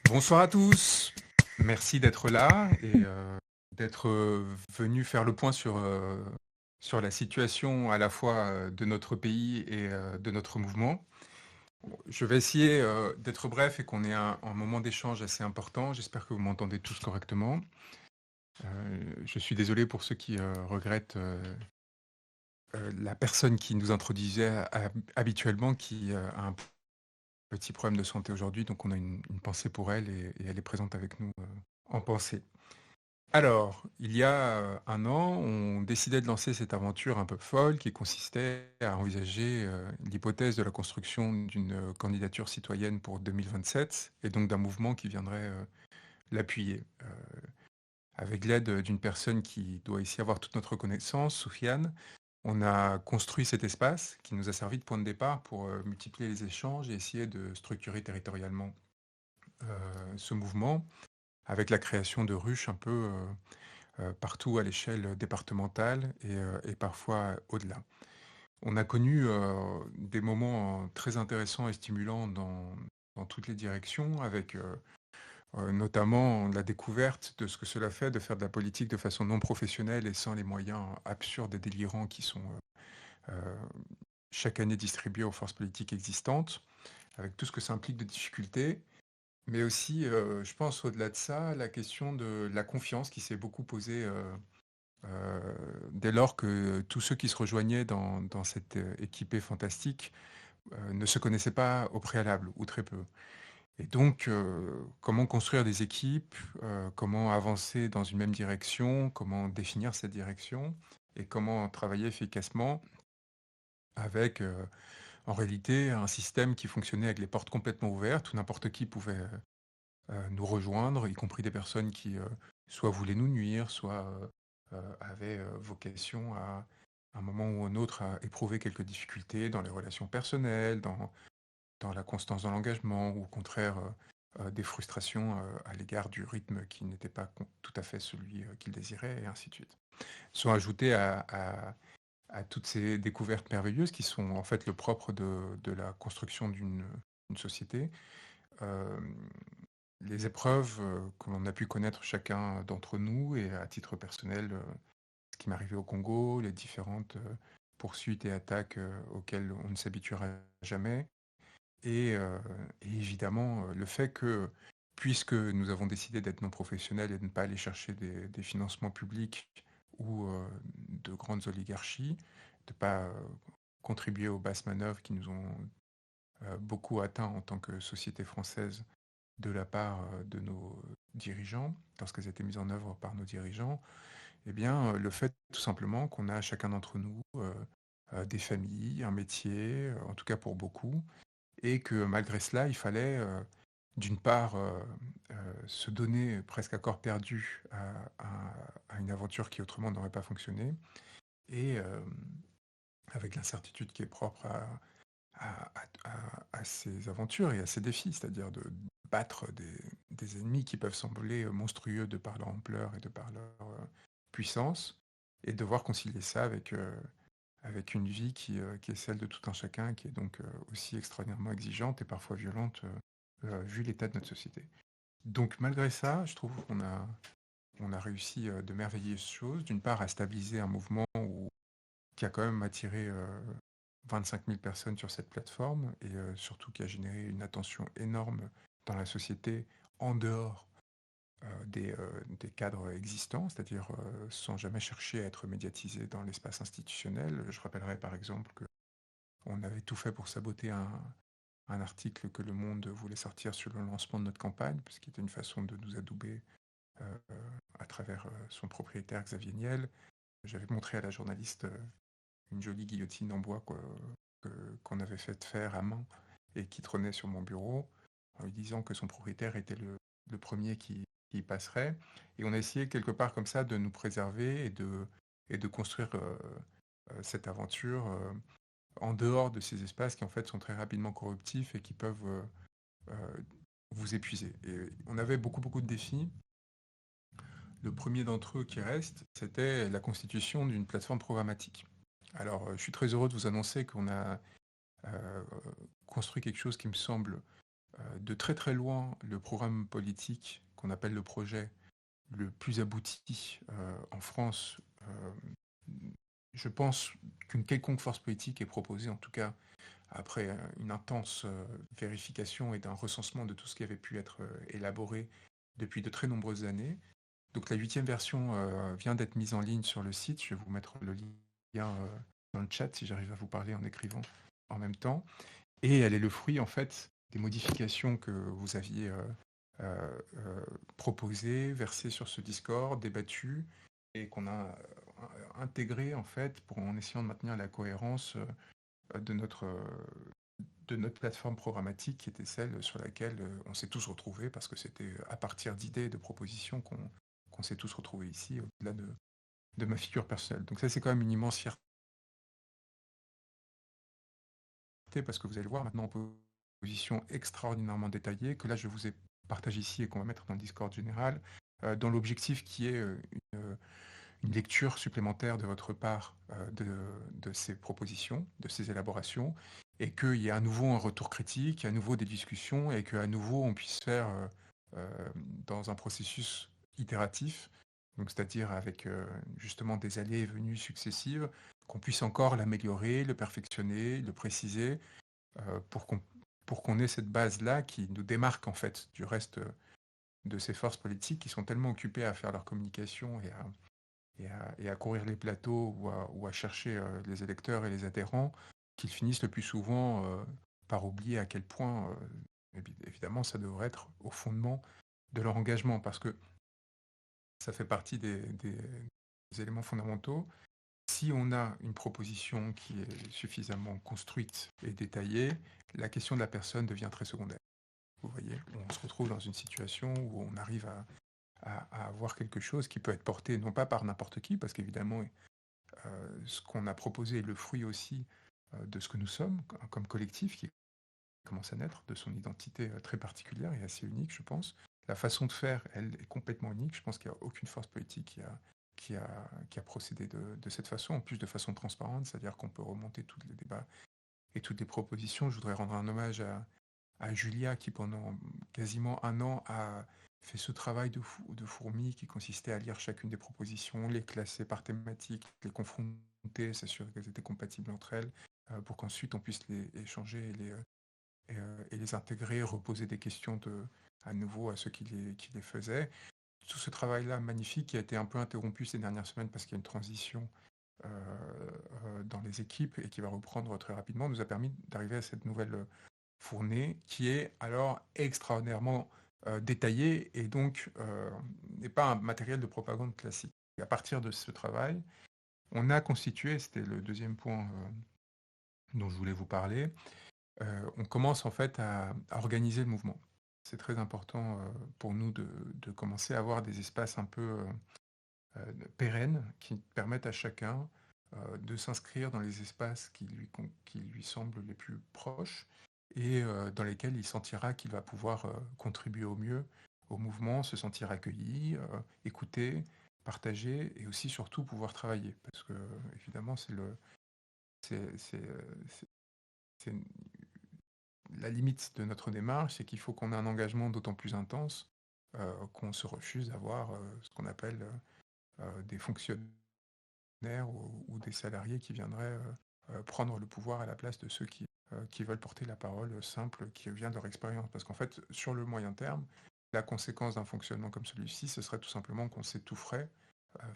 Bonsoir à tous. Merci d'être là et d'être venu faire le point sur la situation à la fois de notre pays et de notre mouvement. Je vais essayer d'être bref et qu'on ait un moment d'échange assez important. J'espère que vous m'entendez tous correctement. Je suis désolé pour ceux qui regrettent la personne qui nous introduisait habituellement, qui a un petit problème de santé aujourd'hui, donc on a une pensée pour elle et elle est présente avec nous en pensée. Alors, il y a un an, on décidait de lancer cette aventure un peu folle qui consistait à envisager l'hypothèse de la construction d'une candidature citoyenne pour 2027 et donc d'un mouvement qui viendrait l'appuyer. Avec l'aide d'une personne qui doit ici avoir toute notre reconnaissance, Soufiane, on a construit cet espace qui nous a servi de point de départ pour multiplier les échanges et essayer de structurer territorialement ce mouvement avec la création de ruches un peu partout à l'échelle départementale et parfois au-delà. On a connu des moments très intéressants et stimulants dans toutes les directions, avec notamment la découverte de ce que cela fait de faire de la politique de façon non professionnelle et sans les moyens absurdes et délirants qui sont euh, chaque année distribués aux forces politiques existantes, avec tout ce que ça implique de difficultés. Mais aussi, je pense au-delà de ça, la question de la confiance qui s'est beaucoup posée dès lors que tous ceux qui se rejoignaient dans cette équipée fantastique ne se connaissaient pas au préalable, ou très peu. Et donc, comment construire des équipes, comment avancer dans une même direction, comment définir cette direction, et comment travailler efficacement avec, en réalité, un système qui fonctionnait avec les portes complètement ouvertes, où n'importe qui pouvait nous rejoindre, y compris des personnes qui soit voulaient nous nuire, soit avaient vocation à un moment ou un autre à éprouver quelques difficultés dans les relations personnelles, dans la constance dans l'engagement, ou au contraire des frustrations à l'égard du rythme qui n'était pas tout à fait celui qu'ils désiraient, et ainsi de suite. Sont ajoutés à toutes ces découvertes merveilleuses qui sont en fait le propre de la construction d'une société. Euh, les épreuves que l'on a pu connaître chacun d'entre nous et à titre personnel, ce qui m'est arrivé au Congo, les différentes poursuites et attaques auxquelles on ne s'habituera jamais, et, euh, et évidemment le fait que, puisque nous avons décidé d'être non professionnels et de ne pas aller chercher des financements publics ou de grandes oligarchies, de ne pas contribuer aux basses manœuvres qui nous ont beaucoup atteints en tant que société française de la part de nos dirigeants, lorsqu'elles étaient mises en œuvre par nos dirigeants, eh bien, le fait tout simplement qu'on a chacun d'entre nous des familles, un métier, en tout cas pour beaucoup, et que malgré cela, il fallait d'une part se donner presque à corps perdu à une aventure qui autrement n'aurait pas fonctionné, et avec l'incertitude qui est propre à ces aventures et à ces défis, c'est-à-dire de battre des ennemis qui peuvent sembler monstrueux de par leur ampleur et de par leur puissance, et devoir concilier ça avec une vie qui est celle de tout un chacun, qui est donc aussi extraordinairement exigeante et parfois violente, vu l'état de notre société. Donc malgré ça, je trouve qu'on a réussi de merveilleuses choses, d'une part à stabiliser un mouvement qui a quand même attiré 25 000 personnes sur cette plateforme et surtout qui a généré une attention énorme dans la société en dehors des cadres existants, c'est-à-dire sans jamais chercher à être médiatisé dans l'espace institutionnel. Je rappellerai par exemple qu'on avait tout fait pour saboter un article que Le Monde voulait sortir sur le lancement de notre campagne, puisqu'il était une façon de nous adouber euh, à travers son propriétaire Xavier Niel. J'avais montré à la journaliste une jolie guillotine en bois qu'on avait fait faire à main et qui trônait sur mon bureau, en lui disant que son propriétaire était le premier qui y passerait. Et on a essayé quelque part comme ça de nous préserver et de construire cette aventure en dehors de ces espaces qui en fait sont très rapidement corruptifs et qui peuvent euh, vous épuiser. Et on avait beaucoup beaucoup de défis. Le premier d'entre eux qui reste, c'était la constitution d'une plateforme programmatique. Alors, je suis très heureux de vous annoncer qu'on a construit quelque chose qui me semble de très très loin le programme politique qu'on appelle le projet le plus abouti en France. Je pense qu'une quelconque force politique est proposée, en tout cas après une intense vérification et d'un recensement de tout ce qui avait pu être élaboré depuis de très nombreuses années. Donc la 8e version vient d'être mise en ligne sur le site. Je vais vous mettre le lien dans le chat si j'arrive à vous parler en écrivant en même temps. Et elle est le fruit en fait des modifications que vous aviez proposées, versées sur ce Discord, débattues et qu'on a intégrées en fait en essayant de maintenir la cohérence de notre plateforme programmatique qui était celle sur laquelle on s'est tous retrouvés parce que c'était à partir d'idées et de propositions qu'on s'est tous retrouvés ici, au-delà de ma figure personnelle. Donc ça, c'est quand même une immense fierté parce que vous allez le voir maintenant en position extraordinairement détaillée que là, je vous ai partagé ici et qu'on va mettre dans le Discord général, dans l'objectif qui est une lecture supplémentaire de votre part de ces propositions, de ces élaborations, et qu'il y ait à nouveau un retour critique, à nouveau des discussions, et qu'à nouveau on puisse faire dans un processus itératif, donc c'est-à-dire avec justement des allées et venues successives, qu'on puisse encore l'améliorer, le perfectionner, le préciser, pour qu'on ait cette base-là qui nous démarque en fait du reste de ces forces politiques qui sont tellement occupées à faire leur communication et à courir les plateaux ou à chercher les électeurs et les adhérents, qu'ils finissent le plus souvent par oublier à quel point, évidemment, ça devrait être au fondement de leur engagement, parce que ça fait partie des éléments fondamentaux. Si on a une proposition qui est suffisamment construite et détaillée, la question de la personne devient très secondaire. Vous voyez, on se retrouve dans une situation où on arrive à avoir quelque chose qui peut être porté non pas par n'importe qui, parce qu'évidemment, ce qu'on a proposé est le fruit aussi de ce que nous sommes comme collectif qui commence à naître, de son identité très particulière et assez unique, je pense. La façon de faire, elle, est complètement unique. Je pense qu'il n'y a aucune force politique qui a procédé de cette façon, en plus de façon transparente, c'est-à-dire qu'on peut remonter tous les débats et toutes les propositions. Je voudrais rendre un hommage à Julia qui, pendant quasiment un an, a fait ce travail de fourmi qui consistait à lire chacune des propositions, les classer par thématique, les confronter, s'assurer qu'elles étaient compatibles entre elles, pour qu'ensuite on puisse les échanger et les intégrer, reposer des questions à nouveau à ceux qui les faisaient. Tout ce travail-là magnifique qui a été un peu interrompu ces dernières semaines parce qu'il y a une transition dans les équipes et qui va reprendre très rapidement, nous a permis d'arriver à cette nouvelle fournée qui est alors extraordinairement détaillée et donc n'est pas un matériel de propagande classique. Et à partir de ce travail, on a constitué, c'était le deuxième point dont je voulais vous parler, on commence en fait à organiser le mouvement. C'est très important pour nous de commencer à avoir des espaces un peu pérennes qui permettent à chacun de s'inscrire dans les espaces qui lui semblent les plus proches et dans lesquels il sentira qu'il va pouvoir contribuer au mieux au mouvement, se sentir accueilli, écouter, partager et aussi surtout pouvoir travailler. Parce que évidemment, c'est la limite de notre démarche, c'est qu'il faut qu'on ait un engagement d'autant plus intense qu'on se refuse d'avoir ce qu'on appelle des fonctionnaires ou des salariés qui viendraient prendre le pouvoir à la place de ceux qui veulent porter la parole simple qui vient de leur expérience. Parce qu'en fait, sur le moyen terme, la conséquence d'un fonctionnement comme celui-ci, ce serait tout simplement qu'on s'étoufferait,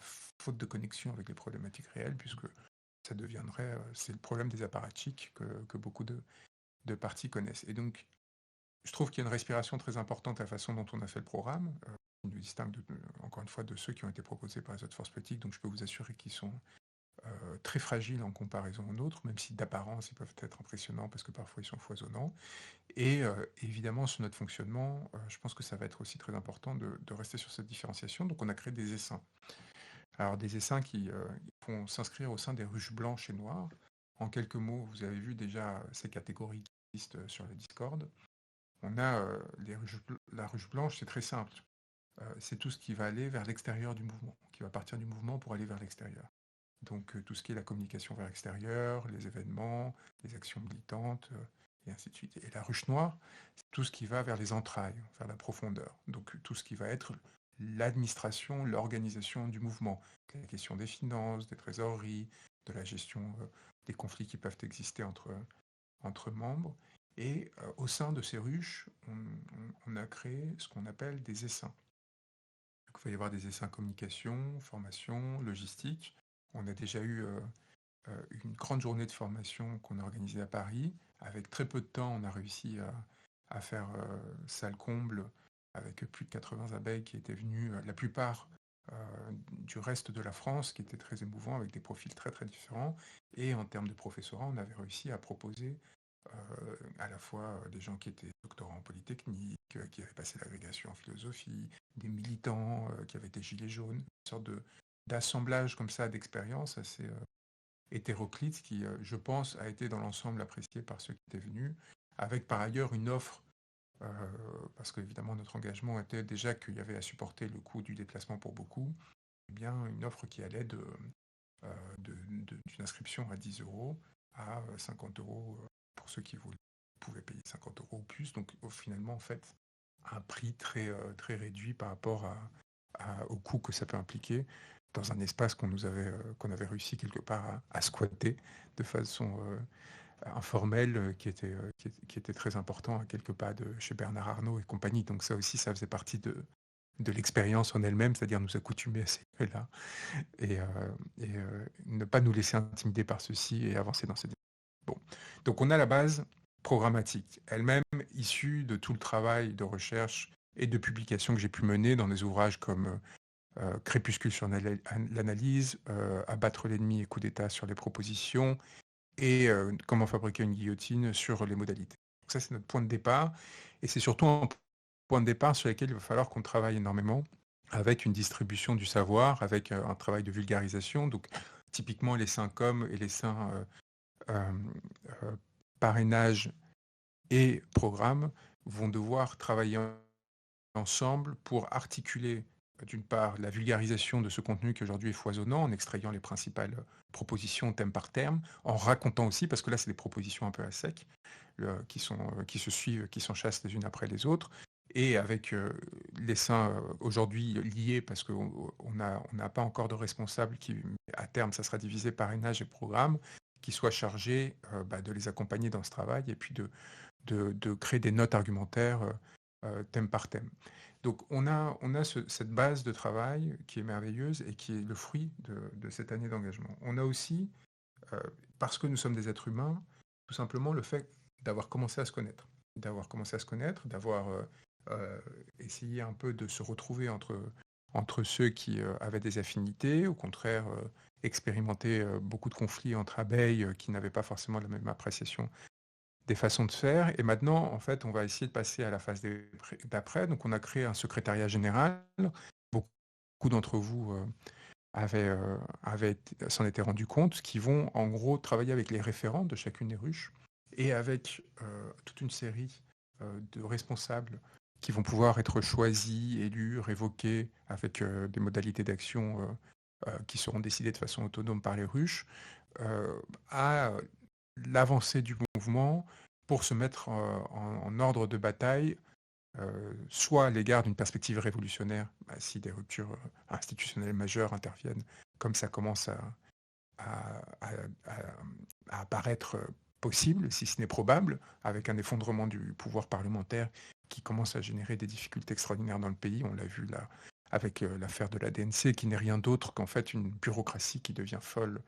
faute de connexion avec les problématiques réelles, puisque ça deviendrait, c'est le problème des apparatchiks que beaucoup de partis connaissent. Et donc, je trouve qu'il y a une respiration très importante à la façon dont on a fait le programme, qui nous distingue encore une fois de ceux qui ont été proposés par les autres forces politiques, donc je peux vous assurer qu'ils sont très fragiles en comparaison aux nôtres, même si d'apparence ils peuvent être impressionnants parce que parfois ils sont foisonnants. Et évidemment sur notre fonctionnement, je pense que ça va être aussi très important de rester sur cette différenciation. Donc on a créé des essaims. Alors des essaims qui vont s'inscrire au sein des ruches blanches et noires. En quelques mots, vous avez vu déjà ces catégories qui existent sur le Discord. On a la ruche blanche, c'est très simple. C'est tout ce qui va aller vers l'extérieur du mouvement, qui va partir du mouvement pour aller vers l'extérieur. Donc tout ce qui est la communication vers l'extérieur, les événements, les actions militantes, et ainsi de suite. Et la ruche noire, c'est tout ce qui va vers les entrailles, vers la profondeur. Donc tout ce qui va être l'administration, l'organisation du mouvement, la question des finances, des trésoreries, de la gestion des conflits qui peuvent exister entre membres. Et au sein de ces ruches, on a créé ce qu'on appelle des essaims. Donc, il va y avoir des essaims communication, formation, logistique. On a déjà eu une grande journée de formation qu'on a organisée à Paris. Avec très peu de temps, on a réussi à faire salle comble avec plus de 80 abeilles qui étaient venues, la plupart du reste de la France, qui était très émouvant, avec des profils très très différents. Et en termes de professorat, on avait réussi à proposer à la fois des gens qui étaient doctorants en polytechnique, qui avaient passé l'agrégation en philosophie, des militants qui avaient des gilets jaunes, une sorte d'assemblage comme ça d'expériences assez hétéroclite qui, je pense, a été dans l'ensemble apprécié par ceux qui étaient venus, avec par ailleurs une offre, parce qu'évidemment notre engagement était déjà qu'il y avait à supporter le coût du déplacement pour beaucoup, eh bien une offre qui allait d'une inscription à 10 euros à 50 euros pour ceux qui pouvaient payer 50 euros ou plus. Donc finalement, en fait, un prix très réduit par rapport au coût que ça peut impliquer dans un espace qu'on avait réussi quelque part à squatter de façon informelle, qui était très important à quelques pas de chez Bernard Arnault et compagnie. Donc ça aussi, ça faisait partie de l'expérience en elle-même, c'est-à-dire nous accoutumer à ces lieux-là et ne pas nous laisser intimider par ceci et avancer dans cette... Bon, donc on a la base programmatique, elle-même issue de tout le travail de recherche et de publication que j'ai pu mener dans des ouvrages comme Crépuscule sur l'analyse, Abattre l'ennemi et coup d'État sur les propositions, et Comment fabriquer une guillotine sur les modalités. Donc ça, c'est notre point de départ, et c'est surtout un point de départ sur lequel il va falloir qu'on travaille énormément, avec une distribution du savoir, avec un travail de vulgarisation. Donc typiquement, les saints com et les saints euh, euh, parrainage et programme vont devoir travailler ensemble pour articuler d'une part la vulgarisation de ce contenu qui aujourd'hui est foisonnant en extrayant les principales propositions thème par thème, en racontant aussi, parce que là c'est des propositions un peu à sec, qui se suivent, qui s'enchassent les unes après les autres, et avec les seins aujourd'hui liés, parce qu'on n'a pas encore de responsable qui, à terme, ça sera divisé parrainage et programme, qui soit chargé de les accompagner dans ce travail et puis de créer des notes argumentaires thème par thème. Donc on a cette base de travail qui est merveilleuse et qui est le fruit de cette année d'engagement. On a aussi, parce que nous sommes des êtres humains, tout simplement le fait d'avoir commencé à se connaître. D'avoir essayé un peu de se retrouver entre ceux qui avaient des affinités, au contraire expérimenter beaucoup de conflits entre abeilles qui n'avaient pas forcément la même appréciation des façons de faire. Et maintenant, en fait, on va essayer de passer à la phase d'après. Donc, on a créé un secrétariat général. Beaucoup d'entre vous s'en étaient rendus compte, qui vont en gros travailler avec les référents de chacune des ruches et avec toute une série de responsables qui vont pouvoir être choisis, élus, révoqués avec des modalités d'action qui seront décidées de façon autonome par les ruches, à l'avancée du mouvement pour se mettre en ordre de bataille, soit à l'égard d'une perspective révolutionnaire, si des ruptures institutionnelles majeures interviennent, comme ça commence à, à- à apparaître possible, si ce n'est probable, avec un effondrement du pouvoir parlementaire qui commence à générer des difficultés extraordinaires dans le pays. On l'a vu là avec l'affaire de la DNC, qui n'est rien d'autre qu'en fait une bureaucratie qui devient folle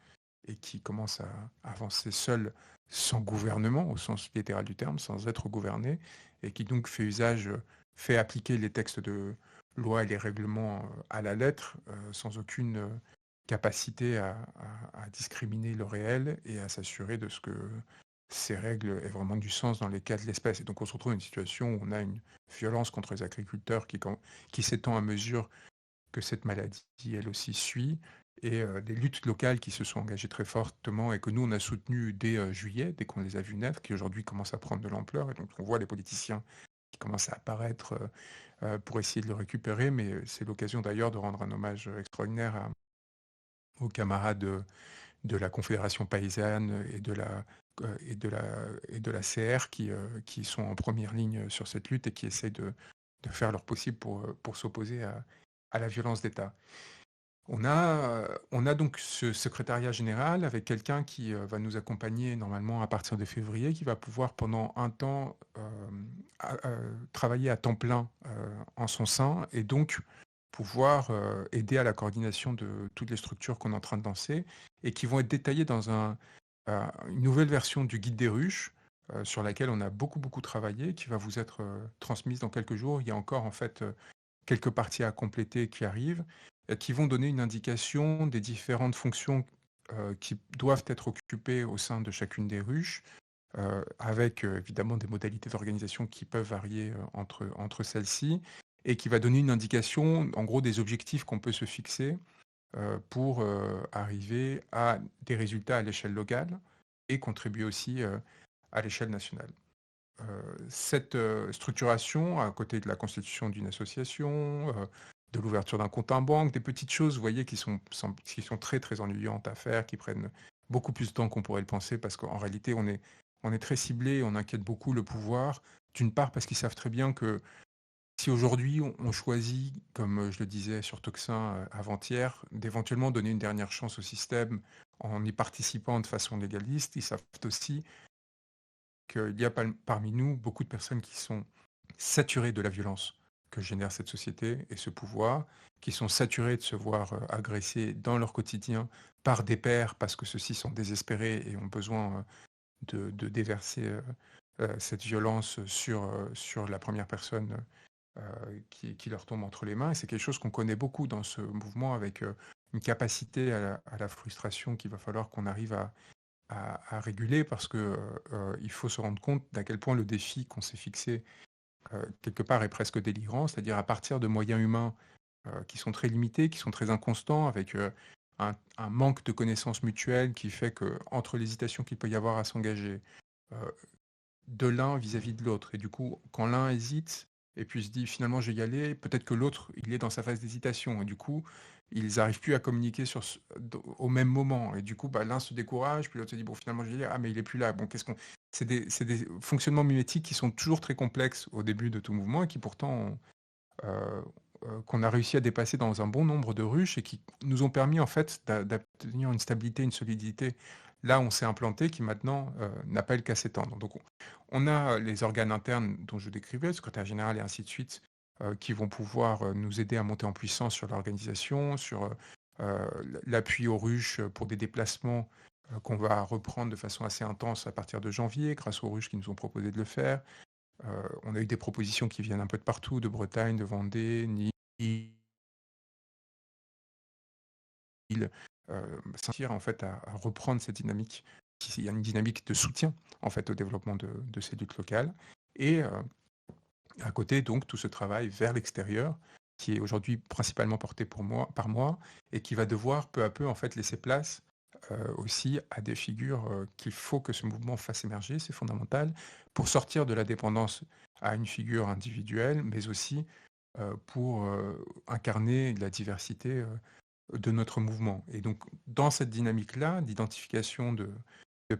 et qui commence à avancer seule, sans gouvernement, au sens littéral du terme, sans être gouvernée, et qui donc fait appliquer les textes de loi et les règlements à la lettre, sans aucune capacité à discriminer le réel et à s'assurer de ce que ces règles aient vraiment du sens dans les cas de l'espèce. Et donc on se retrouve dans une situation où on a une violence contre les agriculteurs qui s'étend à mesure que cette maladie, elle aussi, suit, et des luttes locales qui se sont engagées très fortement et que nous, on a soutenues dès juillet, dès qu'on les a vues naître, qui aujourd'hui commencent à prendre de l'ampleur. Et donc, on voit les politiciens qui commencent à apparaître pour essayer de le récupérer, mais c'est l'occasion d'ailleurs de rendre un hommage extraordinaire aux camarades de la Confédération paysanne et et de la CR qui sont en première ligne sur cette lutte et qui essayent de faire leur possible pour s'opposer à la violence d'État. On a donc ce secrétariat général avec quelqu'un qui va nous accompagner normalement à partir de février, qui va pouvoir pendant un temps travailler à temps plein en son sein et donc pouvoir aider à la coordination de toutes les structures qu'on est en train de lancer et qui vont être détaillées dans une nouvelle version du guide des ruches sur laquelle on a beaucoup travaillé, qui va vous être transmise dans quelques jours. Il y a encore en fait quelques parties à compléter qui arrivent, qui vont donner une indication des différentes fonctions qui doivent être occupées au sein de chacune des ruches, avec évidemment des modalités d'organisation qui peuvent varier entre celles-ci, et qui va donner une indication, en gros, des objectifs qu'on peut se fixer pour arriver à des résultats à l'échelle locale et contribuer aussi à l'échelle nationale. Cette structuration, à côté de la constitution d'une association, de l'ouverture d'un compte en banque, des petites choses, vous voyez, qui sont très ennuyantes à faire, qui prennent beaucoup plus de temps qu'on pourrait le penser, parce qu'en réalité, on est très ciblé, on inquiète beaucoup le pouvoir, d'une part parce qu'ils savent très bien que si aujourd'hui on choisit, comme je le disais sur Toxin avant-hier, d'éventuellement donner une dernière chance au système en y participant de façon légaliste, ils savent aussi qu'il y a parmi nous beaucoup de personnes qui sont saturées de la violence que génère cette société et ce pouvoir, qui sont saturées de se voir agressés dans leur quotidien par des pairs parce que ceux-ci sont désespérés et ont besoin de déverser cette violence sur la première personne qui leur tombe entre les mains. Et c'est quelque chose qu'on connaît beaucoup dans ce mouvement avec une capacité à la frustration qu'il va falloir qu'on arrive à réguler parce que il faut se rendre compte d'à quel point le défi qu'on s'est fixé quelque part est presque délirant, c'est-à-dire à partir de moyens humains qui sont très limités, qui sont très inconstants, avec un manque de connaissances mutuelles qui fait que entre l'hésitation qu'il peut y avoir à s'engager euh, de l'un vis-à-vis de l'autre, et du coup, quand l'un hésite et puis se dit finalement je vais y aller, peut-être que l'autre il est dans sa phase d'hésitation, et du coup ils n'arrivent plus à communiquer au même moment, et du coup bah, l'un se décourage, puis l'autre se dit bon finalement je vais y aller, ah mais il est plus là, bon qu'est-ce qu'on... C'est des fonctionnements mimétiques qui sont toujours très complexes au début de tout mouvement et qui pourtant euh, qu'on a réussi à dépasser dans un bon nombre de ruches et qui nous ont permis en fait d'obtenir une stabilité, une solidité là où on s'est implanté qui maintenant n'appelle qu'à s'étendre. Donc on a les organes internes dont je décrivais, le secrétaire général et ainsi de suite, qui vont pouvoir nous aider à monter en puissance sur l'organisation, sur l'appui aux ruches pour des déplacements qu'on va reprendre de façon assez intense à partir de janvier, grâce aux ruches qui nous ont proposé de le faire. On a eu des propositions qui viennent un peu de partout, de Bretagne, de Vendée, Nîmes, sentir en fait à reprendre cette dynamique. Il y a une dynamique de soutien en fait au développement de ces luttes locales. Et à côté, donc, tout ce travail vers l'extérieur, qui est aujourd'hui principalement porté par moi, et qui va devoir peu à peu en fait laisser place aussi à des figures qu'il faut que ce mouvement fasse émerger, c'est fondamental, pour sortir de la dépendance à une figure individuelle, mais aussi pour incarner la diversité de notre mouvement. Et donc, dans cette dynamique-là, d'identification de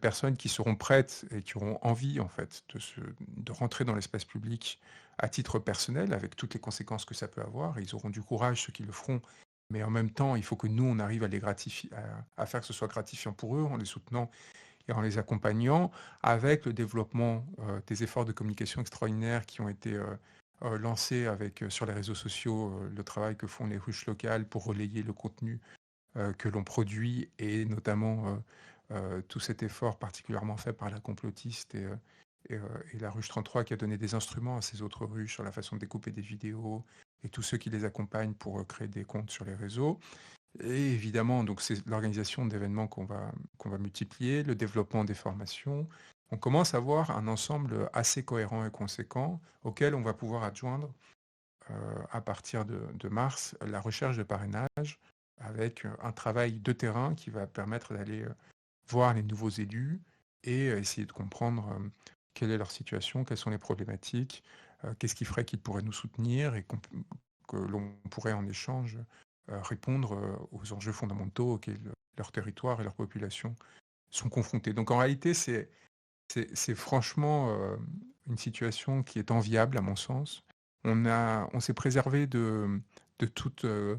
personnes qui seront prêtes et qui auront envie, en fait, de rentrer dans l'espace public à titre personnel, avec toutes les conséquences que ça peut avoir, et ils auront du courage, ceux qui le feront, mais en même temps, il faut que nous, on arrive à les gratifier, à faire que ce soit gratifiant pour eux, en les soutenant et en les accompagnant, avec le développement des efforts de communication extraordinaires qui ont été lancés avec, sur les réseaux sociaux, le travail que font les ruches locales pour relayer le contenu que l'on produit, et notamment tout cet effort particulièrement fait par la complotiste et la ruche 33 qui a donné des instruments à ces autres ruches sur la façon de découper des vidéos, et tous ceux qui les accompagnent pour créer des comptes sur les réseaux. Et évidemment, donc c'est l'organisation d'événements qu'on va multiplier, le développement des formations. On commence à avoir un ensemble assez cohérent et conséquent auquel on va pouvoir adjoindre à partir de mars la recherche de parrainage avec un travail de terrain qui va permettre d'aller voir les nouveaux élus et essayer de comprendre quelle est leur situation, quelles sont les problématiques, qu'est-ce qui ferait qu'ils pourraient nous soutenir, et que l'on pourrait en échange répondre aux enjeux fondamentaux auxquels leur territoire et leur population sont confrontés. Donc en réalité, c'est franchement, une situation qui est enviable à mon sens. On s'est préservé de toute, de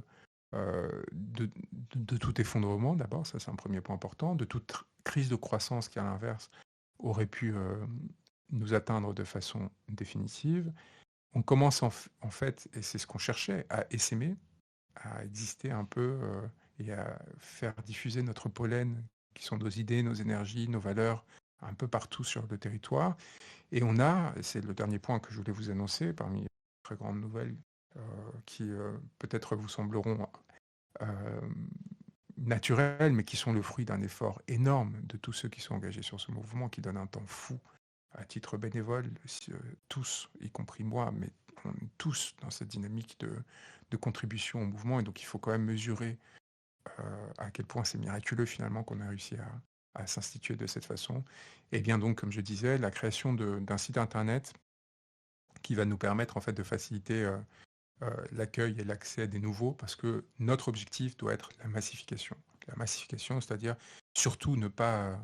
tout effondrement d'abord, ça c'est un premier point important, de toute crise de croissance qui à l'inverse aurait pu, nous atteindre de façon définitive. On commence en fait, et c'est ce qu'on cherchait, à essaimer, à exister un peu, et à faire diffuser notre pollen, qui sont nos idées, nos énergies, nos valeurs, un peu partout sur le territoire. Et on a, c'est le dernier point que je voulais vous annoncer, parmi les très grandes nouvelles, qui, peut-être vous sembleront, naturelles, mais qui sont le fruit d'un effort énorme de tous ceux qui sont engagés sur ce mouvement, qui donnent un temps fou à titre bénévole, tous, y compris moi, mais on est tous dans cette dynamique de contribution au mouvement. Et donc il faut quand même mesurer, à quel point c'est miraculeux finalement qu'on a réussi à s'instituer de cette façon. Et bien donc, comme je disais, la création d'un site internet qui va nous permettre en fait de faciliter, l'accueil et l'accès des nouveaux, parce que notre objectif doit être la massification. La massification, c'est-à-dire surtout ne pas,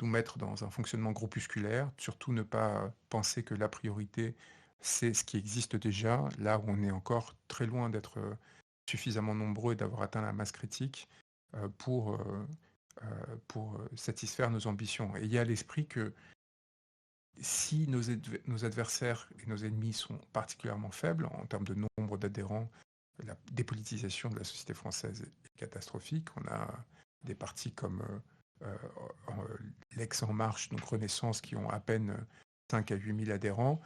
nous mettre dans un fonctionnement groupusculaire, surtout ne pas penser que la priorité, c'est ce qui existe déjà, là où on est encore très loin d'être, suffisamment nombreux et d'avoir atteint la masse critique, pour satisfaire nos ambitions. Et il y a l'esprit que si nos adversaires et nos ennemis sont particulièrement faibles en termes de nombre d'adhérents, la dépolitisation de la société française est catastrophique. On a des partis comme l'Aix En Marche, donc Renaissance, qui ont à peine 5 à 8 000 adhérents.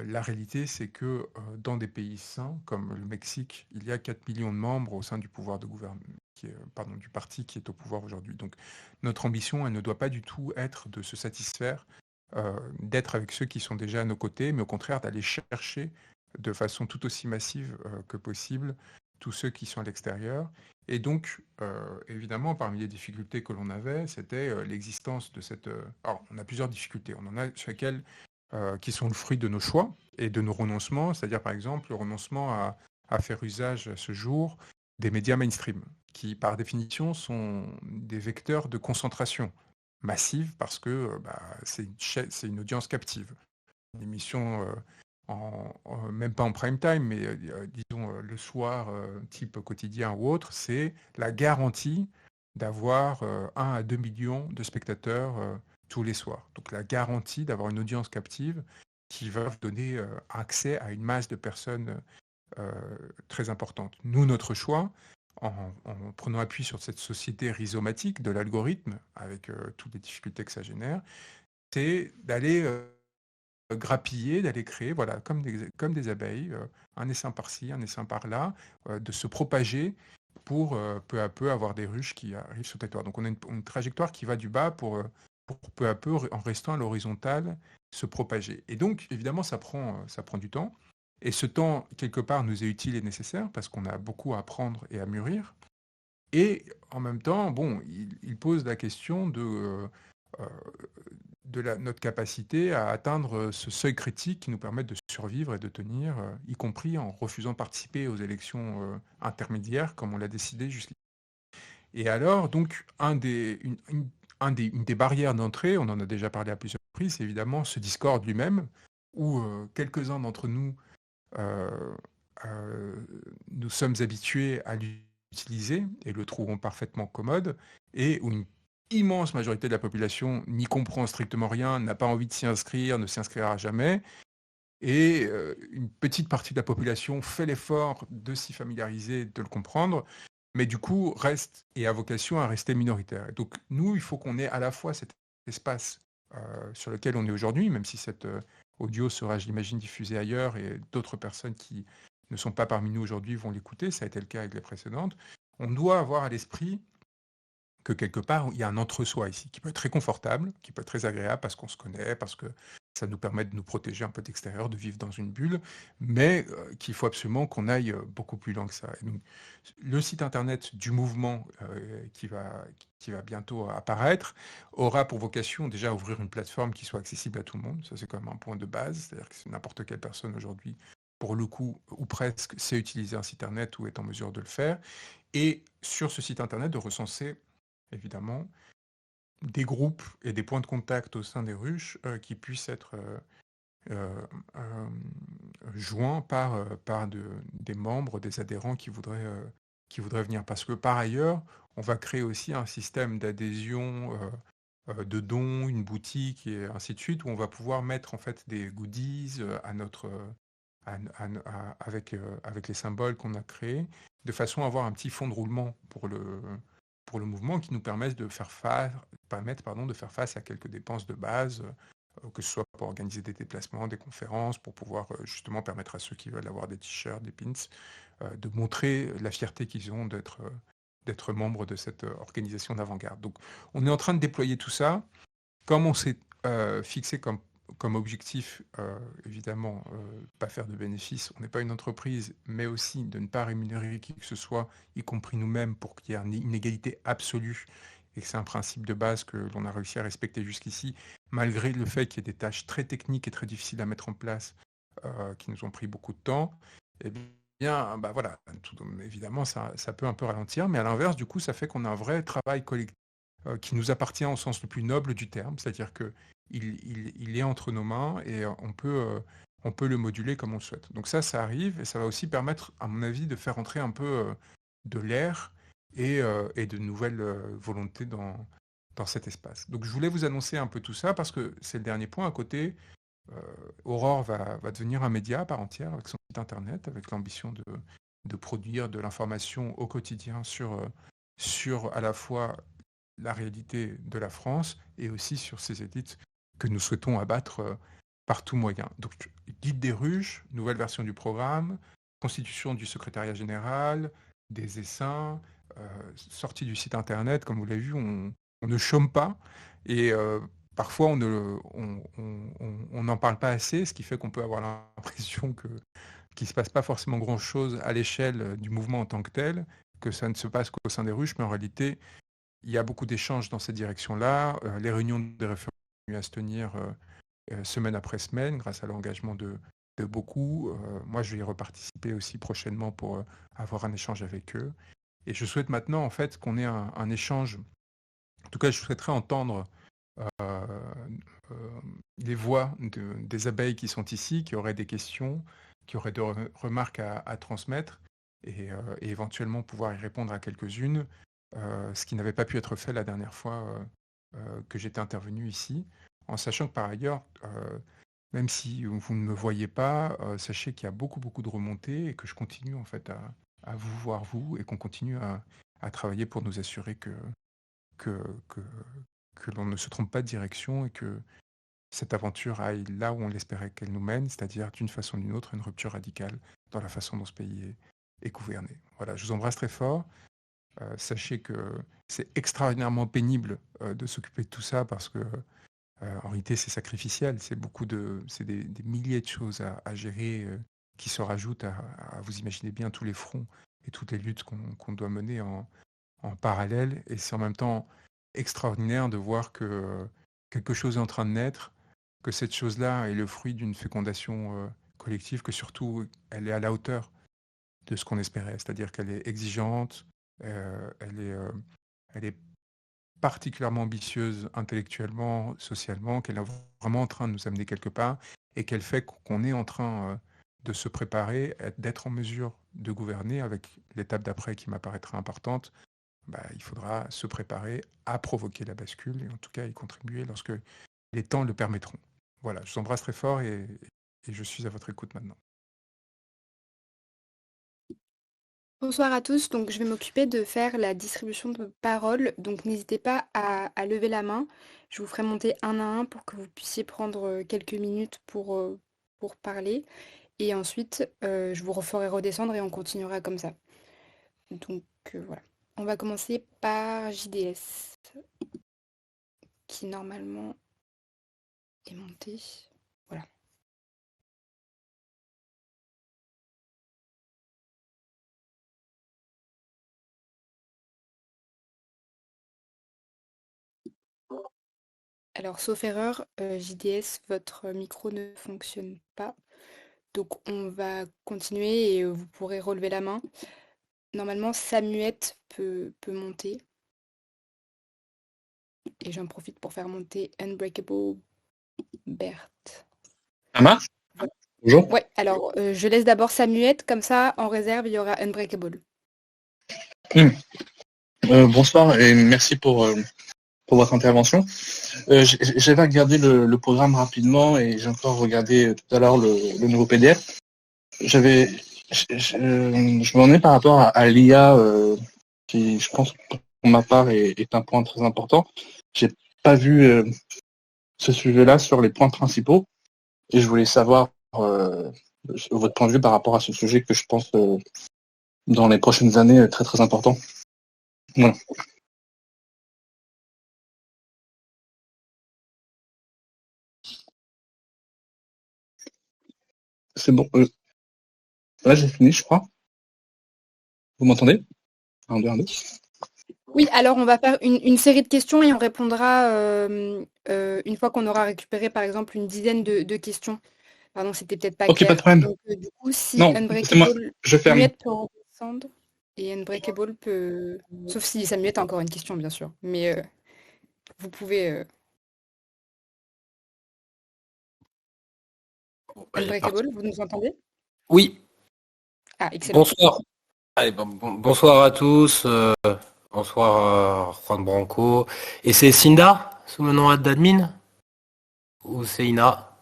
La réalité, c'est que dans des pays sains, comme le Mexique, il y a 4 millions de membres au sein du pouvoir de gouvernement, du parti qui est au pouvoir aujourd'hui. Donc notre ambition, elle ne doit pas du tout être de se satisfaire d'être avec ceux qui sont déjà à nos côtés, mais au contraire d'aller chercher de façon tout aussi massive que possible tous ceux qui sont à l'extérieur. Et donc, évidemment, parmi les difficultés que l'on avait, c'était l'existence de cette... Alors, on a plusieurs difficultés. On en a chacun qui sont le fruit de nos choix et de nos renoncements, c'est-à-dire par exemple le renoncement à faire usage à ce jour des médias mainstream, qui par définition sont des vecteurs de concentration massive parce que c'est une audience captive. Une émission, même pas en prime time, mais disons le soir, type quotidien ou autre, c'est la garantie d'avoir 1 à 2 millions de spectateurs tous les soirs. Donc la garantie d'avoir une audience captive qui va vous donner accès à une masse de personnes très importante. Nous, notre choix, en prenant appui sur cette société rhizomatique de l'algorithme, avec toutes les difficultés que ça génère, c'est d'aller grappiller, d'aller créer, voilà, comme des abeilles, un essaim par-ci, un essaim par-là, de se propager pour peu à peu avoir des ruches qui arrivent sur le territoire. Donc on a une trajectoire qui va du bas pour peu à peu, en restant à l'horizontale, se propager. Et donc, évidemment, ça prend du temps. Et ce temps, quelque part, nous est utile et nécessaire parce qu'on a beaucoup à apprendre et à mûrir. Et en même temps, bon, il pose la question euh, notre capacité à atteindre ce seuil critique qui nous permet de survivre et de tenir, y compris en refusant de participer aux élections intermédiaires, comme on l'a décidé jusqu'ici. Et alors, donc, une des barrières d'entrée, on en a déjà parlé à plusieurs reprises, c'est évidemment ce Discord lui-même, où quelques-uns d'entre nous euh, euh, nous sommes habitués à l'utiliser et le trouvons parfaitement commode, et où une immense majorité de la population n'y comprend strictement rien, n'a pas envie de s'y inscrire, ne s'inscrira jamais, et une petite partie de la population fait l'effort de s'y familiariser, de le comprendre, mais du coup reste et a vocation à rester minoritaire. Et donc nous, il faut qu'on ait à la fois cet espace sur lequel on est aujourd'hui, même si cet audio sera, je l'imagine, diffusé ailleurs et d'autres personnes qui ne sont pas parmi nous aujourd'hui vont l'écouter, ça a été le cas avec les précédentes. On doit avoir à l'esprit que quelque part, il y a un entre-soi ici qui peut être très confortable, qui peut être très agréable parce qu'on se connaît, parce que ça nous permet de nous protéger un peu d'extérieur, de vivre dans une bulle, mais qu'il faut absolument qu'on aille beaucoup plus loin que ça. Et donc, le site internet du mouvement qui va bientôt apparaître aura pour vocation déjà à ouvrir une plateforme qui soit accessible à tout le monde. Ça, c'est quand même un point de base, c'est-à-dire que n'importe quelle personne aujourd'hui, pour le coup, ou presque, sait utiliser un site internet ou est en mesure de le faire. Et sur ce site internet, de recenser évidemment, des groupes et des points de contact au sein des ruches qui puissent être joints par des membres, des adhérents qui voudraient venir. Parce que par ailleurs, on va créer aussi un système d'adhésion, de dons, une boutique et ainsi de suite, où on va pouvoir mettre en fait des goodies à notre, avec les symboles qu'on a créés, de façon à avoir un petit fond de roulement pour le mouvement qui nous permettent pardon, de faire face à quelques dépenses de base, que ce soit pour organiser des déplacements, des conférences, pour pouvoir justement permettre à ceux qui veulent avoir des t-shirts, des pins, de montrer la fierté qu'ils ont d'être membres de cette organisation d'avant-garde. Donc on est en train de déployer tout ça. Comme on s'est fixé comme objectif, évidemment, pas faire de bénéfices, on n'est pas une entreprise, mais aussi de ne pas rémunérer qui que ce soit, y compris nous-mêmes, pour qu'il y ait une égalité absolue, et que c'est un principe de base que l'on a réussi à respecter jusqu'ici, malgré le fait qu'il y ait des tâches très techniques et très difficiles à mettre en place, qui nous ont pris beaucoup de temps, eh bien, bah voilà, évidemment, ça peut un peu ralentir, mais à l'inverse, du coup, ça fait qu'on a un vrai travail collectif qui nous appartient au sens le plus noble du terme, c'est-à-dire que il est entre nos mains et on peut le moduler comme on le souhaite. Donc ça arrive et ça va aussi permettre, à mon avis, de faire entrer un peu de l'air et de nouvelles volontés dans cet espace. Donc je voulais vous annoncer un peu tout ça parce que c'est le dernier point. À côté, Aurore va devenir un média à part entière avec son site internet, avec l'ambition de produire de l'information au quotidien sur à la fois la réalité de la France et aussi sur ces élites que nous souhaitons abattre par tout moyen. Donc, guide des ruches, nouvelle version du programme, constitution du secrétariat général, des essaims, sortie du site internet, comme vous l'avez vu, on ne chôme pas et parfois on n'en parle pas assez, ce qui fait qu'on peut avoir l'impression qu'il ne se passe pas forcément grand-chose à l'échelle du mouvement en tant que tel, que ça ne se passe qu'au sein des ruches, mais en réalité, il y a beaucoup d'échanges dans cette direction-là. Les réunions des référents continuent à se tenir semaine après semaine grâce à l'engagement de beaucoup. Moi, je vais y reparticiper aussi prochainement pour avoir un échange avec eux. Et je souhaite maintenant, en fait, qu'on ait un échange. En tout cas, je souhaiterais entendre euh, les voix des abeilles qui sont ici, qui auraient des questions, qui auraient des remarques à transmettre et éventuellement pouvoir y répondre à quelques-unes, ce qui n'avait pas pu être fait la dernière fois que j'étais intervenu ici, en sachant que par ailleurs, même si vous ne me voyez pas, sachez qu'il y a beaucoup, beaucoup de remontées et que je continue en fait à vous voir vous et qu'on continue à travailler pour nous assurer que, que, que l'on ne se trompe pas de direction et que cette aventure aille là où on l'espérait qu'elle nous mène, c'est-à-dire d'une façon ou d'une autre, une rupture radicale dans la façon dont ce pays est gouverné. Voilà, je vous embrasse très fort. Sachez que c'est extraordinairement pénible de s'occuper de tout ça parce que en réalité c'est sacrificiel, c'est des milliers de choses à gérer qui se rajoutent vous imaginez bien tous les fronts et toutes les luttes qu'on doit mener en parallèle et c'est en même temps extraordinaire de voir que quelque chose est en train de naître, que cette chose-là est le fruit d'une fécondation collective, que surtout elle est à la hauteur de ce qu'on espérait, c'est-à-dire qu'elle est exigeante, elle est particulièrement ambitieuse intellectuellement, socialement, qu'elle est vraiment en train de nous amener quelque part et qu'elle fait qu'on est en train de se préparer, d'être en mesure de gouverner avec l'étape d'après qui m'apparaîtra importante, bah, il faudra se préparer à provoquer la bascule et en tout cas y contribuer lorsque les temps le permettront. Voilà, je vous embrasse très fort et je suis à votre écoute maintenant. Bonsoir à tous, donc je vais m'occuper de faire la distribution de paroles, donc n'hésitez pas à lever la main. Je vous ferai monter un à un pour que vous puissiez prendre quelques minutes pour parler. Et ensuite, je vous referai redescendre et on continuera comme ça. Donc voilà. On va commencer par JDS, qui normalement est monté. Voilà. Alors, sauf erreur, JDS, votre micro ne fonctionne pas. Donc on va continuer et vous pourrez relever la main. Normalement, Samuette peut monter. et j'en profite pour faire monter Unbreakable Berthe. Ça marche? Voilà. Bonjour. Ouais, alors je laisse d'abord Samuette, comme ça, en réserve, il y aura Unbreakable. Bonsoir et merci pour votre intervention. J'avais regardé le programme rapidement et j'ai encore regardé tout à l'heure le nouveau PDF. Je m'en ai par rapport à l'IA qui, je pense, pour ma part, est un point très important. J'ai pas vu ce sujet-là sur les points principaux et je voulais savoir votre point de vue par rapport à ce sujet que je pense dans les prochaines années très très important. Voilà. C'est bon. Là, j'ai fini, je crois. Vous m'entendez? 1, 2, 1, 2. Oui, alors on va faire une série de questions et on répondra une fois qu'on aura récupéré, par exemple, une dizaine de questions. Pardon, c'était peut-être pas Ok, clair. pas de problème. Donc, du coup, si Non, c'est moi. Unbreakable, Je ferme. Samuette peut redescendre et Unbreakable peut... Sauf si Samuette a encore une question, bien sûr. Mais vous pouvez... Unbreakable, vous nous entendez? Oui, Ah, excellent. bonsoir. Allez, bonsoir à tous. Bonsoir Juan Branco. Et c'est Cinda, sous le nom d'admin? Ou c'est Ina?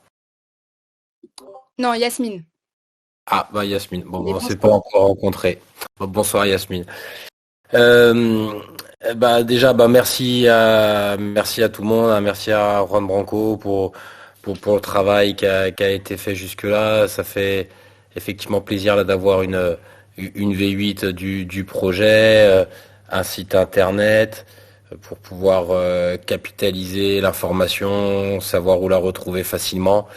Non, Yasmine. Ah, bah Yasmine. Bon, Mais on s'est bonsoir. pas encore rencontrés. Bonsoir Yasmine. Déjà, merci à tout le monde, hein, merci à Juan Branco pour le travail qui a été fait jusque-là. Ça fait effectivement plaisir là d'avoir une V8 du projet, un site internet pour pouvoir capitaliser l'information, savoir où la retrouver facilement.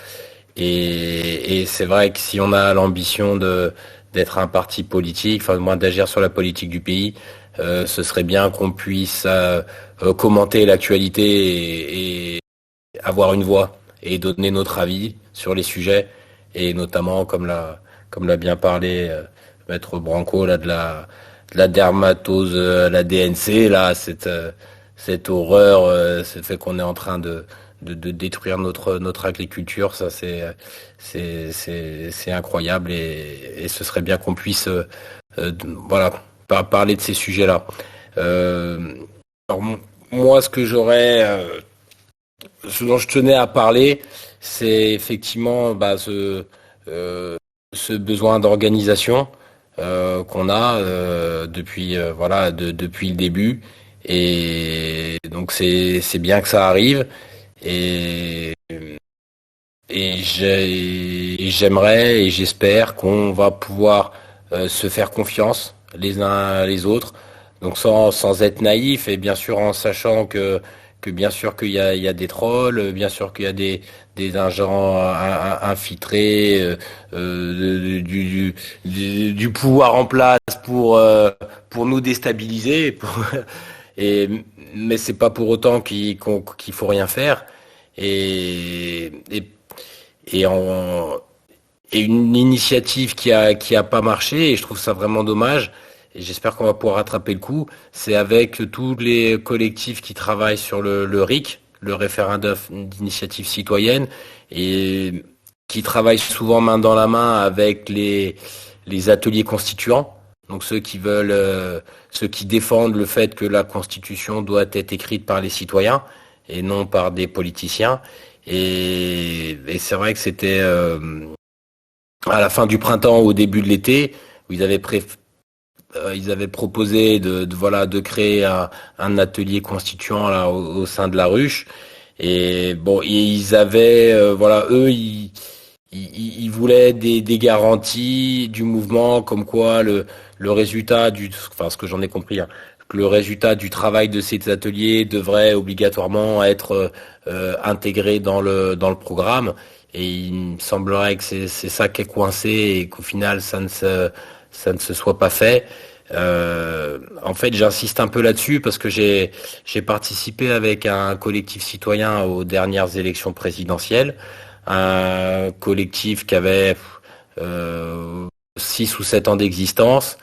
Et c'est vrai que si on a l'ambition d'être un parti politique, enfin, au moins d'agir sur la politique du pays, ce serait bien qu'on puisse commenter l'actualité et avoir une voix et donner notre avis sur les sujets, et notamment, comme l'a bien parlé Maître Branco, là, de la dermatose, la DNC, là, cette horreur, ce fait qu'on est en train de détruire notre agriculture, ça c'est incroyable, et ce serait bien qu'on puisse voilà, parler de ces sujets-là. Alors, moi, ce dont je tenais à parler, c'est effectivement ce besoin d'organisation qu'on a depuis le début, et donc c'est bien que ça arrive, et j'aimerais et j'espère qu'on va pouvoir se faire confiance les uns les autres, donc sans être naïf, et bien sûr en sachant que bien sûr il y a des trolls, bien sûr qu'il y a des agents infiltrés, du pouvoir en place pour nous déstabiliser, mais c'est pas pour autant qu'il faut rien faire, et et et en et une initiative qui a pas marché, et je trouve ça vraiment dommage, et j'espère qu'on va pouvoir rattraper le coup, c'est avec tous les collectifs qui travaillent sur le RIC, le référendum d'initiative citoyenne, et qui travaillent souvent main dans la main avec les ateliers constituants, donc ceux qui défendent le fait que la Constitution doit être écrite par les citoyens et non par des politiciens. Et c'est vrai que c'était à la fin du printemps, au début de l'été, où ils avaient proposé de créer un atelier constituant là au sein de la ruche. Et bon, ils avaient eux ils voulaient des garanties du mouvement, comme quoi le résultat enfin, ce que j'en ai compris, hein, que le résultat du travail de ces ateliers devrait obligatoirement être intégré dans le programme. Et il me semblerait que c'est ça qui est coincé, et qu'au final ça ne se soit pas fait. En fait, j'insiste un peu là-dessus parce que j'ai participé avec un collectif citoyen aux dernières élections présidentielles, un collectif qui avait 6 ou 7 ans d'existence,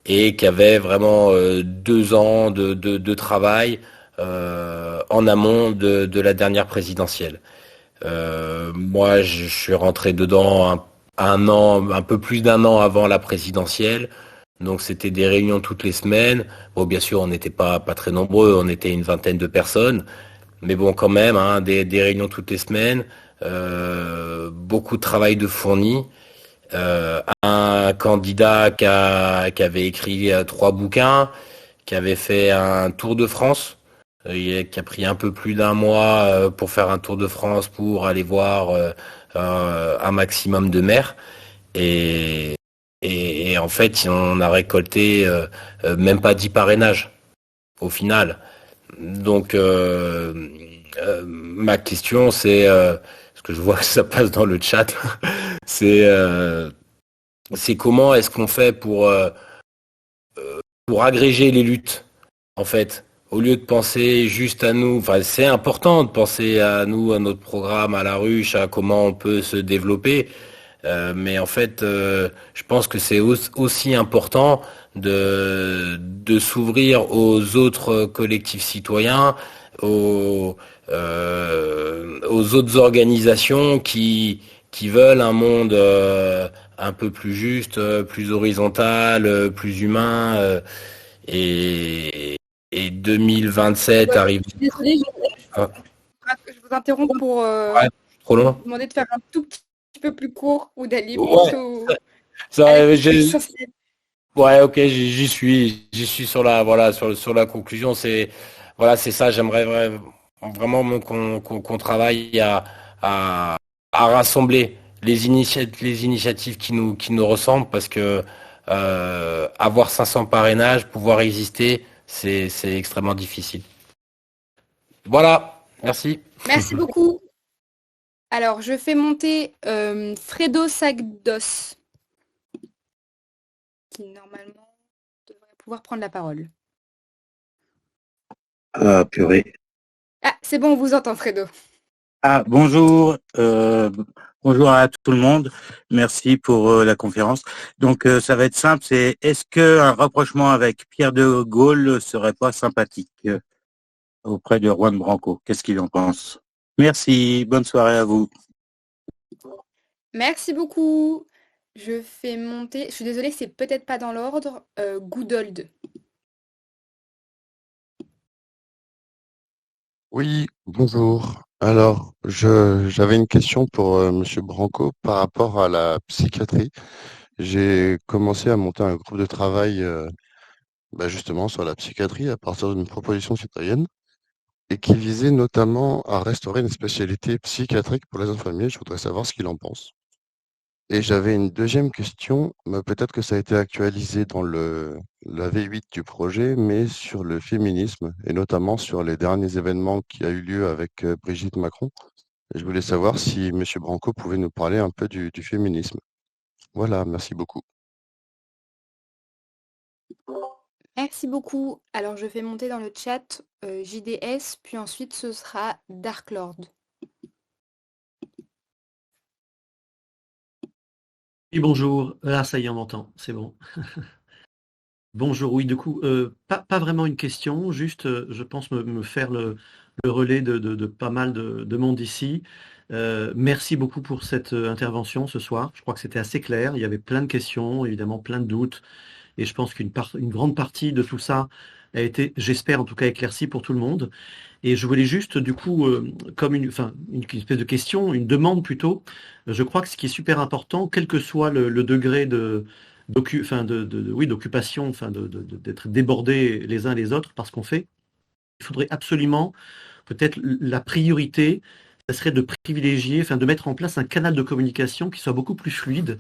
et qui avait vraiment 2 ans de travail en amont de la dernière présidentielle. Moi, je suis rentré dedans un peu plus d'un an avant la présidentielle. Donc c'était des réunions toutes les semaines. Bon, bien sûr, on n'était pas très nombreux, on était une vingtaine de personnes. Mais bon, quand même, hein, des réunions toutes les semaines, beaucoup de travail de fourni. Un candidat qui avait écrit 3 bouquins, qui avait fait un tour de France, qui a pris un peu plus d'un mois pour faire un tour de France pour aller voir un maximum de maires. Et, et en fait, on a récolté même pas 10 parrainages au final. Donc, ma question, c'est, parce que je vois que ça passe dans le chat, c'est comment est-ce qu'on fait pour agréger les luttes, en fait, au lieu de penser juste à nous. Enfin, c'est important de penser à nous, à notre programme, à la ruche, à comment on peut se développer. Mais en fait, je pense que c'est aussi important de s'ouvrir aux autres collectifs citoyens, aux autres organisations qui veulent un monde un peu plus juste, plus horizontal, plus humain. Et 2027 arrive. Je suis désolée, Ah, je vous interromps pour ouais, trop long. vous demander de faire un tout petit peu plus court ou d'aller Ouais, plutôt ça, à la j'ai- essentiel. ouais, ok, j'y suis sur la, voilà, sur la conclusion. C'est ça. J'aimerais vraiment qu'on travaille à, à rassembler les initiatives qui nous ressemblent, parce que avoir 500 parrainages, pouvoir exister, c'est extrêmement difficile. Voilà, merci. Merci beaucoup. Alors, je fais monter Fredo Sagdos, qui normalement devrait pouvoir prendre la parole. Ah, purée. Ah, c'est bon, on vous entend, Fredo. Ah, bonjour. Bonjour à tout le monde. Merci pour la conférence. Donc, ça va être simple. Est-ce qu'un rapprochement avec Pierre de Gaulle serait pas sympathique auprès de Juan Branco? Qu'est-ce qu'il en pense? Merci. Bonne soirée à vous. Merci beaucoup. Je fais monter, je suis désolée, c'est peut-être pas dans l'ordre, Goodold. Oui, bonjour. Alors, j'avais une question pour Monsieur Branco par rapport à la psychiatrie. J'ai commencé à monter un groupe de travail justement sur la psychiatrie à partir d'une proposition citoyenne et qui visait notamment à restaurer une spécialité psychiatrique pour les infirmiers. Je voudrais savoir ce qu'il en pense. Et j'avais une deuxième question, mais peut-être que ça a été actualisé dans la V8 du projet, mais sur le féminisme, et notamment sur les derniers événements qui a eu lieu avec Brigitte Macron. Et je voulais savoir si M. Branco pouvait nous parler un peu du féminisme. Voilà, merci beaucoup. Merci beaucoup. Alors, je fais monter dans le chat JDS, puis ensuite ce sera Dark Lord. Oui, bonjour. Ah, ça y est, on m'entend. C'est bon. Bonjour. Oui, du coup, pas vraiment une question, juste, je pense me faire le relais de pas mal de monde ici. Merci beaucoup pour cette intervention ce soir. Je crois que c'était assez clair. Il y avait plein de questions, évidemment, plein de doutes. Et je pense une grande partie de tout ça a été, j'espère en tout cas, éclaircie pour tout le monde. Et je voulais juste, du coup, comme une espèce de question, une demande plutôt. Je crois que ce qui est super important, quel que soit le degré d'occupation, d'être débordés les uns les autres par ce qu'on fait, il faudrait absolument, peut-être la priorité, ça serait de privilégier, de mettre en place un canal de communication qui soit beaucoup plus fluide,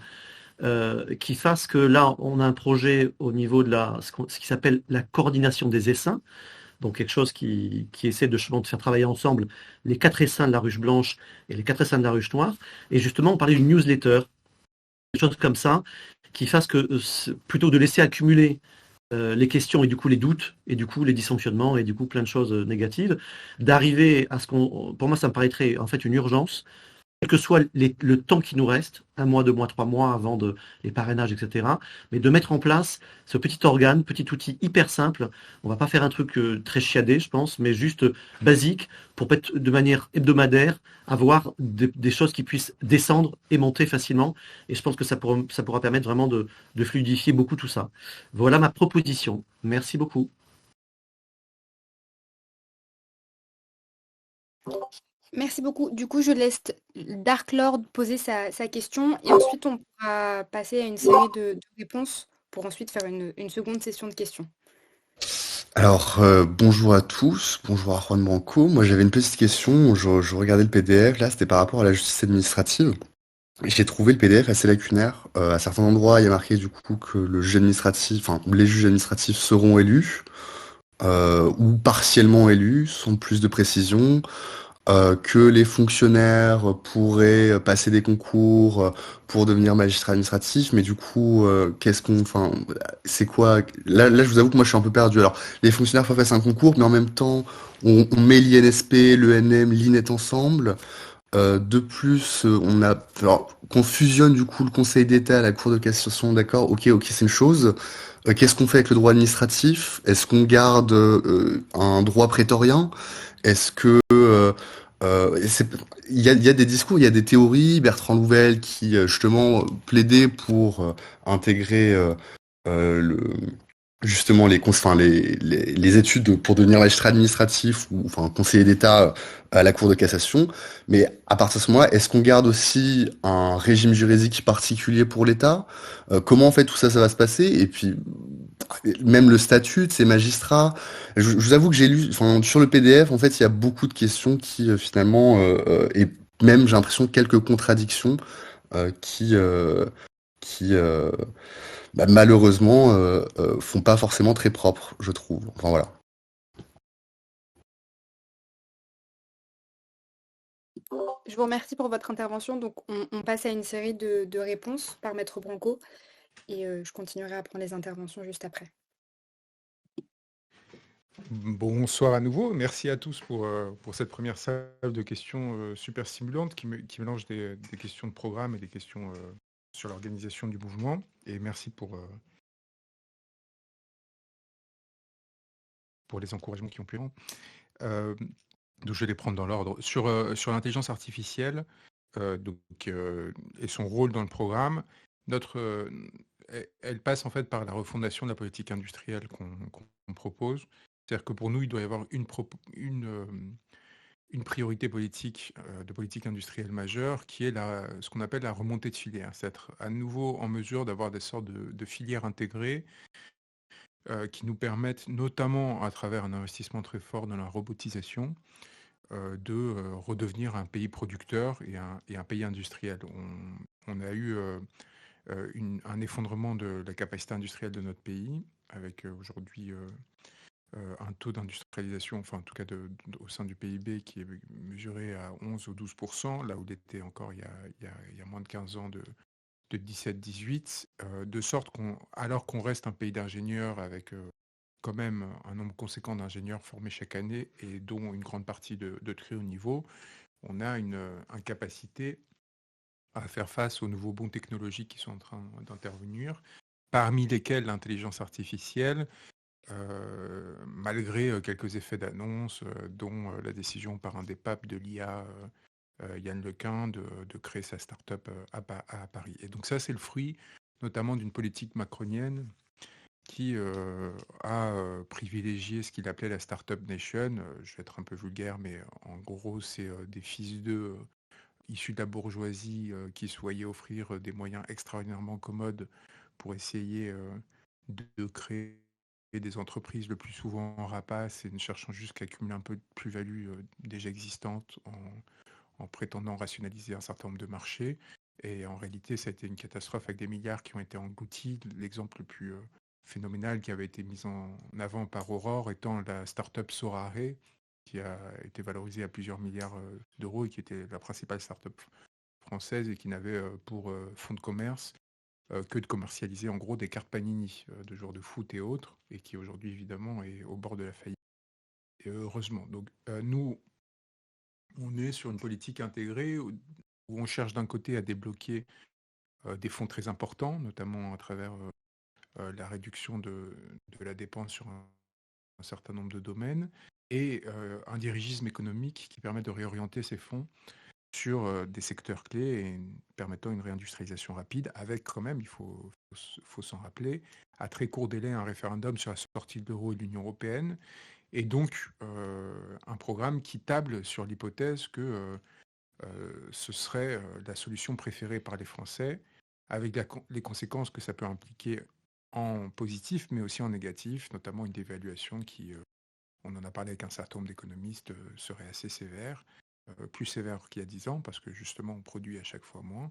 qui fasse que là, on a un projet au niveau de ce qui s'appelle la coordination des essaims, donc quelque chose qui essaie justement de faire travailler ensemble les 4 essaims de la ruche blanche et les 4 essaims de la ruche noire. Et justement, on parlait d'une newsletter, des choses comme ça, qui fasse que plutôt que de laisser accumuler les questions et du coup les doutes et du coup les dysfonctionnements et du coup plein de choses négatives, d'arriver à pour moi ça me paraîtrait en fait une urgence quel que soit le temps qui nous reste, 1 mois, 2 mois, 3 mois avant les parrainages, etc., mais de mettre en place ce petit organe, petit outil hyper simple. On va pas faire un truc très chiadé, je pense, mais juste basique pour peut-être de manière hebdomadaire avoir des choses qui puissent descendre et monter facilement. Et je pense que ça pourra permettre vraiment de fluidifier beaucoup tout ça. Voilà ma proposition. Merci beaucoup. Merci beaucoup. Du coup, je laisse Dark Lord poser sa question et ensuite on pourra passer à une série de réponses pour ensuite faire une seconde session de questions. Alors, bonjour à tous, bonjour à Juan Branco. Moi, j'avais une petite question. Je regardais le PDF, là, c'était par rapport à la justice administrative. Et j'ai trouvé le PDF assez lacunaire. À certains endroits, il y a marqué du coup que le juge administratif, enfin, les juges administratifs seront élus, ou partiellement élus, sans plus de précision. Que les fonctionnaires pourraient passer des concours pour devenir magistrat administratif, mais du coup, enfin, c'est quoi? Là, je vous avoue que moi, je suis un peu perdu. Alors, les fonctionnaires peuvent passer un concours, mais en même temps, on met l'INSP, l'ENM, l'INET ensemble. De plus, alors, qu'on fusionne du coup le Conseil d'État à la Cour de cassation, d'accord, ok, c'est une chose. Qu'est-ce qu'on fait avec le droit administratif? Est-ce qu'on garde un droit prétorien? Est-ce que il y a des discours, il y a des théories, Bertrand Louvel qui justement plaidait pour intégrer le justement les études pour devenir magistrat administratif ou enfin conseiller d'État à la Cour de cassation. Mais à partir de ce moment-là, est-ce qu'on garde aussi un régime juridique particulier pour l'État? Comment en fait tout ça, ça va se passer? Et puis même le statut de ces magistrats. Je vous avoue que j'ai lu, enfin sur le PDF, en fait, il y a beaucoup de questions qui finalement et même j'ai l'impression quelques contradictions qui qui malheureusement font pas forcément très propre, je trouve. Enfin voilà. Je vous remercie pour votre intervention. Donc, on passe à une série de réponses par Maître Branco et je continuerai à prendre les interventions juste après. Bonsoir à nouveau. Merci à tous pour cette première salle de questions super stimulantes qui mélange des questions de programme et des questions sur l'organisation du mouvement. Et merci pour les encouragements qui ont pu rendre. Donc je vais les prendre dans l'ordre. Sur l'intelligence artificielle et son rôle dans le programme, elle passe en fait par la refondation de la politique industrielle qu'on propose. C'est-à-dire que pour nous, il doit y avoir une priorité politique de politique industrielle majeure qui est ce qu'on appelle la remontée de filière. C'est être à nouveau en mesure d'avoir des sortes de filières intégrées qui nous permettent, notamment à travers un investissement très fort dans la robotisation, de redevenir un pays producteur et un pays industriel. On a eu un effondrement de la capacité industrielle de notre pays, avec aujourd'hui un taux d'industrialisation, enfin en tout cas au sein du PIB, qui est mesuré à 11 ou 12%, là où il était encore il y a moins de 15 ans de 17-18, de sorte alors qu'on reste un pays d'ingénieurs avec quand même un nombre conséquent d'ingénieurs formés chaque année et dont une grande partie de très haut niveau, on a une incapacité à faire face aux nouveaux bons technologiques qui sont en train d'intervenir, parmi lesquels l'intelligence artificielle, malgré quelques effets d'annonce, dont la décision par un des papes de l'IA, Yann Lequin, de créer sa start-up à Paris. Et donc ça, c'est le fruit notamment d'une politique macronienne qui a privilégié ce qu'il appelait la Startup Nation. Je vais être un peu vulgaire, mais en gros, c'est des fils d'eux issus de la bourgeoisie qui se voyaient offrir des moyens extraordinairement commodes pour essayer de créer des entreprises le plus souvent en rapace et ne cherchant juste qu'à accumuler un peu de plus-value déjà existante en prétendant rationaliser un certain nombre de marchés. Et en réalité, ça a été une catastrophe avec des milliards qui ont été engloutis. L'exemple le plus phénoménal qui avait été mis en avant par Aurore étant la start-up Sorare, qui a été valorisée à plusieurs milliards d'euros et qui était la principale start-up française et qui n'avait pour fonds de commerce que de commercialiser en gros des cartes Panini de joueurs de foot et autres, et qui aujourd'hui évidemment est au bord de la faillite. Et heureusement. Donc nous, on est sur une politique intégrée où où on cherche d'un côté à débloquer des fonds très importants, notamment à travers la réduction de la dépense sur un certain nombre de domaines, et un dirigisme économique qui permet de réorienter ces fonds sur des secteurs clés et permettant une réindustrialisation rapide, avec quand même, faut s'en rappeler, à très court délai, un référendum sur la sortie de l'euro et de l'Union européenne, et donc un programme qui table sur l'hypothèse que ce serait la solution préférée par les Français, avec les conséquences que ça peut impliquer en positif, mais aussi en négatif, notamment une dévaluation qui, on en a parlé avec un certain nombre d'économistes, serait assez sévère, plus sévère qu'il y a 10 ans, parce que justement on produit à chaque fois moins,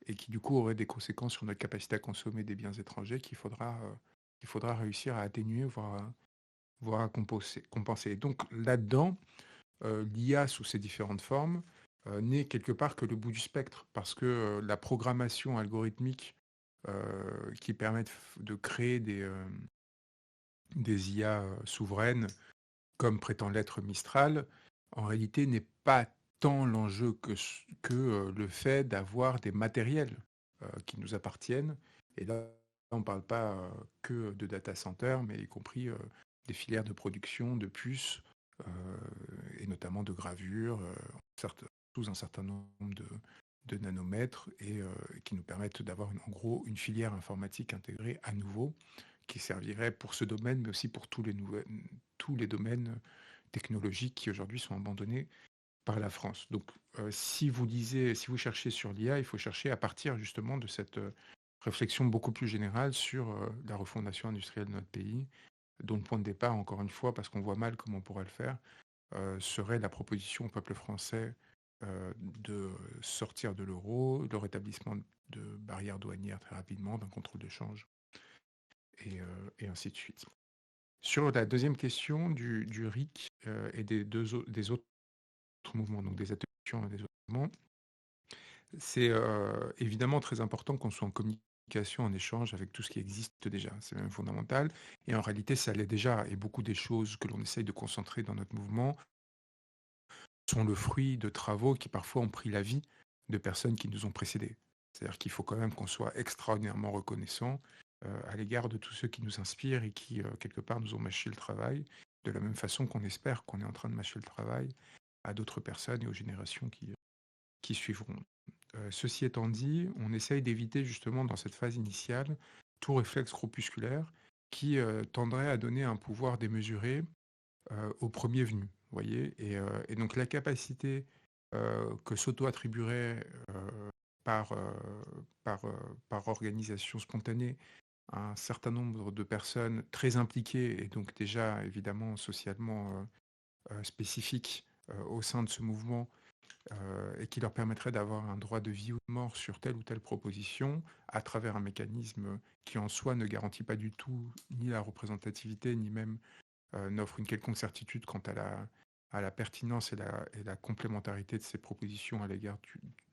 et qui du coup aurait des conséquences sur notre capacité à consommer des biens étrangers qu'il faudra réussir à atténuer, voire à compenser. Donc là-dedans, l'IA sous ses différentes formes n'est quelque part que le bout du spectre, parce que la programmation algorithmique qui permet de créer des IA souveraines, comme prétend l'être Mistral, en réalité n'est pas tant l'enjeu que le fait d'avoir des matériels qui nous appartiennent. Et là, on ne parle pas que de data center, mais y compris des filières de production de puces, et notamment de gravures, sous un certain nombre de nanomètres, et qui nous permettent d'avoir en gros une filière informatique intégrée à nouveau, qui servirait pour ce domaine, mais aussi pour tous les domaines technologiques qui aujourd'hui sont abandonnés par la France. Donc si vous cherchez sur l'IA, il faut chercher à partir justement de cette réflexion beaucoup plus générale sur la refondation industrielle de notre pays, dont le point de départ, encore une fois, parce qu'on voit mal comment on pourrait le faire, serait la proposition au peuple français de sortir de l'euro, le rétablissement de barrières douanières très rapidement, d'un contrôle de change, et ainsi de suite. Sur la deuxième question du RIC et des autres mouvements, donc des ateliers et des autres mouvements, c'est évidemment très important qu'on soit en communication, en échange avec tout ce qui existe déjà. C'est même fondamental. Et en réalité, ça l'est déjà. Et beaucoup des choses que l'on essaye de concentrer dans notre mouvement sont le fruit de travaux qui parfois ont pris la vie de personnes qui nous ont précédés. C'est-à-dire qu'il faut quand même qu'on soit extraordinairement reconnaissant à l'égard de tous ceux qui nous inspirent et qui, quelque part, nous ont mâché le travail, de la même façon qu'on espère qu'on est en train de mâcher le travail à d'autres personnes et aux générations qui suivront. Ceci étant dit, on essaye d'éviter justement dans cette phase initiale tout réflexe groupusculaire qui tendrait à donner un pouvoir démesuré au premier venu, voyez, et donc la capacité que s'auto-attribuerait par organisation spontanée un certain nombre de personnes très impliquées et donc déjà évidemment socialement spécifiques au sein de ce mouvement, et qui leur permettrait d'avoir un droit de vie ou de mort sur telle ou telle proposition à travers un mécanisme qui en soi ne garantit pas du tout ni la représentativité ni même n'offre une quelconque certitude quant à la pertinence et la complémentarité de ces propositions à l'égard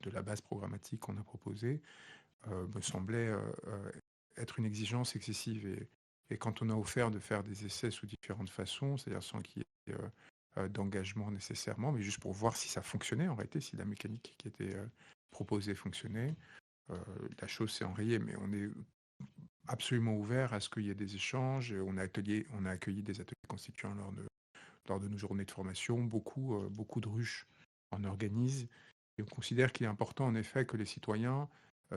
de la base programmatique qu'on a proposée, me semblait être une exigence excessive. Et quand on a offert de faire des essais sous différentes façons, c'est-à-dire sans qu'il y ait d'engagement nécessairement, mais juste pour voir si ça fonctionnait en réalité, si la mécanique qui était proposée fonctionnait, la chose s'est enrayée, mais on est absolument ouvert à ce qu'il y ait des échanges. On a accueilli des ateliers constituants lors de nos journées de formation. Beaucoup de ruches en organisent. Et on considère qu'il est important, en effet, que les citoyens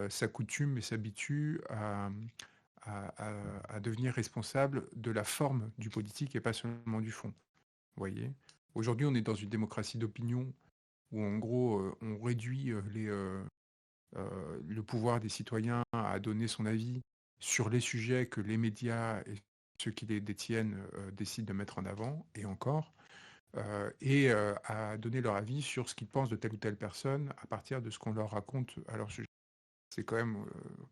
s'accoutument et s'habituent à devenir responsables de la forme du politique et pas seulement du fond. Vous voyez ? Aujourd'hui, on est dans une démocratie d'opinion où, en gros, on réduit le pouvoir des citoyens à donner son avis sur les sujets que les médias et ceux qui les détiennent décident de mettre en avant, et encore, et à donner leur avis sur ce qu'ils pensent de telle ou telle personne à partir de ce qu'on leur raconte à leur sujet. C'est quand même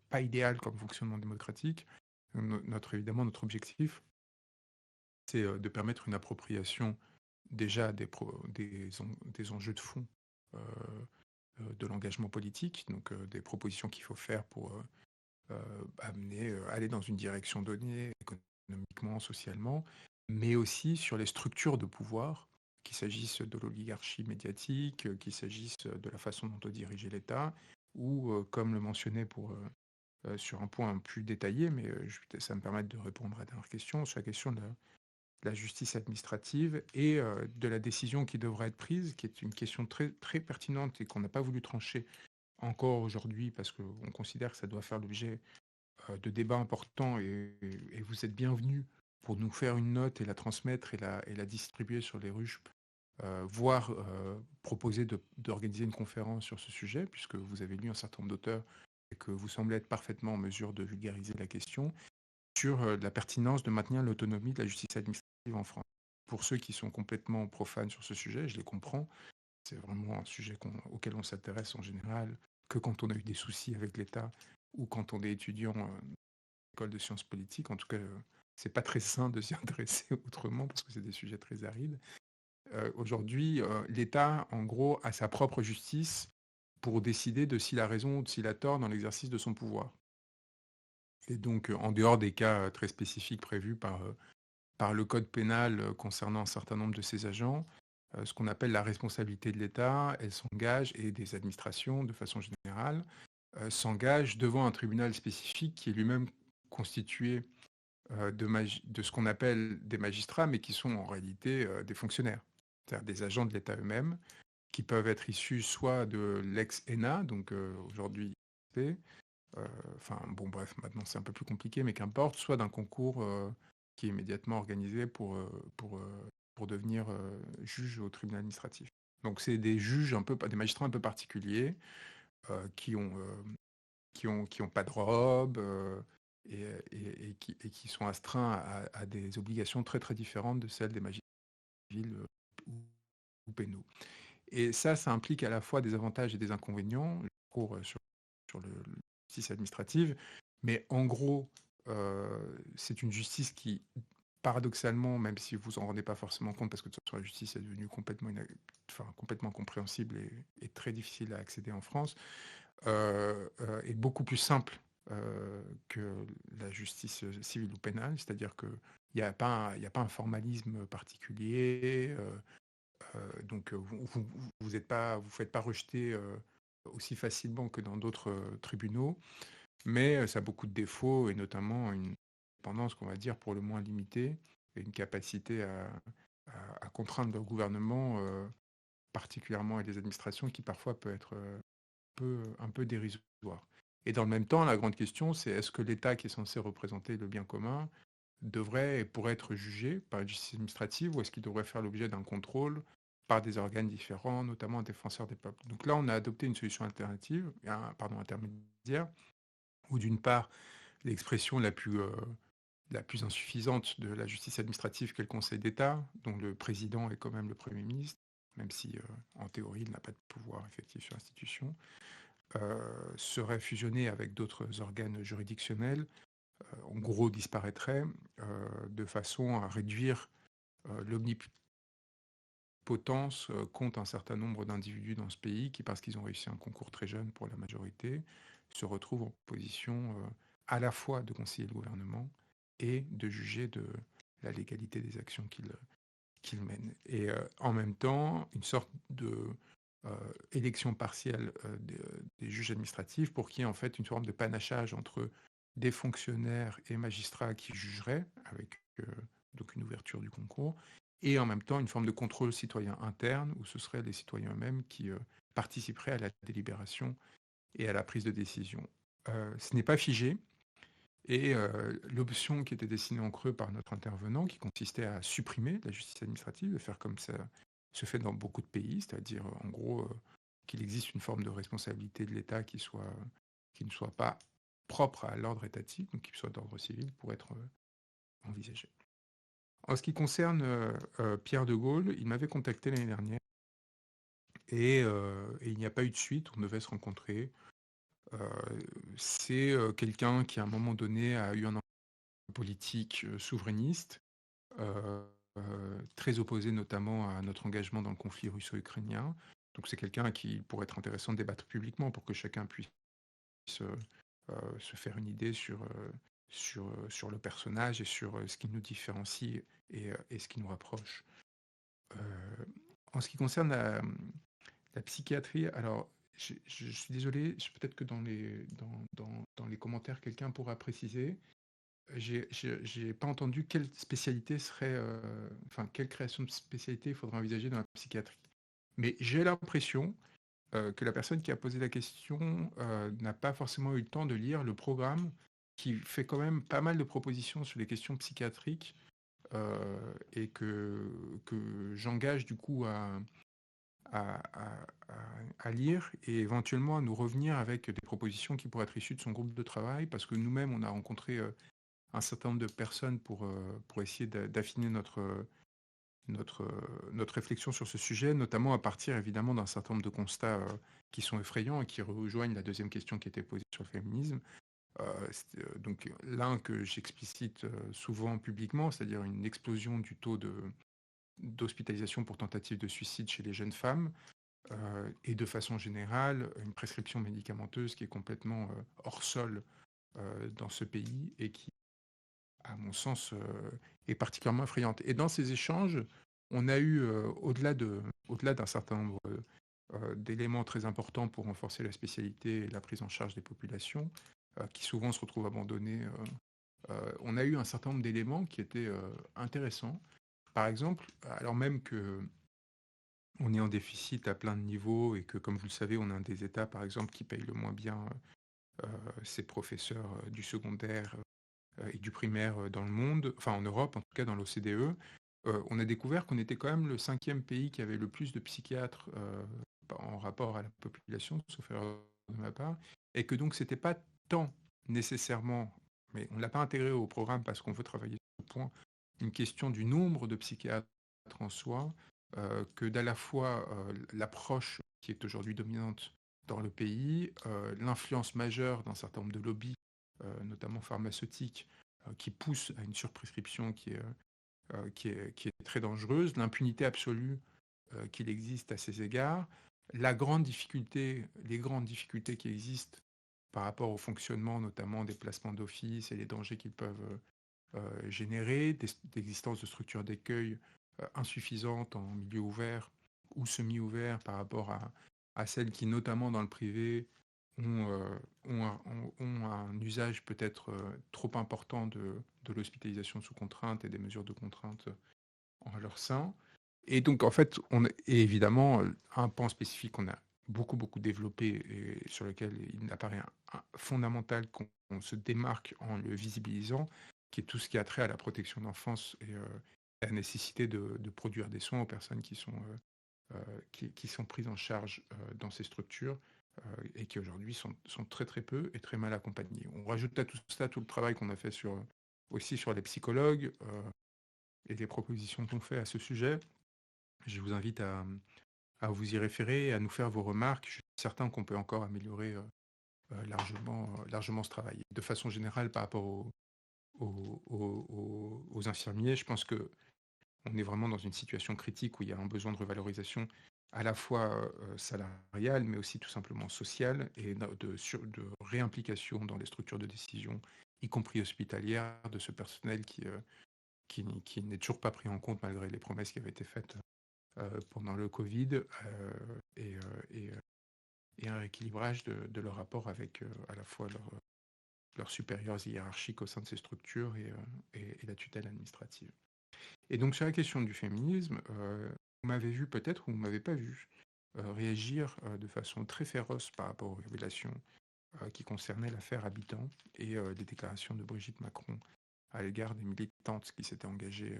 pas idéal comme fonctionnement démocratique. Évidemment, notre objectif, c'est de permettre une appropriation déjà des enjeux de fond de l'engagement politique, donc des propositions qu'il faut faire pour aller dans une direction donnée, économiquement, socialement, mais aussi sur les structures de pouvoir qu'il s'agisse de l'oligarchie médiatique, qu'il s'agisse de la façon dont on dirigeait l'État, ou, comme le mentionnait sur un point plus détaillé, mais ça me permet de répondre à la dernière question, sur la question de la justice administrative et de la décision qui devrait être prise, qui est une question très, très pertinente et qu'on n'a pas voulu trancher encore aujourd'hui parce qu'on considère que ça doit faire l'objet de débats importants et vous êtes bienvenus pour nous faire une note et la transmettre et la distribuer sur les ruches, voire proposer d'organiser une conférence sur ce sujet, puisque vous avez lu un certain nombre d'auteurs et que vous semblez être parfaitement en mesure de vulgariser la question, sur la pertinence de maintenir l'autonomie de la justice administrative en France. Pour ceux qui sont complètement profanes sur ce sujet, je les comprends, c'est vraiment un sujet auquel on s'intéresse en général que quand on a eu des soucis avec l'État ou quand on est étudiant à l'école de sciences politiques. En tout cas, c'est pas très sain de s'y intéresser autrement parce que c'est des sujets très arides. Aujourd'hui, l'État, en gros, a sa propre justice pour décider de s'il a raison ou de s'il a tort dans l'exercice de son pouvoir. Et donc, en dehors des cas très spécifiques prévus par le code pénal concernant un certain nombre de ses agents, ce qu'on appelle la responsabilité de l'État, elle s'engage, et des administrations de façon générale, s'engage devant un tribunal spécifique qui est lui-même constitué de ce qu'on appelle des magistrats, mais qui sont en réalité des fonctionnaires, c'est-à-dire des agents de l'État eux-mêmes, qui peuvent être issus soit de l'ex-ENA, donc aujourd'hui enfin bon bref, maintenant c'est un peu plus compliqué, mais qu'importe, soit d'un concours qui est immédiatement organisé pour devenir juge au tribunal administratif. Donc c'est des juges des magistrats un peu particuliers qui ont pas de robe et qui sont astreints à des obligations très très différentes de celles des magistrats civils ou pénaux. Et ça implique à la fois des avantages et des inconvénients. Le cours sur la justice administrative, mais en gros, c'est une justice qui, paradoxalement, même si vous en rendez pas forcément compte, parce que de toute façon la justice est devenue complètement incompréhensible et très difficile à accéder en France, est beaucoup plus simple que la justice civile ou pénale, c'est-à-dire qu'il n'y a pas un formalisme particulier, donc vous ne faites pas rejeter aussi facilement que dans d'autres tribunaux, mais ça a beaucoup de défauts, et notamment une dépendance, qu'on va dire, pour le moins limitée, et une capacité à contraindre le gouvernement, particulièrement et les administrations, qui parfois peut être un peu dérisoire. Et dans le même temps, la grande question, c'est est-ce que l'État, qui est censé représenter le bien commun, devrait et pourrait être jugé par la justice administrative, ou est-ce qu'il devrait faire l'objet d'un contrôle par des organes différents, notamment un défenseur des peuples? Donc là, on a adopté une solution intermédiaire, où d'une part, l'expression la plus insuffisante de la justice administrative, qu'est le Conseil d'État, dont le président est quand même le Premier ministre, même si en théorie il n'a pas de pouvoir effectif sur l'institution, serait fusionné avec d'autres organes juridictionnels, en gros disparaîtrait, de façon à réduire l'omnipotence contre un certain nombre d'individus dans ce pays qui, parce qu'ils ont réussi un concours très jeune pour la majorité, se retrouvent en position à la fois de conseiller le gouvernement et de juger de la légalité des actions qu'ils mènent. Et en même temps, une sorte de élection partielle des juges administratifs, pour qu'il y ait en fait une forme de panachage entre des fonctionnaires et magistrats qui jugeraient, avec donc une ouverture du concours, et en même temps une forme de contrôle citoyen interne, où ce seraient les citoyens eux-mêmes qui participeraient à la délibération et à la prise de décision. Ce n'est pas figé, et l'option qui était dessinée en creux par notre intervenant, qui consistait à supprimer la justice administrative, de faire comme ça se fait dans beaucoup de pays, c'est-à-dire en gros qu'il existe une forme de responsabilité de l'État qui ne soit pas propre à l'ordre étatique, donc qui soit d'ordre civil, pour être envisagé. En ce qui concerne Pierre de Gaulle, il m'avait contacté l'année dernière, et il n'y a pas eu de suite, on devait se rencontrer. C'est quelqu'un qui, à un moment donné, a eu un politique souverainiste, très opposé notamment à notre engagement dans le conflit russo-ukrainien. Donc c'est quelqu'un qui pourrait être intéressant de débattre publiquement pour que chacun puisse se faire une idée sur le personnage et sur ce qui nous différencie et ce qui nous rapproche En ce qui concerne la psychiatrie, alors je suis désolé, peut-être que dans les commentaires, quelqu'un pourra préciser. J'ai pas entendu quelle spécialité serait, enfin, quelle création de spécialité il faudrait envisager dans la psychiatrie. Mais j'ai l'impression que la personne qui a posé la question n'a pas forcément eu le temps de lire le programme qui fait quand même pas mal de propositions sur les questions psychiatriques et que j'engage du coup à, à- à lire et éventuellement à nous revenir avec des propositions qui pourraient être issues de son groupe de travail parce que nous-mêmes, on a rencontré un certain nombre de personnes pour essayer d'affiner notre réflexion sur ce sujet, notamment à partir évidemment d'un certain nombre de constats qui sont effrayants et qui rejoignent la deuxième question qui était posée sur le féminisme. Donc l'un que j'explicite souvent publiquement, c'est-à-dire une explosion du taux d'hospitalisation pour tentative de suicide chez les jeunes femmes, et de façon générale, une prescription médicamenteuse qui est complètement hors sol dans ce pays et qui, à mon sens, est particulièrement effrayante. Et dans ces échanges, on a eu, au-delà d'un certain nombre d'éléments très importants pour renforcer la spécialité et la prise en charge des populations, qui souvent se retrouvent abandonnées, on a eu un certain nombre d'éléments qui étaient intéressants. Par exemple, alors même que on est en déficit à plein de niveaux et que, comme vous le savez, on a un des États, par exemple, qui paye le moins bien ses professeurs du secondaire et du primaire dans le monde, enfin en Europe, en tout cas dans l'OCDE, on a découvert qu'on était quand même le 5e pays qui avait le plus de psychiatres en rapport à la population, sauf erreur de ma part, et que donc c'était pas tant nécessairement, mais on ne l'a pas intégré au programme parce qu'on veut travailler sur ce point, une question du nombre de psychiatres en soi, que d'à la fois l'approche qui est aujourd'hui dominante dans le pays, l'influence majeure d'un certain nombre de lobbies, notamment pharmaceutiques, qui poussent à une surprescription qui est très dangereuse, l'impunité absolue qu'il existe à ces égards, les grandes difficultés qui existent par rapport au fonctionnement notamment des placements d'office et les dangers qu'ils peuvent générer, l'existence de structures d'accueil insuffisantes en milieu ouvert ou semi-ouvert par rapport à celles qui, notamment dans le privé, ont un usage peut-être trop important de l'hospitalisation sous contrainte et des mesures de contrainte en leur sein. Et donc, en fait, et évidemment, un pan spécifique qu'on a beaucoup développé et sur lequel il apparaît fondamental qu'on se démarque en le visibilisant, qui est tout ce qui a trait à la protection de l'enfance et la nécessité de produire des soins aux personnes qui sont prises en charge dans ces structures et qui aujourd'hui sont très peu et très mal accompagnées. On rajoute à tout ça tout le travail qu'on a fait aussi sur les psychologues et les propositions qu'on fait à ce sujet. Je vous invite à vous y référer, à nous faire vos remarques. Je suis certain qu'on peut encore améliorer largement ce travail. De façon générale, par rapport aux infirmiers, je pense qu'on est vraiment dans une situation critique où il y a un besoin de revalorisation à la fois salariale, mais aussi tout simplement sociale, et de réimplication dans les structures de décision, y compris hospitalières, de ce personnel qui n'est toujours pas pris en compte malgré les promesses qui avaient été faites pendant le Covid, et un rééquilibrage de leur rapport avec à la fois leurs supérieurs hiérarchiques au sein de ces structures et la tutelle administrative. Et donc sur la question du féminisme, vous m'avez vu peut-être ou vous ne m'avez pas vu réagir de façon très féroce par rapport aux révélations qui concernaient l'affaire Habitant et des déclarations de Brigitte Macron à l'égard des militantes qui s'étaient engagées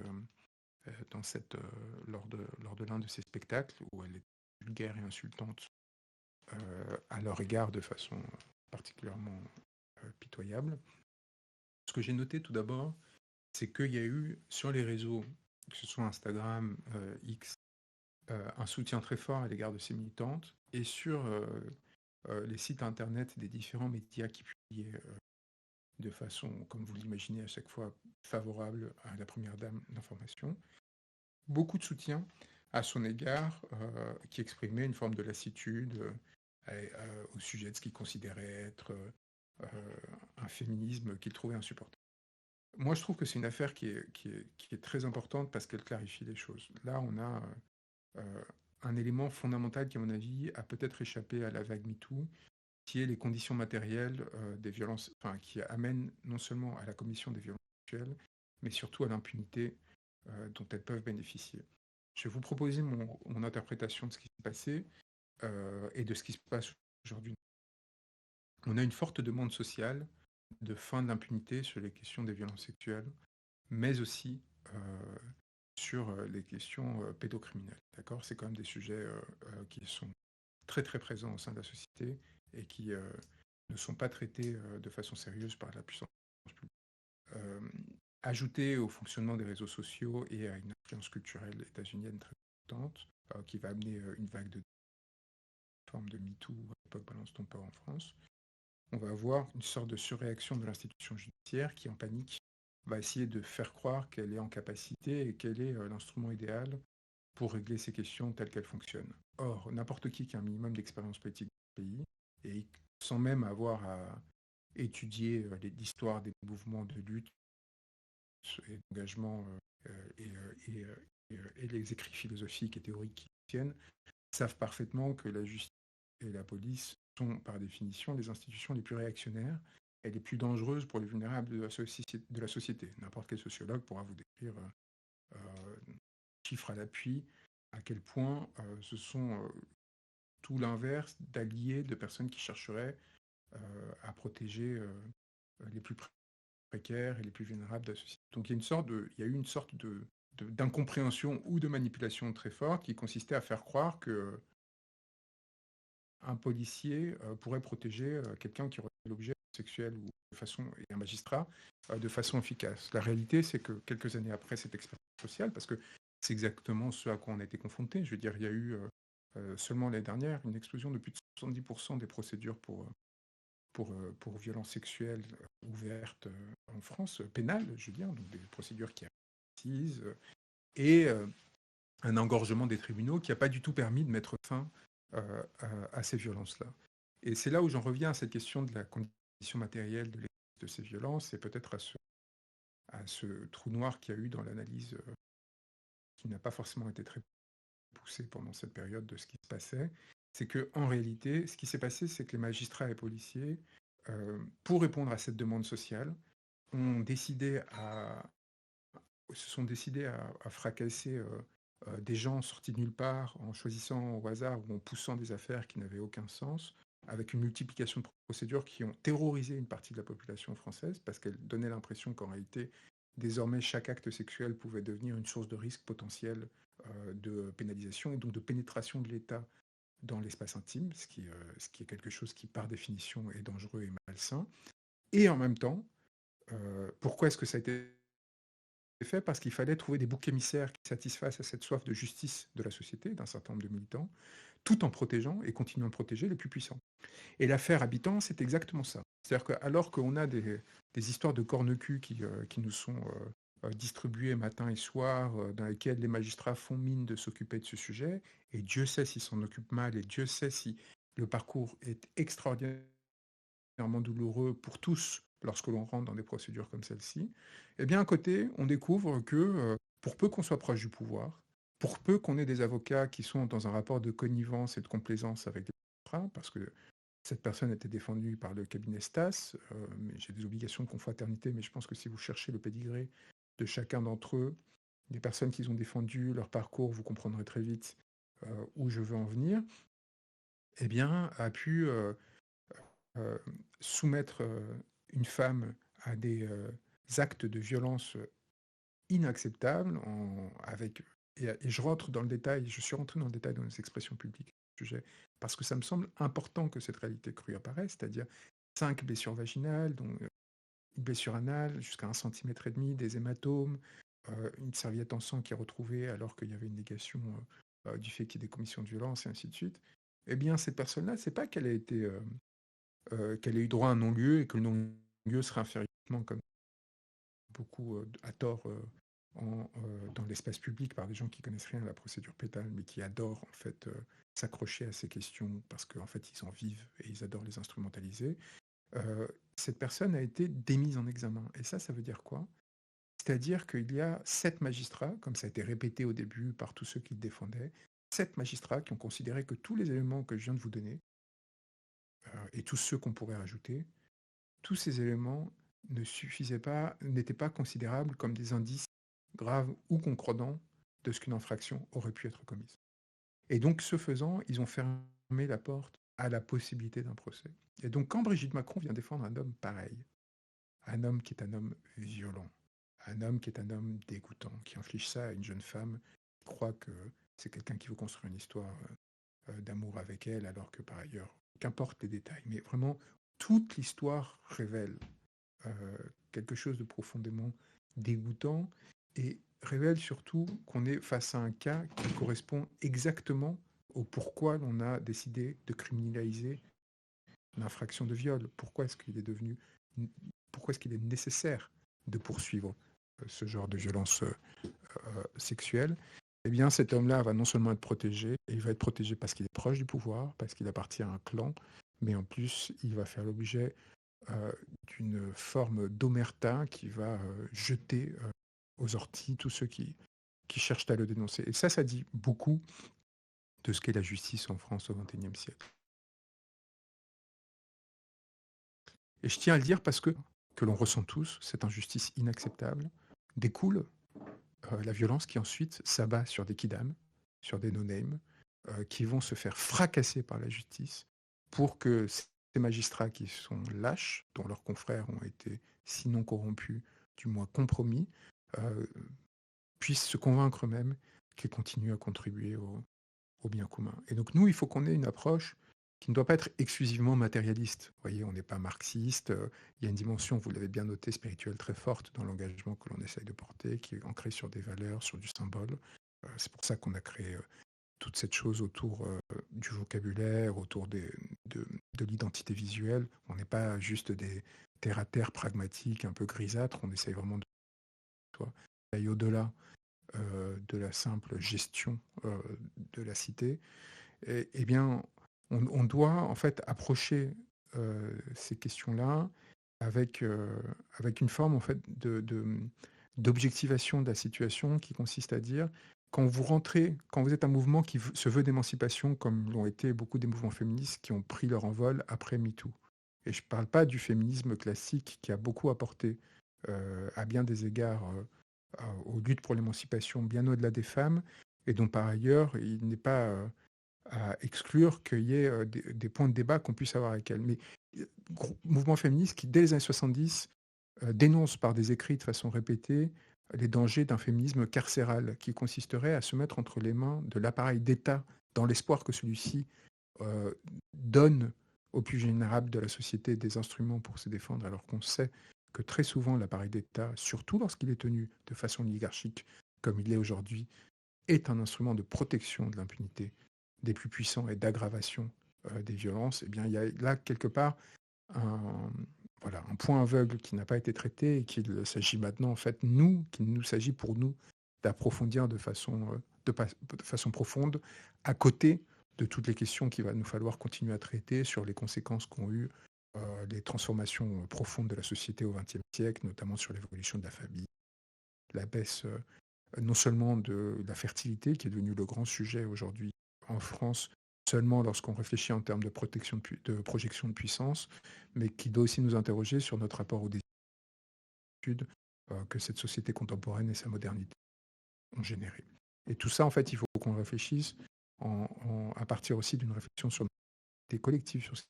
lors de l'un de ces spectacles où elle est vulgaire et insultante à leur égard de façon particulièrement pitoyable. Ce que j'ai noté tout d'abord, c'est qu'il y a eu sur les réseaux, que ce soit Instagram, X, un soutien très fort à l'égard de ces militantes, et sur les sites internet des différents médias qui publiaient de façon, comme vous l'imaginez, à chaque fois favorable à la première dame d'information, beaucoup de soutien à son égard, qui exprimait une forme de lassitude au sujet de ce qu'il considérait être un féminisme qu'il trouvait insupportable. Moi, je trouve que c'est une affaire qui est très importante parce qu'elle clarifie les choses. Là, on a un élément fondamental qui, à mon avis, a peut-être échappé à la vague MeToo, qui est les conditions matérielles des violences, enfin, qui amènent non seulement à la commission des violences sexuelles, mais surtout à l'impunité dont elles peuvent bénéficier. Je vais vous proposer mon interprétation de ce qui s'est passé et de ce qui se passe aujourd'hui. On a une forte demande sociale de fin de l'impunité sur les questions des violences sexuelles, mais aussi sur les questions pédocriminelles. D'accord. C'est quand même des sujets qui sont très très présents au sein de la société et qui ne sont pas traités de façon sérieuse par la puissance publique. Ajouté au fonctionnement des réseaux sociaux et à une influence culturelle états-unienne très importante, qui va amener une vague de forme de MeToo à l'époque Balance ton port en France, on va avoir une sorte de surréaction de l'institution judiciaire qui, en panique, va essayer de faire croire qu'elle est en capacité et qu'elle est l'instrument idéal pour régler ces questions telles qu'elles fonctionnent. Or, n'importe qui a un minimum d'expérience politique dans le pays, et sans même avoir à étudier l'histoire des mouvements de lutte et d'engagement et les écrits philosophiques et théoriques qui tiennent, savent parfaitement que la justice et la police sont par définition les institutions les plus réactionnaires et les plus dangereuses pour les vulnérables de la société. N'importe quel sociologue pourra vous décrire, chiffres à l'appui, à quel point ce sont tout l'inverse d'alliés, de personnes qui chercheraient à protéger les plus précaires et les plus vulnérables de la société. Donc il y a eu une sorte d'incompréhension ou de manipulation très forte qui consistait à faire croire que un policier pourrait protéger quelqu'un qui aurait l'objet sexuel ou de façon, et un magistrat de façon efficace. La réalité, c'est que quelques années après cette expérience sociale, parce que c'est exactement ce à quoi on a été confronté, je veux dire, il y a eu seulement l'année dernière une explosion de plus de 70% des procédures pour violences sexuelles ouvertes en France, pénales, je veux dire, donc des procédures qui assisent, et un engorgement des tribunaux qui n'a pas du tout permis de mettre fin à ces violences-là. Et c'est là où j'en reviens à cette question de la condition matérielle de ces violences et peut-être à ce trou noir qu'il y a eu dans l'analyse qui n'a pas forcément été très poussée pendant cette période de ce qui se passait. C'est qu'en réalité, ce qui s'est passé, c'est que les magistrats et les policiers, pour répondre à cette demande sociale, se sont décidés à fracasser des gens sortis de nulle part en choisissant au hasard ou en poussant des affaires qui n'avaient aucun sens, avec une multiplication de procédures qui ont terrorisé une partie de la population française parce qu'elles donnaient l'impression qu'en réalité, désormais, chaque acte sexuel pouvait devenir une source de risque potentiel de pénalisation et donc de pénétration de l'État dans l'espace intime, ce qui est quelque chose qui, par définition, est dangereux et malsain. Et en même temps, pourquoi est-ce que ça a été fait? Parce qu'il fallait trouver des boucs émissaires qui satisfassent à cette soif de justice de la société, d'un certain nombre de militants, tout en protégeant et continuant de protéger les plus puissants. Et l'affaire Habitant, c'est exactement ça. C'est-à-dire qu'alors qu'on a des histoires de corne-cul qui nous sont distribuées matin et soir, dans lesquelles les magistrats font mine de s'occuper de ce sujet, et Dieu sait s'ils s'en occupent mal, et Dieu sait si le parcours est extraordinairement douloureux pour tous lorsque l'on rentre dans des procédures comme celle-ci, eh bien à côté, on découvre que pour peu qu'on soit proche du pouvoir, pour peu qu'on ait des avocats qui sont dans un rapport de connivence et de complaisance avec les magistrats, parce que cette personne était défendue par le cabinet Stas, mais j'ai des obligations de confraternité, mais je pense que si vous cherchez le pédigré de chacun d'entre eux, des personnes qu'ils ont défendues, leur parcours, vous comprendrez très vite où je veux en venir, eh bien, a pu soumettre une femme à des actes de violence inacceptables, et je rentre dans le détail, je suis rentré dans le détail dans les expressions publiques du sujet, parce que ça me semble important que cette réalité crue apparaisse, c'est-à-dire 5 blessures vaginales, dont une blessure anale, jusqu'à 1,5 cm, des hématomes, une serviette en sang qui est retrouvée alors qu'il y avait une négation du fait qu'il y ait des commissions de violence, et ainsi de suite. Eh bien, cette personne-là, c'est pas qu'elle ait eu droit à un non-lieu et que le non-lieu serait inférieur, comme beaucoup à tort dans l'espace public par des gens qui connaissent rien à la procédure pénale, mais qui adorent en fait s'accrocher à ces questions parce qu'en fait ils en vivent et ils adorent les instrumentaliser. Cette personne a été démise en examen. Et ça veut dire quoi? C'est-à-dire qu'il y a 7 magistrats, comme ça a été répété au début par tous ceux qui le défendaient, 7 magistrats qui ont considéré que tous les éléments que je viens de vous donner, et tous ceux qu'on pourrait rajouter, tous ces éléments n'étaient pas considérables comme des indices graves ou concordants de ce qu'une infraction aurait pu être commise. Et donc, ce faisant, ils ont fermé la porte à la possibilité d'un procès. Et donc, quand Brigitte Macron vient défendre un homme pareil, un homme qui est un homme violent, un homme qui est un homme dégoûtant, qui inflige ça à une jeune femme qui croit que c'est quelqu'un qui veut construire une histoire d'amour avec elle, alors que par ailleurs, qu'importe les détails, mais vraiment, toute l'histoire révèle quelque chose de profondément dégoûtant et révèle surtout qu'on est face à un cas qui correspond exactement au pourquoi l'on a décidé de criminaliser l'infraction de viol. Pourquoi est-ce qu'il est nécessaire de poursuivre ce genre de violence sexuelle? Eh bien, cet homme-là va non seulement être protégé, et il va être protégé parce qu'il est proche du pouvoir, parce qu'il appartient à un clan, mais en plus, il va faire l'objet d'une forme d'omerta qui va jeter aux orties tous ceux qui cherchent à le dénoncer. Et ça dit beaucoup de ce qu'est la justice en France au XXIe siècle. Et je tiens à le dire parce que l'on ressent tous, cette injustice inacceptable, découle la violence qui ensuite s'abat sur des kidams, sur des no-names, qui vont se faire fracasser par la justice pour que ces magistrats qui sont lâches, dont leurs confrères ont été sinon corrompus, du moins compromis, puissent se convaincre eux-mêmes qu'ils continuent à contribuer au bien commun. Et donc nous, il faut qu'on ait une approche qui ne doit pas être exclusivement matérialiste. Vous voyez, on n'est pas marxiste, il y a une dimension, vous l'avez bien noté, spirituelle très forte dans l'engagement que l'on essaye de porter, qui est ancrée sur des valeurs, sur du symbole. C'est pour ça qu'on a créé toute cette chose autour du vocabulaire, autour de l'identité visuelle. On n'est pas juste des terre-à-terre pragmatiques, un peu grisâtres, on essaye vraiment d'aller au-delà de la simple gestion de la cité. Eh bien, on doit en fait approcher ces questions-là avec une forme en fait d'objectivation de la situation qui consiste à dire quand vous êtes un mouvement qui se veut d'émancipation, comme l'ont été beaucoup des mouvements féministes qui ont pris leur envol après MeToo. Et je ne parle pas du féminisme classique qui a beaucoup apporté à bien des égards aux luttes pour l'émancipation bien au-delà des femmes, et dont par ailleurs il n'est pas à exclure qu'il y ait des points de débat qu'on puisse avoir avec elles. Mais mouvement féministe qui, dès les années 70, dénonce par des écrits de façon répétée les dangers d'un féminisme carcéral qui consisterait à se mettre entre les mains de l'appareil d'État dans l'espoir que celui-ci donne aux plus vulnérables de la société des instruments pour se défendre, alors qu'on sait que très souvent l'appareil d'État, surtout lorsqu'il est tenu de façon oligarchique, comme il est aujourd'hui, est un instrument de protection de l'impunité des plus puissants et d'aggravation des violences. Eh bien, il y a là quelque part un point aveugle qui n'a pas été traité et qu'il s'agit maintenant, en fait, qu'il nous s'agit pour nous d'approfondir de façon profonde, à côté de toutes les questions qu'il va nous falloir continuer à traiter sur les conséquences qu'ont eues les transformations profondes de la société au XXe siècle, notamment sur l'évolution de la famille, la baisse non seulement de la fertilité, qui est devenue le grand sujet aujourd'hui en France, seulement lorsqu'on réfléchit en termes de projection de puissance, mais qui doit aussi nous interroger sur notre rapport aux études que cette société contemporaine et sa modernité ont généré. Et tout ça, en fait, il faut qu'on réfléchisse à partir aussi d'une réflexion sur des collectifs, sur ce qui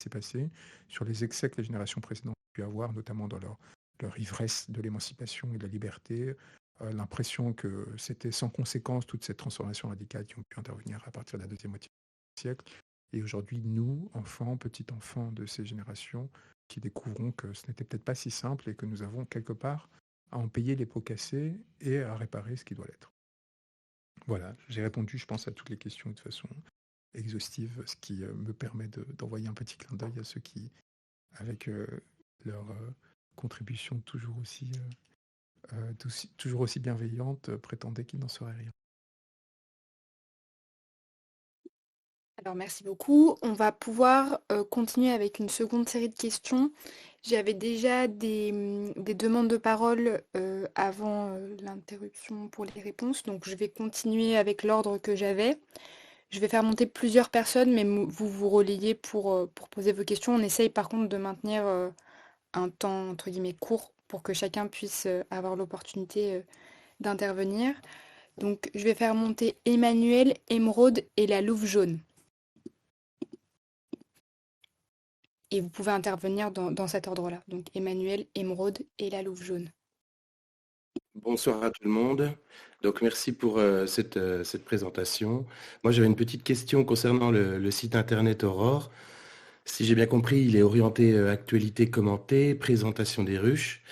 s'est passé, sur les excès que les générations précédentes ont pu avoir, notamment dans leur ivresse de l'émancipation et de la liberté, l'impression que c'était sans conséquence toute cette transformation radicale qui ont pu intervenir à partir de la deuxième moitié du siècle. Et aujourd'hui, nous, enfants, petits-enfants de ces générations, qui découvrons que ce n'était peut-être pas si simple et que nous avons quelque part à en payer les pots cassés et à réparer ce qui doit l'être. Voilà, j'ai répondu, je pense, à toutes les questions de façon exhaustive, ce qui me permet d'envoyer un petit clin d'œil à ceux qui, avec leur contribution toujours aussi bienveillante, prétendait qu'il n'en serait rien. Alors merci beaucoup. On va pouvoir continuer avec une seconde série de questions. J'avais déjà des demandes de parole avant l'interruption pour les réponses, donc je vais continuer avec l'ordre que j'avais. Je vais faire monter plusieurs personnes, mais vous vous relayez pour poser vos questions. On essaye par contre de maintenir un temps entre guillemets court pour que chacun puisse avoir l'opportunité d'intervenir. Donc je vais faire monter Emmanuel, Émeraude et la Louve jaune. Et vous pouvez intervenir dans cet ordre-là. Donc Emmanuel, Émeraude et la Louve jaune. Bonsoir à tout le monde. Donc merci pour cette présentation. Moi j'avais une petite question concernant le site internet Aurore. Si j'ai bien compris, il est orienté actualité commentée, présentation des ruches.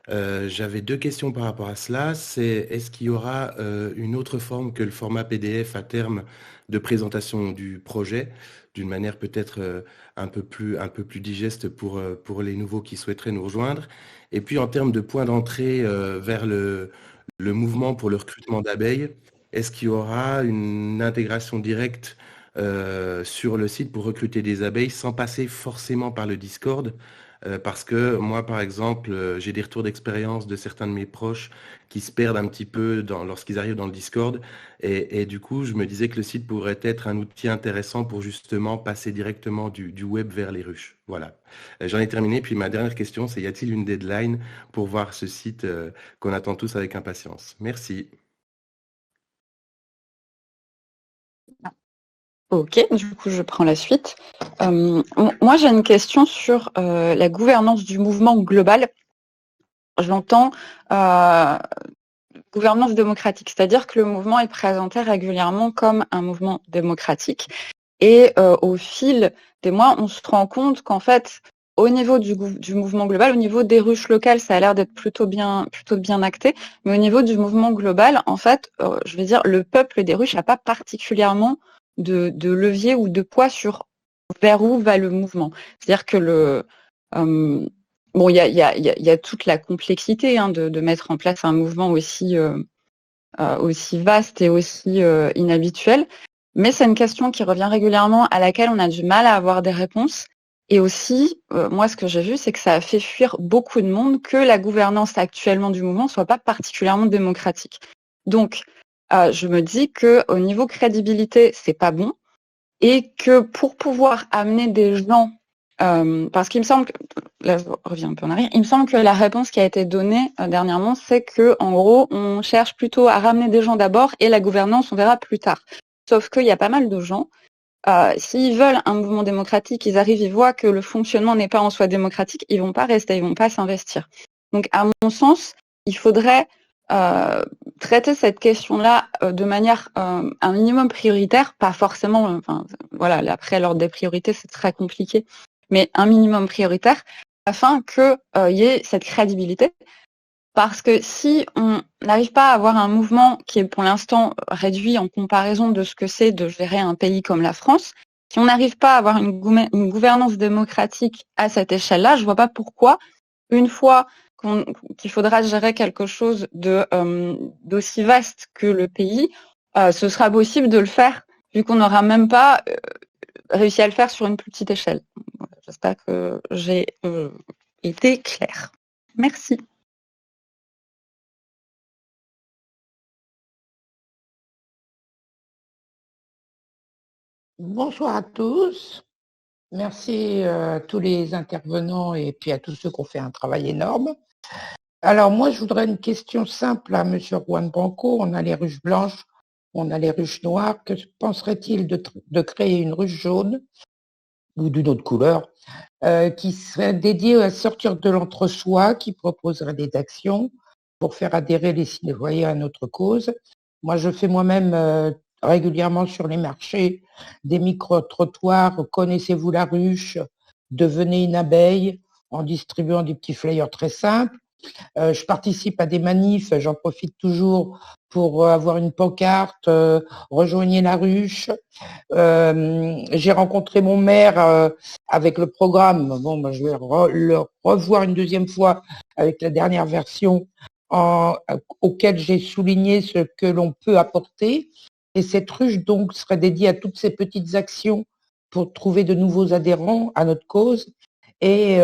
J'avais deux questions par rapport à cela. C'est est-ce qu'il y aura une autre forme que le format PDF à terme de présentation du projet, d'une manière peut-être un peu plus digeste pour les nouveaux qui souhaiteraient nous rejoindre. Et puis en termes de points d'entrée vers le mouvement pour le recrutement d'abeilles, est-ce qu'il y aura une intégration directe sur le site pour recruter des abeilles sans passer forcément par le Discord? Parce que moi, par exemple, j'ai des retours d'expérience de certains de mes proches qui se perdent un petit peu lorsqu'ils arrivent dans le Discord. Et du coup, je me disais que le site pourrait être un outil intéressant pour justement passer directement du web vers les ruches. Voilà. J'en ai terminé. Puis ma dernière question, c'est y a-t-il une deadline pour voir ce site qu'on attend tous avec impatience? Merci. Ok, du coup, je prends la suite. Moi, j'ai une question sur la gouvernance du mouvement global. Je l'entends gouvernance démocratique, c'est-à-dire que le mouvement est présenté régulièrement comme un mouvement démocratique. Et au fil des mois, on se rend compte qu'en fait, au niveau du mouvement global, au niveau des ruches locales, ça a l'air d'être plutôt bien acté. Mais au niveau du mouvement global, en fait, je veux dire, le peuple des ruches n'a pas particulièrement de levier ou de poids sur vers où va le mouvement. C'est-à-dire que bon, il y a toute la complexité de mettre en place un mouvement aussi vaste et aussi inhabituel. Mais c'est une question qui revient régulièrement, à laquelle on a du mal à avoir des réponses. Et aussi, moi, ce que j'ai vu, c'est que ça a fait fuir beaucoup de monde que la gouvernance actuellement du mouvement soit pas particulièrement démocratique. Donc, je me dis que au niveau crédibilité, c'est pas bon, et que pour pouvoir amener des gens, parce qu'il me semble que, là je reviens un peu en arrière, il me semble que la réponse qui a été donnée dernièrement, c'est que en gros, on cherche plutôt à ramener des gens d'abord et la gouvernance, on verra plus tard. Sauf qu'il y a pas mal de gens, s'ils veulent un mouvement démocratique, ils arrivent, ils voient que le fonctionnement n'est pas en soi démocratique, ils vont pas rester, ils vont pas s'investir. Donc, à mon sens, il faudrait traiter cette question-là de manière un minimum prioritaire, pas forcément, enfin voilà, après l'ordre des priorités, c'est très compliqué, mais un minimum prioritaire afin que y ait cette crédibilité. Parce que si on n'arrive pas à avoir un mouvement qui est pour l'instant réduit en comparaison de ce que c'est de gérer un pays comme la France, si on n'arrive pas à avoir une gouvernance démocratique à cette échelle-là, je vois pas pourquoi, une fois qu'il faudra gérer quelque chose d'aussi vaste que le pays, ce sera possible de le faire, vu qu'on n'aura même pas réussi à le faire sur une plus petite échelle. Voilà, j'espère que j'ai été claire. Merci. Bonsoir à tous. Merci à tous les intervenants et puis à tous ceux qui ont fait un travail énorme. Alors moi, je voudrais une question simple à M. Juan Branco. On a les ruches blanches, on a les ruches noires. Que penserait-il de créer une ruche jaune ou d'une autre couleur qui serait dédiée à sortir de l'entre-soi, qui proposerait des actions pour faire adhérer les citoyens à notre cause? Moi, je fais moi-même régulièrement sur les marchés des micro-trottoirs. Connaissez-vous la ruche? Devenez une abeille, en distribuant des petits flyers très simples. Je participe à des manifs, j'en profite toujours pour avoir une pancarte, rejoignez la ruche. J'ai rencontré mon maire avec le programme. Bon, ben, je vais le revoir une deuxième fois avec la dernière version auquel j'ai souligné ce que l'on peut apporter. Et cette ruche donc serait dédiée à toutes ces petites actions pour trouver de nouveaux adhérents à notre cause. et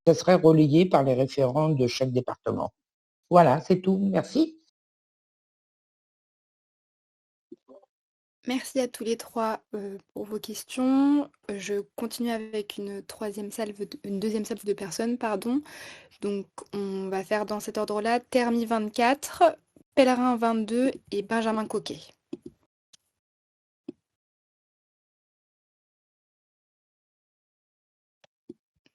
ça serait relayé par les référents de chaque département. Voilà, c'est tout. Merci. Merci à tous les trois pour vos questions. Je continue avec une deuxième salve de personnes, pardon. Donc on va faire dans cet ordre-là Termi 24, Pèlerin 22 et Benjamin Coquet.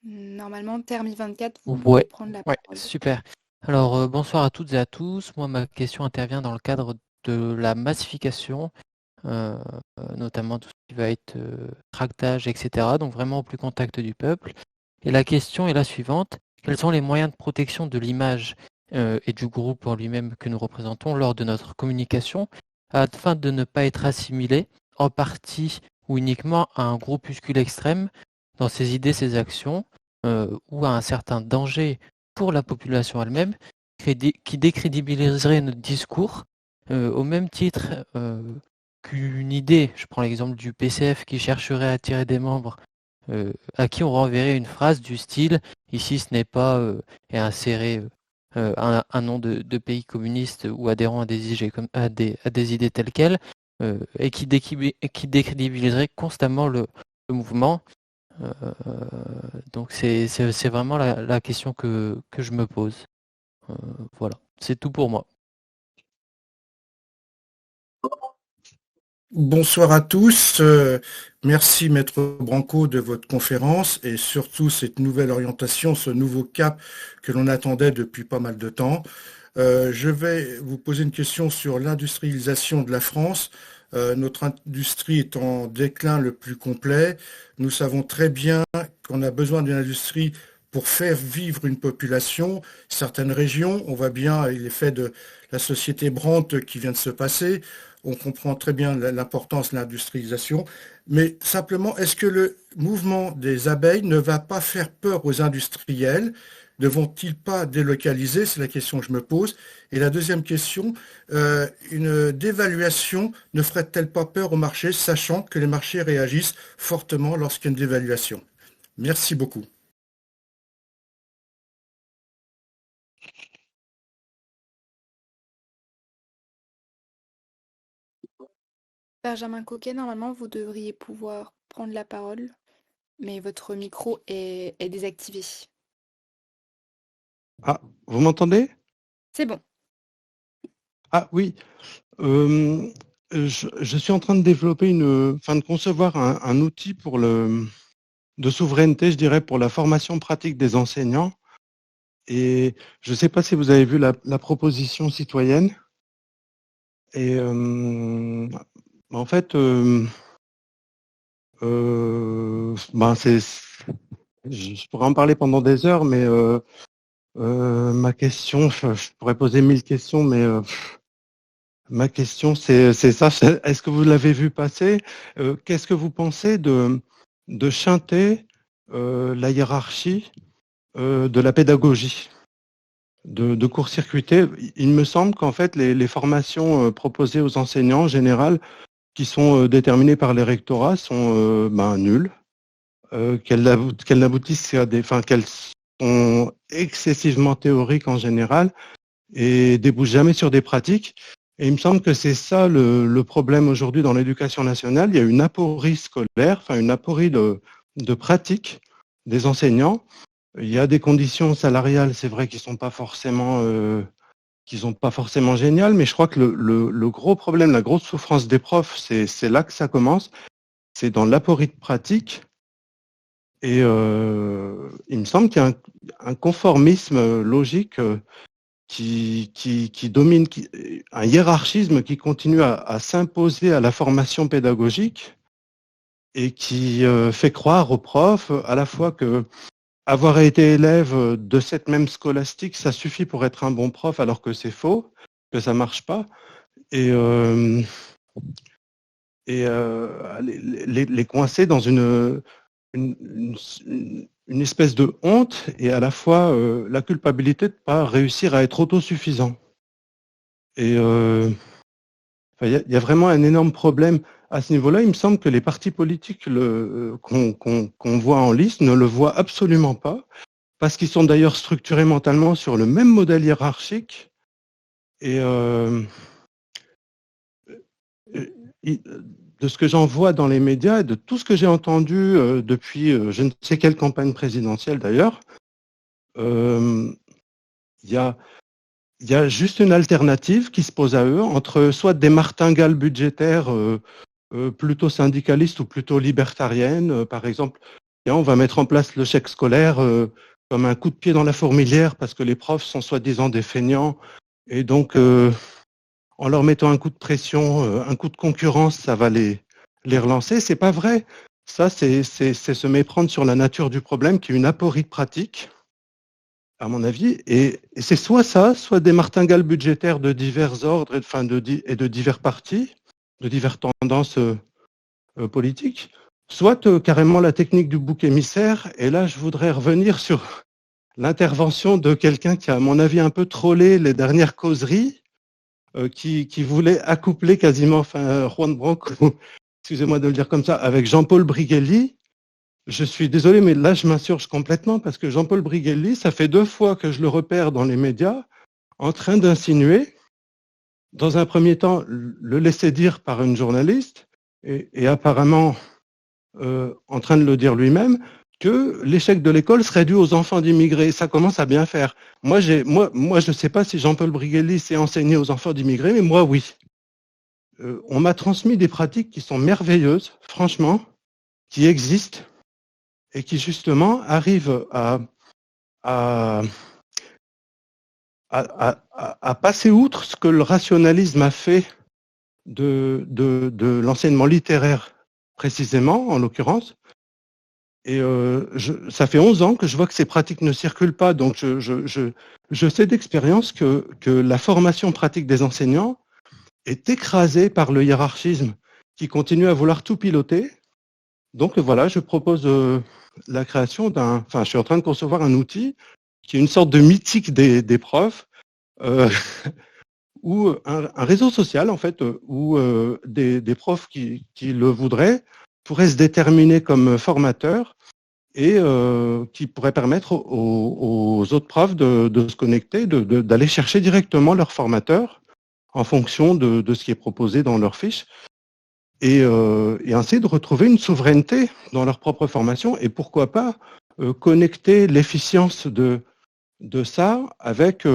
Normalement, Termi 24, vous pouvez prendre la parole. Super. Alors, bonsoir à toutes et à tous. Moi, ma question intervient dans le cadre de la massification, notamment tout ce qui va être tractage, etc. Donc vraiment au plus contact du peuple. Et la question est la suivante. Quels sont les moyens de protection de l'image et du groupe en lui-même que nous représentons lors de notre communication afin de ne pas être assimilés en partie ou uniquement à un groupuscule extrême dans ses idées, ses actions, ou à un certain danger pour la population elle-même qui décrédibiliserait notre discours au même titre qu'une idée, je prends l'exemple du PCF qui chercherait à attirer des membres à qui on renverrait une phrase du style « ici ce n'est pas et insérer un nom de pays communiste ou adhérent à des idées telles quelles et qui décrédibiliserait constamment le mouvement. Donc c'est vraiment la question que je me pose. Voilà, c'est tout pour moi. Bonsoir à tous. Merci Maître Branco de votre conférence et surtout cette nouvelle orientation, ce nouveau cap que l'on attendait depuis pas mal de temps. Je vais vous poser une question sur l'industrialisation de la France. Notre industrie est en déclin le plus complet. Nous savons très bien qu'on a besoin d'une industrie pour faire vivre une population. Certaines régions, on voit bien l'effet de la société Brandt qui vient de se passer. On comprend très bien l'importance de l'industrialisation. Mais simplement, est-ce que le mouvement des abeilles ne va pas faire peur aux industriels ? Ne vont-ils pas délocaliser? C'est la question que je me pose. Et la deuxième question, une dévaluation ne ferait-elle pas peur au marché, sachant que les marchés réagissent fortement lorsqu'il y a une dévaluation? Merci beaucoup. Benjamin Coquet, normalement, vous devriez pouvoir prendre la parole, mais votre micro est désactivé. Ah, vous m'entendez? C'est bon. Ah oui. Je suis en train de développer de concevoir un outil de souveraineté, je dirais, pour la formation pratique des enseignants. Et je ne sais pas si vous avez vu la proposition citoyenne. Et en fait, je pourrais en parler pendant des heures, mais ma question, je pourrais poser 1000 questions, mais ma question, c'est ça. Est-ce que vous l'avez vu passer? Qu'est-ce que vous pensez de chanter la hiérarchie de la pédagogie, de court-circuiter? Il me semble qu'en fait, les formations proposées aux enseignants en général, qui sont déterminées par les rectorats, sont nulles, qu'elles n'aboutissent à qu'elles sont excessivement théoriques en général et débouchent jamais sur des pratiques. Et il me semble que c'est ça le problème aujourd'hui dans l'éducation nationale. Il y a une aporie scolaire, une aporie de pratique des enseignants. Il y a des conditions salariales, c'est vrai, qui sont pas forcément géniales, mais je crois que le gros problème, la grosse souffrance des profs, c'est là que ça commence. C'est dans l'aporie de pratique. Et il me semble qu'il y a un conformisme logique qui domine, un hiérarchisme qui continue à s'imposer à la formation pédagogique et qui fait croire aux profs à la fois que avoir été élève de cette même scolastique, ça suffit pour être un bon prof, alors que c'est faux, que ça marche pas. Et les coincer dans une espèce de honte et à la fois la culpabilité de ne pas réussir à être autosuffisant. Et Enfin, il y a vraiment un énorme problème à ce niveau-là. Il me semble que les partis politiques qu'on voit en liste ne le voient absolument pas, parce qu'ils sont d'ailleurs structurés mentalement sur le même modèle hiérarchique. Et de ce que j'en vois dans les médias et de tout ce que j'ai entendu depuis je ne sais quelle campagne présidentielle d'ailleurs, il y a juste une alternative qui se pose à eux entre soit des martingales budgétaires plutôt syndicalistes ou plutôt libertariennes. Par exemple, on va mettre en place le chèque scolaire comme un coup de pied dans la fourmilière parce que les profs sont soi-disant des feignants. Et donc, en leur mettant un coup de pression, un coup de concurrence, ça va les relancer. C'est pas vrai. Ça, c'est se méprendre sur la nature du problème, qui est une aporie de pratique, à mon avis. Et c'est soit ça, soit des martingales budgétaires de divers ordres et de divers partis, de diverses tendances politiques, soit carrément la technique du bouc émissaire. Et là, je voudrais revenir sur l'intervention de quelqu'un qui a, à mon avis, un peu trollé les dernières causeries, qui voulait accoupler quasiment, Juan Branco, excusez-moi de le dire comme ça, avec Jean-Paul Brigelli. Je suis désolé, mais là, je m'insurge complètement parce que Jean-Paul Brigelli, ça fait 2 fois que je le repère dans les médias en train d'insinuer, dans un premier temps, le laisser dire par une journaliste et apparemment en train de le dire lui-même, que l'échec de l'école serait dû aux enfants d'immigrés. Ça commence à bien faire. Moi, je ne sais pas si Jean-Paul Brigelli s'est enseigné aux enfants d'immigrés, mais moi, oui. On m'a transmis des pratiques qui sont merveilleuses, franchement, qui existent et qui, justement, arrivent à passer outre ce que le rationalisme a fait de l'enseignement littéraire, précisément, en l'occurrence. Et ça fait 11 ans que je vois que ces pratiques ne circulent pas, donc je sais d'expérience que la formation pratique des enseignants est écrasée par le hiérarchisme qui continue à vouloir tout piloter. Donc voilà, je propose la création je suis en train de concevoir un outil qui est une sorte de mythique des profs, ou un réseau social en fait, où des profs qui le voudraient pourraient se déterminer comme formateurs et qui pourrait permettre aux autres profs de se connecter, d'aller chercher directement leur formateur en fonction de ce qui est proposé dans leur fiche et ainsi de retrouver une souveraineté dans leur propre formation et pourquoi pas connecter l'efficience de ça avec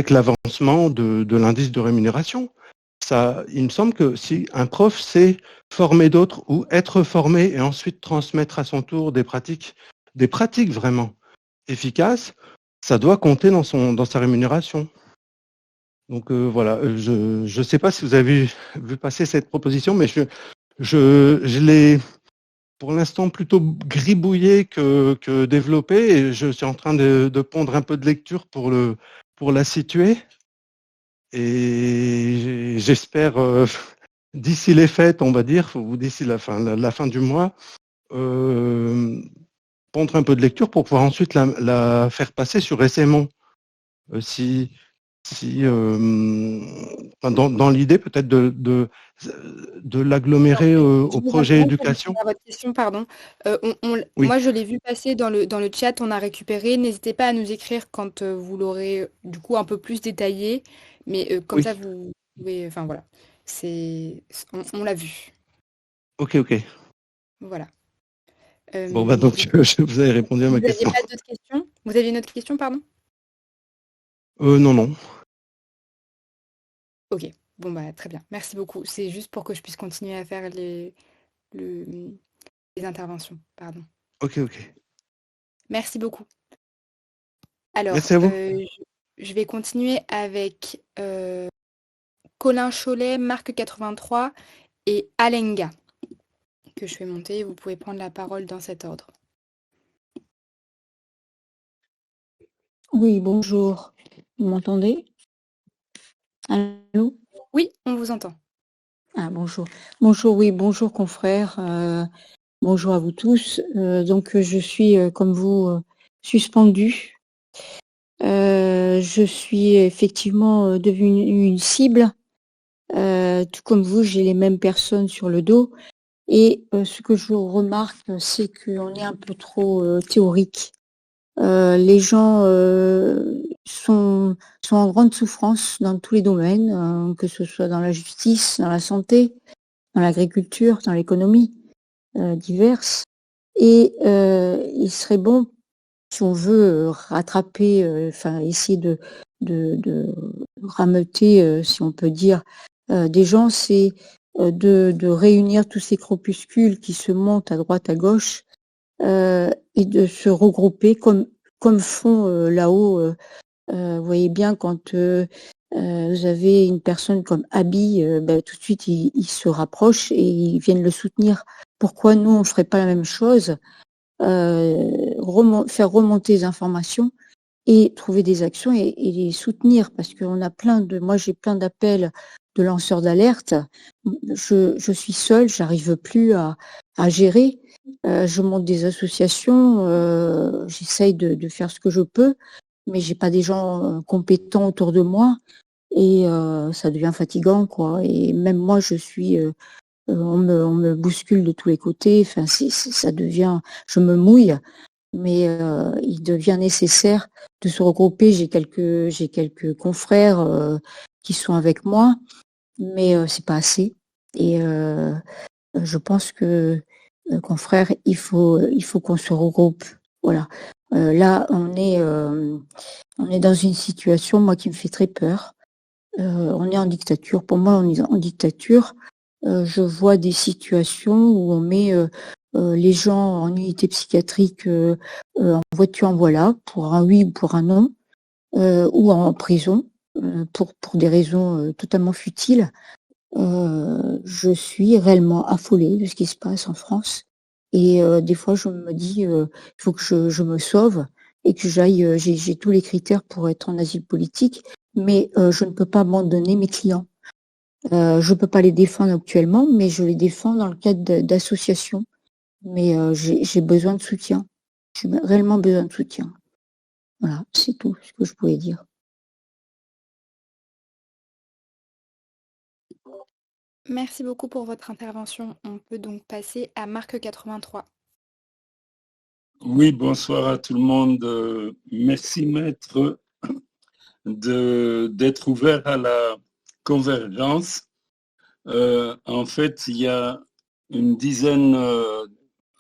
l'avancement de l'indice de rémunération. Ça, il me semble que si un prof sait former d'autres ou être formé et ensuite transmettre à son tour des pratiques vraiment efficaces, ça doit compter dans sa rémunération. Donc voilà, je ne sais pas si vous avez vu passer cette proposition, mais je l'ai pour l'instant plutôt gribouillée que développée et je suis en train de pondre un peu de lecture pour la situer. Et j'espère, d'ici les fêtes, on va dire, ou d'ici la fin du mois, pondre un peu de lecture pour pouvoir ensuite la faire passer sur Essémon. Dans l'idée peut-être de l'agglomérer au projet éducation. À votre question, pardon. Oui. Moi, je l'ai vu passer dans le chat, on a récupéré. N'hésitez pas à nous écrire quand vous l'aurez du coup un peu plus détaillé. Mais comme ça, vous pouvez... Enfin voilà, on l'a vu. Ok. Voilà. Bon, donc vous avez répondu à ma question. Vous n'aviez pas d'autres questions? Vous aviez une autre question, pardon? Non. Ok, bon très bien. Merci beaucoup. C'est juste pour que je puisse continuer à faire les interventions. Pardon. Ok. Merci beaucoup. Alors, merci à vous. Je vais continuer avec Colin Cholet, Marc 83 et Alenga, que je vais monter. Vous pouvez prendre la parole dans cet ordre. Oui, bonjour. Vous m'entendez? Allô? Oui, on vous entend. Ah, bonjour. Bonjour, oui, bonjour confrères. Bonjour à vous tous. Donc, je suis, comme vous, suspendue. Je suis effectivement devenue une cible. Tout comme vous, j'ai les mêmes personnes sur le dos. Et ce que je remarque, c'est qu'on est un peu trop théorique. Les gens sont en grande souffrance dans tous les domaines, que ce soit dans la justice, dans la santé, dans l'agriculture, dans l'économie, diverses. Et il serait bon, si on veut rattraper, essayer de rameuter, si on peut dire, des gens, c'est de réunir tous ces corpuscules qui se montent à droite, à gauche, et de se regrouper comme font là-haut. Vous voyez bien quand vous avez une personne comme Abi, tout de suite ils se rapprochent et ils viennent le soutenir. Pourquoi nous on ne ferait pas la même chose, faire remonter les informations et trouver des actions et les soutenir, parce qu'on a moi j'ai plein d'appels de lanceurs d'alerte. Je suis seule, j'arrive plus à gérer. Je monte des associations, j'essaye de faire ce que je peux, mais j'ai pas des gens compétents autour de moi et ça devient fatigant, quoi. Et même moi, on me bouscule de tous les côtés. Enfin, ça devient, je me mouille, mais il devient nécessaire de se regrouper. J'ai quelques confrères qui sont avec moi, mais c'est pas assez. Et je pense que confrères, il faut qu'on se regroupe. Voilà. Là, on est dans une situation, moi, qui me fait très peur. On est en dictature. Pour moi, on est en dictature. Je vois des situations où on met les gens en unité psychiatrique, en voiture en voilà, pour un oui ou pour un non, ou en prison, pour des raisons totalement futiles. Je suis réellement affolée de ce qui se passe en France. Et des fois, je me dis, il faut que je me sauve et que j'aille. J'ai tous les critères pour être en asile politique, mais je ne peux pas abandonner mes clients. Je ne peux pas les défendre actuellement, mais je les défends dans le cadre d'associations. Mais j'ai besoin de soutien. J'ai réellement besoin de soutien. Voilà, c'est tout ce que je pouvais dire. Merci beaucoup pour votre intervention. On peut donc passer à Marc 83. Oui, bonsoir à tout le monde. Merci, maître, d'être ouvert à la convergence. En fait, il y a une dizaine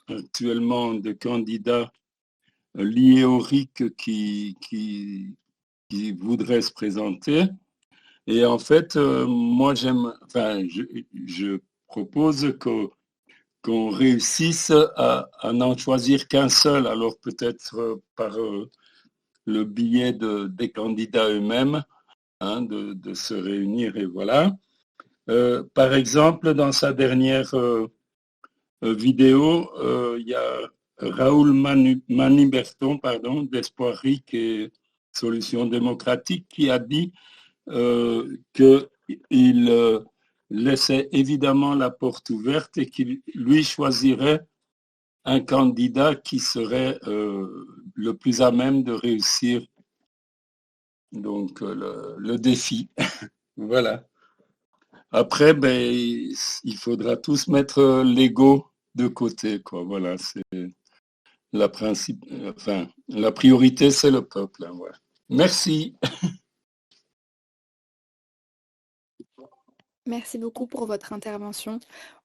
actuellement de candidats liés au RIC qui voudraient se présenter. Et en fait, moi, je propose qu'on réussisse à n'en choisir qu'un seul, alors peut-être par le biais des candidats eux-mêmes, de se réunir et voilà. Par exemple, dans sa dernière vidéo, il y a Raoul Maniberton, d'Espoir RIC et Solutions démocratiques, qui a dit qu'il laissait évidemment la porte ouverte et qu'il lui choisirait un candidat qui serait le plus à même de réussir donc le défi. Voilà. Après, il faudra tous mettre l'ego de côté, quoi. Voilà, c'est la priorité, c'est le peuple. Hein, voilà. Merci. Merci beaucoup pour votre intervention.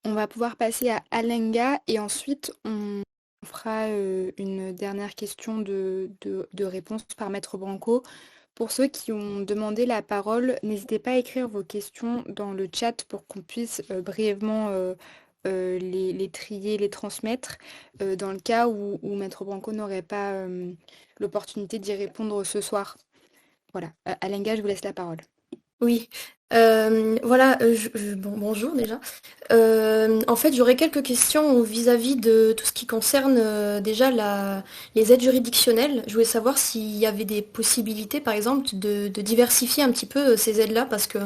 On va pouvoir passer à Alenga et ensuite on fera une dernière question de réponse par Maître Branco. Pour ceux qui ont demandé la parole, n'hésitez pas à écrire vos questions dans le chat pour qu'on puisse brièvement les trier, les transmettre, dans le cas où Maître Branco n'aurait pas l'opportunité d'y répondre ce soir. Voilà. Alenga, je vous laisse la parole. Oui, voilà, bonjour déjà. En fait, j'aurais quelques questions vis-à-vis de tout ce qui concerne déjà les aides juridictionnelles. Je voulais savoir s'il y avait des possibilités, par exemple, de diversifier un petit peu ces aides-là, parce que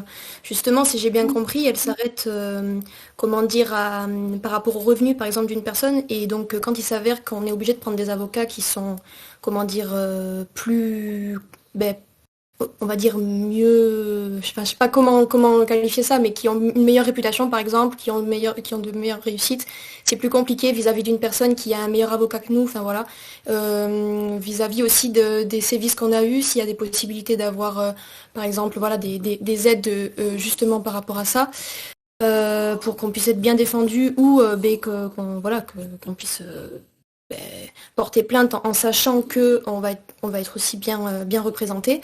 justement, si j'ai bien compris, elles s'arrêtent, comment dire, par rapport aux revenus, par exemple, d'une personne. Et donc, quand il s'avère qu'on est obligé de prendre des avocats qui sont, comment dire, plus ben, on va dire mieux, je sais pas comment qualifier ça, mais qui ont une meilleure réputation par exemple, qui ont de meilleures réussites. C'est plus compliqué vis-à-vis d'une personne qui a un meilleur avocat que nous, enfin voilà. Vis-à-vis aussi des sévices qu'on a eus, s'il y a des possibilités d'avoir par exemple voilà, des aides justement par rapport à ça, pour qu'on puisse être bien défendu ou qu'on puisse ben, porter plainte en sachant qu'on va être aussi bien représenté.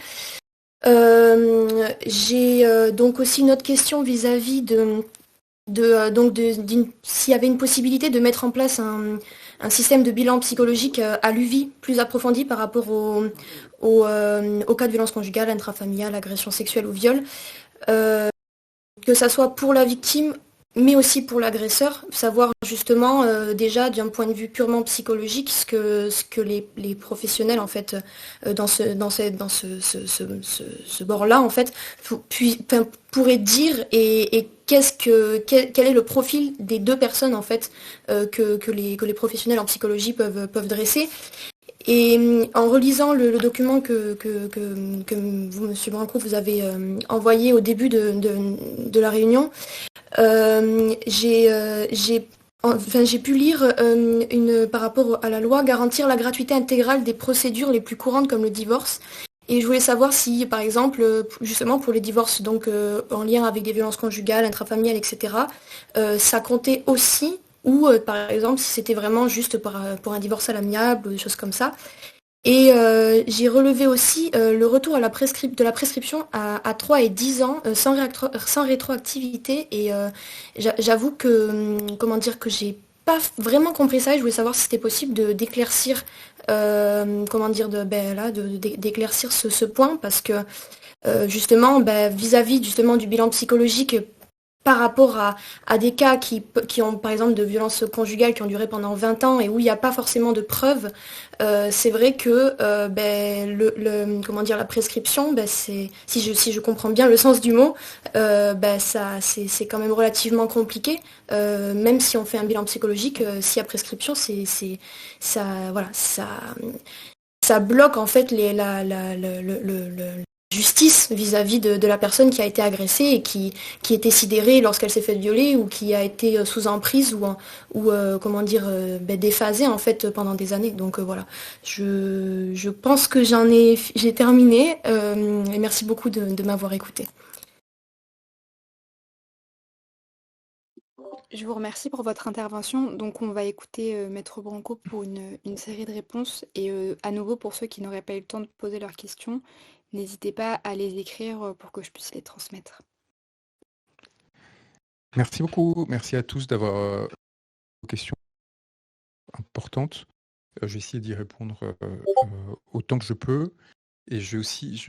J'ai donc aussi une autre question vis-à-vis s'il y avait une possibilité de mettre en place un système de bilan psychologique à l'UVI plus approfondi par rapport au cas de violence conjugale, intrafamiliale, agression sexuelle ou viol, que ça soit pour la victime mais aussi pour l'agresseur, savoir justement déjà d'un point de vue purement psychologique ce que les professionnels en fait dans ce bord-là en fait pourraient dire et quel est le profil des deux personnes en fait que les professionnels en psychologie peuvent dresser. Et en relisant le document que vous, Monsieur Branco, vous avez envoyé au début de la réunion, j'ai pu lire par rapport à la loi, garantir la gratuité intégrale des procédures les plus courantes comme le divorce. Et je voulais savoir si, par exemple, justement pour les divorces donc en lien avec des violences conjugales, intrafamiliales, etc., ça comptait aussi, ou par exemple si c'était vraiment juste pour un divorce à l'amiable ou des choses comme ça. Et j'ai relevé aussi le retour de la prescription à 3 et 10 ans sans rétroactivité. Et j'avoue que, comment dire, que j'ai pas vraiment compris ça et je voulais savoir si c'était possible d'éclaircir, d'éclaircir ce point parce que justement, vis-à-vis justement du bilan psychologique par rapport à des cas qui ont par exemple de violences conjugales qui ont duré pendant 20 ans et où il n'y a pas forcément de preuves, c'est vrai que la prescription, si je comprends bien le sens du mot, c'est quand même relativement compliqué. Même si on fait un bilan psychologique, s'il y a prescription, ça bloque en fait justice vis-à-vis de la personne qui a été agressée et qui était sidérée lorsqu'elle s'est faite violer ou qui a été sous emprise ou déphasée en fait pendant des années. Donc voilà, je pense que j'ai terminé et merci beaucoup de m'avoir écouté. Je vous remercie pour votre intervention. Donc, on va écouter Maître Branco pour une série de réponses. Et à nouveau, pour ceux qui n'auraient pas eu le temps de poser leurs questions, n'hésitez pas à les écrire pour que je puisse les transmettre. Merci beaucoup. Merci à tous d'avoir vos questions importantes. Je vais essayer d'y répondre autant que je peux. Et je suis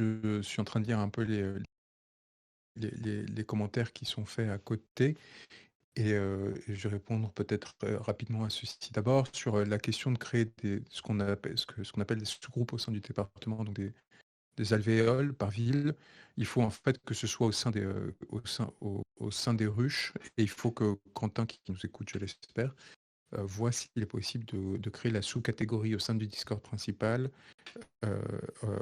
en train de lire un peu les commentaires qui sont faits à côté. Et je vais répondre peut-être rapidement à ceci. D'abord, sur la question de créer ce qu'on appelle des sous-groupes au sein du département, donc des alvéoles par ville. Il faut en fait que ce soit au sein des ruches. Et il faut que Quentin, qui nous écoute, je l'espère, voit s'il est possible de créer la sous-catégorie au sein du Discord principal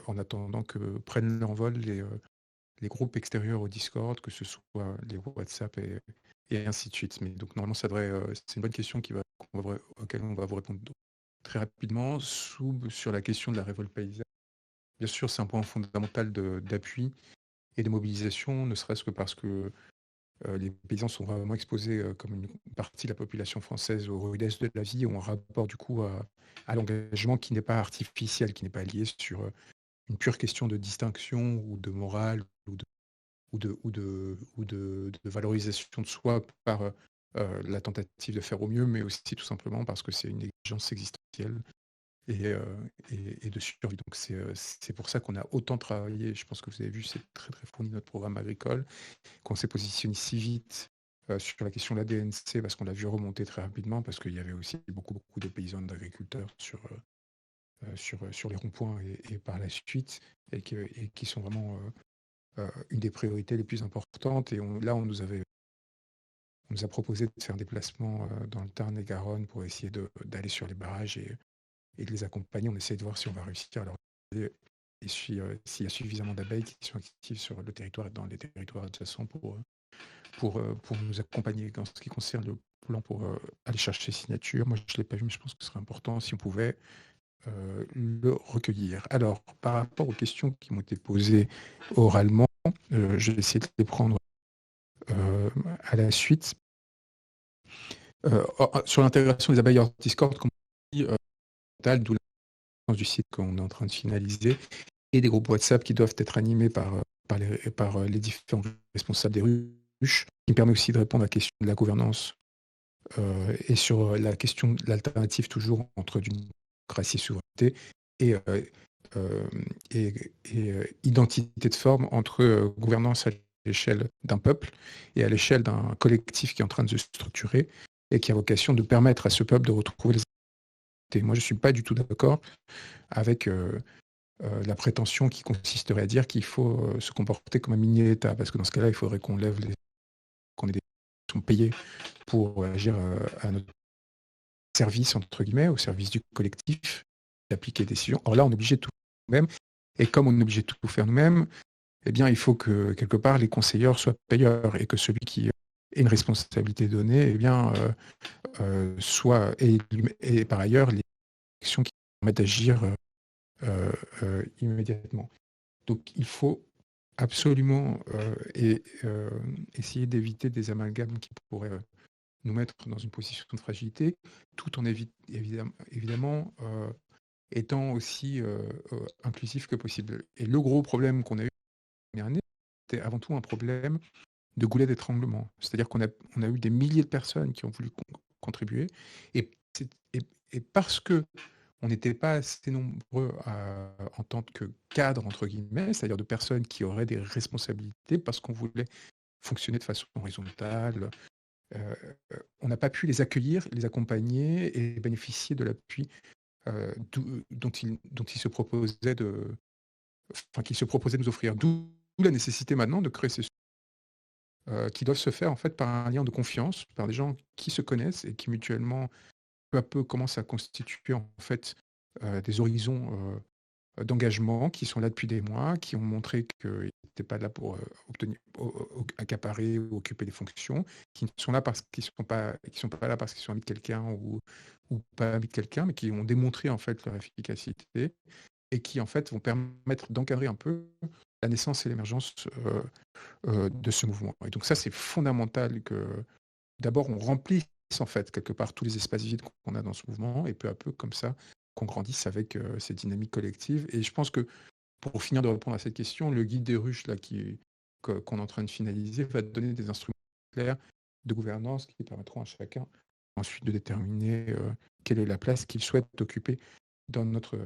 en attendant que prennent l'envol les groupes extérieurs au Discord, que ce soit les WhatsApp et ainsi de suite. Mais donc normalement, c'est une bonne question auquel on va vous répondre très rapidement. Sur la question de la révolte paysanne, bien sûr, c'est un point fondamental d'appui et de mobilisation, ne serait-ce que parce que les paysans sont vraiment exposés comme une partie de la population française aux rudesses de la vie et ont un rapport du coup à l'engagement qui n'est pas artificiel, qui n'est pas lié sur une pure question de distinction ou de morale ou de valorisation de soi par la tentative de faire au mieux, mais aussi tout simplement parce que c'est une exigence existentielle et de survie. Donc c'est pour ça qu'on a autant travaillé. Je pense que vous avez vu, c'est très très fourni notre programme agricole, qu'on s'est positionné si vite sur la question de la DNC parce qu'on l'a vu remonter très rapidement parce qu'il y avait aussi beaucoup de paysans d'agriculteurs sur les ronds-points et par la suite et qui sont vraiment une des priorités les plus importantes. Et on nous a proposé de faire un déplacement dans le Tarn et Garonne pour essayer d'aller sur les barrages et de les accompagner. On essaie de voir si on va réussir à leur s'il y a suffisamment d'abeilles qui sont actives sur le territoire et dans les territoires adjacents pour nous accompagner en ce qui concerne le plan pour aller chercher les signatures. Moi, je ne l'ai pas vu, mais je pense que ce serait important si on pouvait le recueillir. Alors, par rapport aux questions qui m'ont été posées oralement, je vais essayer de les prendre à la suite. Sur l'intégration des abeilles hors Discord, comme on dit, d'où l'importance du site qu'on est en train de finaliser, et des groupes WhatsApp qui doivent être animés par les différents responsables des ruches, qui me permet aussi de répondre à la question de la gouvernance et sur la question de l'alternative toujours entre démocratie et souveraineté et identité de forme entre gouvernance à l'échelle d'un peuple et à l'échelle d'un collectif qui est en train de se structurer et qui a vocation de permettre à ce peuple de retrouver les identités. Moi, je ne suis pas du tout d'accord avec la prétention qui consisterait à dire qu'il faut se comporter comme un mini-État, parce que dans ce cas-là, il faudrait qu'on qu'on ait des gens qui sont payés pour agir à notre service, entre guillemets, au service du collectif, d'appliquer des décisions. Or là, on est obligé de tout faire nous-mêmes, et comme on est obligé de tout faire nous-mêmes, eh bien, il faut que, quelque part, les conseilleurs soient payeurs, et que celui qui ait une responsabilité donnée, eh bien, soit, et par ailleurs, les actions qui permettent d'agir immédiatement. Donc, il faut absolument essayer d'éviter des amalgames qui pourraient nous mettre dans une position de fragilité, tout en évidemment étant aussi inclusif que possible. Et le gros problème qu'on a eu l'année dernière, c'était avant tout un problème de goulet d'étranglement. C'est-à-dire qu'on a eu des milliers de personnes qui ont voulu contribuer, et parce que on n'était pas assez nombreux en tant que cadre, entre guillemets, c'est-à-dire de personnes qui auraient des responsabilités, parce qu'on voulait fonctionner de façon horizontale, on n'a pas pu les accueillir, les accompagner et bénéficier de l'appui dont ils se proposaient qu'ils se proposaient de nous offrir. D'où la nécessité maintenant de créer ces qui doivent se faire en fait par un lien de confiance, par des gens qui se connaissent et qui mutuellement peu à peu commencent à constituer en fait des horizons d'engagement qui sont là depuis des mois, qui ont montré qu'ils n'étaient pas là pour accaparer ou occuper des fonctions, qui sont là parce qu'ils sont pas là parce qu'ils sont amis de quelqu'un ou pas amis de quelqu'un, mais qui ont démontré en fait leur efficacité et qui en fait vont permettre d'encadrer un peu la naissance et l'émergence de ce mouvement. Et donc ça, c'est fondamental que d'abord on remplisse en fait quelque part tous les espaces vides qu'on a dans ce mouvement, et peu à peu comme ça qu'on grandisse avec ces dynamiques collectives. Et je pense que pour finir de répondre à cette question, le guide des ruches là qu'on est en train de finaliser va donner des instruments clairs de gouvernance qui permettront à chacun ensuite de déterminer quelle est la place qu'il souhaite occuper dans notre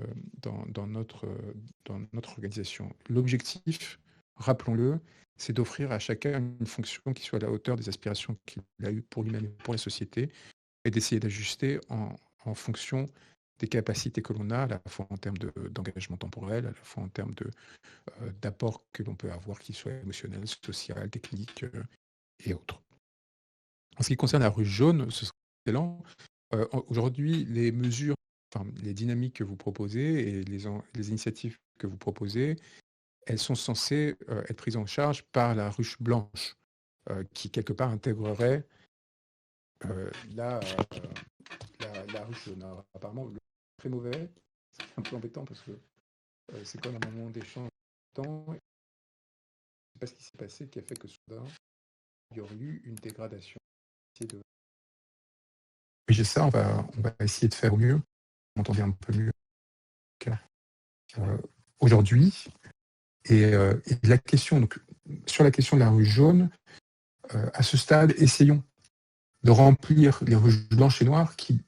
organisation. L'objectif, rappelons-le, c'est d'offrir à chacun une fonction qui soit à la hauteur des aspirations qu'il a eues pour lui-même et pour la société, et d'essayer d'ajuster en fonction des capacités que l'on a, à la fois en termes d'engagement temporel, à la fois en termes d'apport que l'on peut avoir, qu'il soit émotionnel, social, technique et autres. En ce qui concerne la ruche jaune, ce serait excellent. Aujourd'hui, les mesures, les dynamiques que vous proposez et les initiatives que vous proposez, elles sont censées être prises en charge par la ruche blanche, qui quelque part intégrerait la ruche jaune. Alors, apparemment, le très mauvais, c'est un peu embêtant parce que c'est comme un moment d'échange de temps. Je ne sais pas ce qui s'est passé qui a fait que soudain, il y aurait eu une dégradation. Oui, ça, on va essayer de faire au mieux. Vous m'entendez un peu mieux aujourd'hui. Et la question, donc, sur la question de la ruche jaune, à ce stade, essayons de remplir les ruches blanches et noires qui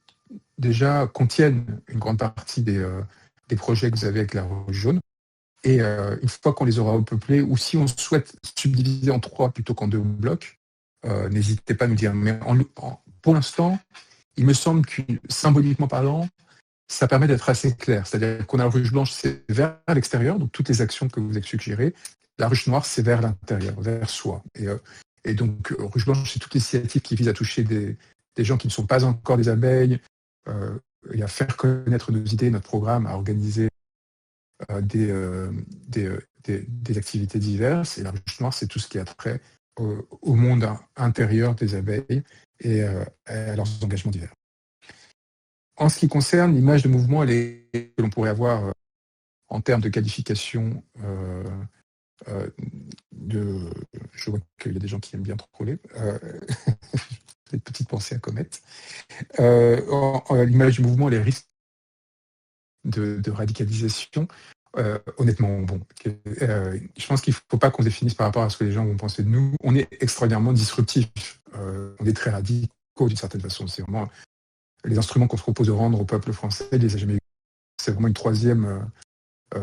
déjà contiennent une grande partie des projets que vous avez avec la ruche jaune. Et une fois qu'on les aura repeuplés, ou si on souhaite subdiviser en 3 plutôt qu'en 2 blocs, n'hésitez pas à nous dire. Mais pour l'instant, il me semble que symboliquement parlant, ça permet d'être assez clair. C'est-à-dire qu'on a la ruche blanche, c'est vers l'extérieur, donc toutes les actions que vous avez suggérées. La ruche noire, c'est vers l'intérieur, vers soi. Et donc, ruche blanche, c'est toutes les initiatives qui visent à toucher des gens qui ne sont pas encore des abeilles, et à faire connaître nos idées, notre programme, à organiser des activités diverses. Et la ruche noire, c'est tout ce qui a trait au monde intérieur des abeilles et à leurs engagements divers. En ce qui concerne l'image de mouvement que l'on pourrait avoir en termes de qualification je vois qu'il y a des gens qui aiment bien troller, des petites pensées à commettre. L'image du mouvement, les risques de radicalisation, honnêtement, je pense qu'il ne faut pas qu'on définisse par rapport à ce que les gens vont penser de nous. On est extraordinairement disruptifs, on est très radicaux d'une certaine façon. C'est vraiment les instruments qu'on se propose de rendre au peuple français, les a jamais eu. C'est vraiment une troisième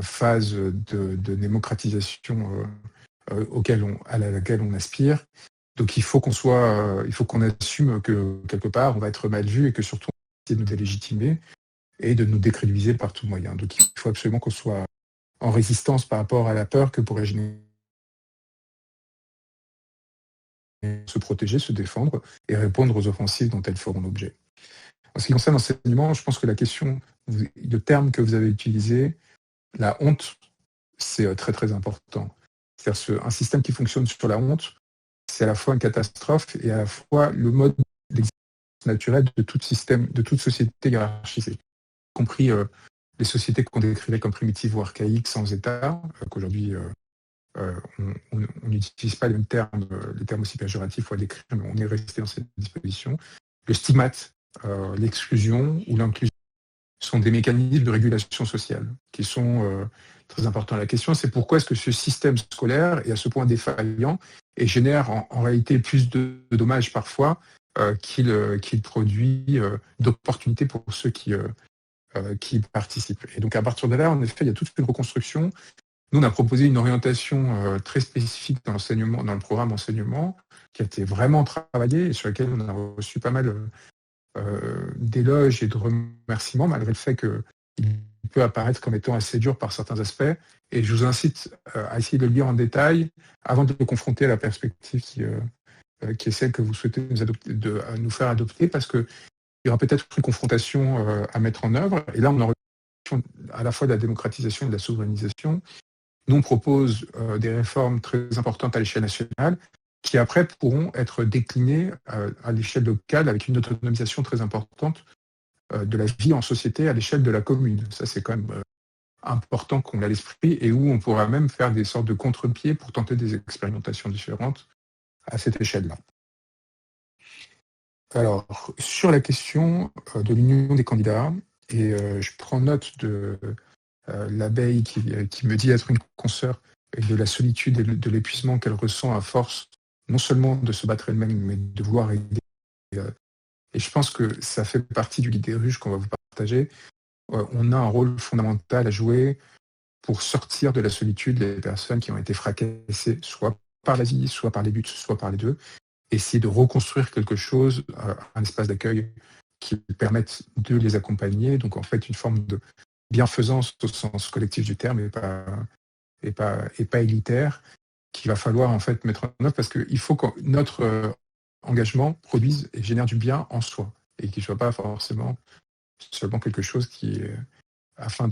phase de démocratisation à laquelle on aspire. Donc il faut qu'on assume que quelque part on va être mal vu et que surtout on va essayer de nous délégitimer et de nous décrédibiliser par tout moyen. Donc il faut absolument qu'on soit en résistance par rapport à la peur que pourrait générer se protéger, se défendre et répondre aux offensives dont elles feront l'objet. En ce qui concerne l'enseignement, je pense que la question, le terme que vous avez utilisé, la honte, c'est très très important. C'est-à-dire un système qui fonctionne sur la honte, c'est à la fois une catastrophe et à la fois le mode d'existence naturel de tout système, de toute société hiérarchisée, y compris les sociétés qu'on décrivait comme primitives ou archaïques sans État, qu'aujourd'hui on n'utilise pas les termes aussi péjoratifs pour décrire, mais on est resté dans cette disposition. Le stigmate, l'exclusion ou l'inclusion sont des mécanismes de régulation sociale qui sont très importants. La question, c'est pourquoi est-ce que ce système scolaire est à ce point défaillant et génère en réalité plus de dommages parfois qu'il produit d'opportunités pour ceux qui participent. Et donc à partir de là, en effet, il y a toute une reconstruction. Nous, on a proposé une orientation très spécifique dans l'enseignement, dans le programme enseignement, qui a été vraiment travaillée et sur laquelle on a reçu pas mal d'éloges et de remerciements, malgré le fait qu'il peut apparaître comme étant assez dur par certains aspects. Et je vous incite à essayer de le lire en détail avant de le confronter à la perspective qui est celle que vous souhaitez nous faire adopter, parce qu'il y aura peut-être une confrontation à mettre en œuvre. Et là, on aura à la fois de la démocratisation et de la souverainisation. Nous, on propose des réformes très importantes à l'échelle nationale, qui après pourront être déclinées à l'échelle locale avec une autonomisation très importante de la vie en société à l'échelle de la commune. Ça, c'est quand même important qu'on l'ait à l'esprit et où on pourra même faire des sortes de contre-pieds pour tenter des expérimentations différentes à cette échelle-là. Alors, sur la question de l'union des candidats, et je prends note de l'abeille qui me dit être une consoeur et de la solitude et de l'épuisement qu'elle ressent à force non seulement de se battre elle-même, mais de vouloir aider. Et je pense que ça fait partie du guide des ruches qu'on va vous partager. On a un rôle fondamental à jouer pour sortir de la solitude les personnes qui ont été fracassées, soit par la vie, soit par les luttes, soit par les deux. Essayer de reconstruire quelque chose, un espace d'accueil qui permette de les accompagner. Donc en fait, une forme de bienfaisance au sens collectif du terme et pas élitaire, qu'il va falloir en fait mettre en œuvre, parce qu'il faut que notre engagement produise et génère du bien en soi et qu'il ne soit pas forcément seulement quelque chose qui est afin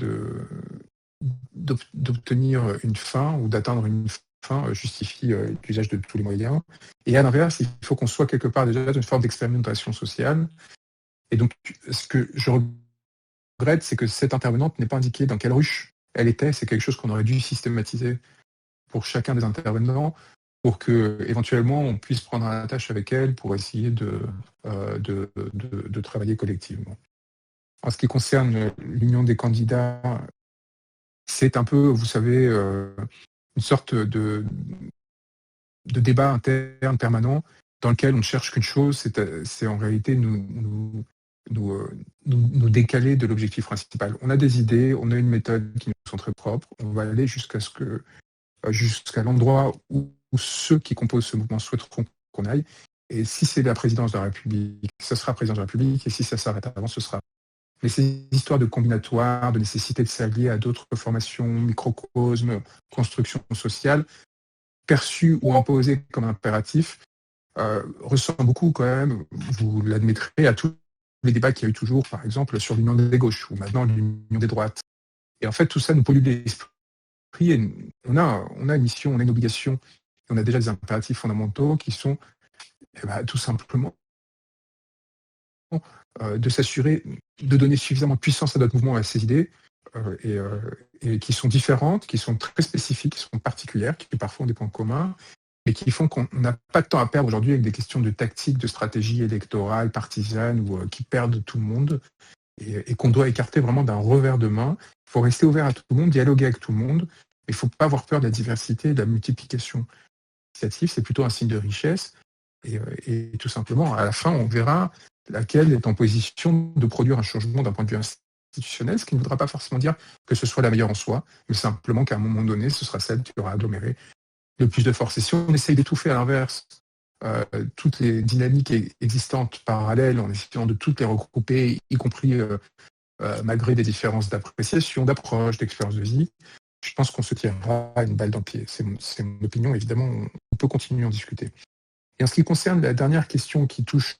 d'obtenir une fin ou d'atteindre une fin justifie l'usage de tous les moyens. Et à l'inverse, il faut qu'on soit quelque part déjà d'une forme d'expérimentation sociale. Et donc, ce que je regrette, c'est que cette intervenante n'est pas indiquée dans quelle ruche elle était. C'est quelque chose qu'on aurait dû systématiser pour chacun des intervenants, pour que éventuellement on puisse prendre un attache avec elle pour essayer de travailler collectivement. En ce qui concerne l'union des candidats, c'est un peu, vous savez, une sorte de débat interne permanent dans lequel on ne cherche qu'une chose, c'est en réalité nous décaler de l'objectif principal. On a des idées, on a une méthode qui nous sont très propres, on va aller jusqu'à l'endroit où ceux qui composent ce mouvement souhaiteront qu'on aille. Et si c'est la présidence de la République, ce sera la présidence de la République, et si ça s'arrête avant, ce sera. Mais ces histoires de combinatoire, de nécessité de s'allier à d'autres formations, microcosmes, construction sociale, perçues ou imposées comme impératifs, ressemblent beaucoup quand même, vous l'admettrez, à tous les débats qu'il y a eu toujours, par exemple, sur l'union des gauches, ou maintenant l'union des droites. Et en fait, tout ça nous pollue l'esprit. Et on a une mission, on a une obligation, on a déjà des impératifs fondamentaux qui sont tout simplement de s'assurer de donner suffisamment de puissance à notre mouvement et à ses idées, et qui sont différentes, qui sont très spécifiques, qui sont particulières, qui parfois ont des points communs, mais qui font qu'on n'a pas de temps à perdre aujourd'hui avec des questions de tactique, de stratégie électorale, partisane, ou qui perdent tout le monde, et qu'on doit écarter vraiment d'un revers de main. Il faut rester ouvert à tout le monde, dialoguer avec tout le monde, mais il ne faut pas avoir peur de la diversité, de la multiplication initiative, c'est plutôt un signe de richesse, et tout simplement, à la fin, on verra laquelle est en position de produire un changement d'un point de vue institutionnel, ce qui ne voudra pas forcément dire que ce soit la meilleure en soi, mais simplement qu'à un moment donné, ce sera celle qui aura aggloméré le plus de force. Et si on essaye d'étouffer à l'inverse toutes les dynamiques existantes parallèles, en essayant de toutes les regrouper, y compris malgré des différences d'appréciation, d'approche, d'expérience de vie, je pense qu'on se tirera une balle dans le pied. C'est mon opinion, évidemment, on peut continuer à en discuter. Et en ce qui concerne la dernière question qui touche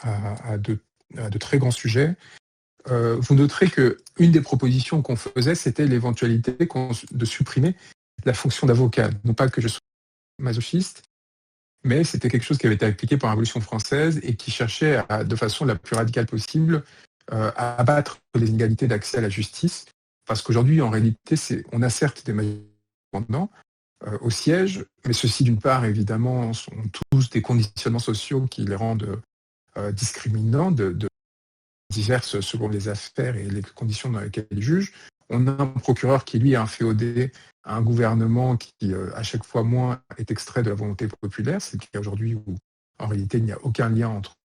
à de très grands sujets, vous noterez qu'une des propositions qu'on faisait, c'était l'éventualité de supprimer la fonction d'avocat. Non pas que je sois masochiste, mais c'était quelque chose qui avait été appliqué par la Révolution française et qui cherchait de façon la plus radicale possible à abattre les inégalités d'accès à la justice. Parce qu'aujourd'hui, en réalité, on a certes des magistrats indépendants au siège, mais ceux-ci, d'une part, évidemment, sont tous des conditionnements sociaux qui les rendent discriminants, diverses selon les affaires et les conditions dans lesquelles ils jugent. On a un procureur qui, lui, a un féodé à un gouvernement qui, à chaque fois moins, est extrait de la volonté populaire. C'est le cas aujourd'hui où, en réalité, il n'y a aucun lien entre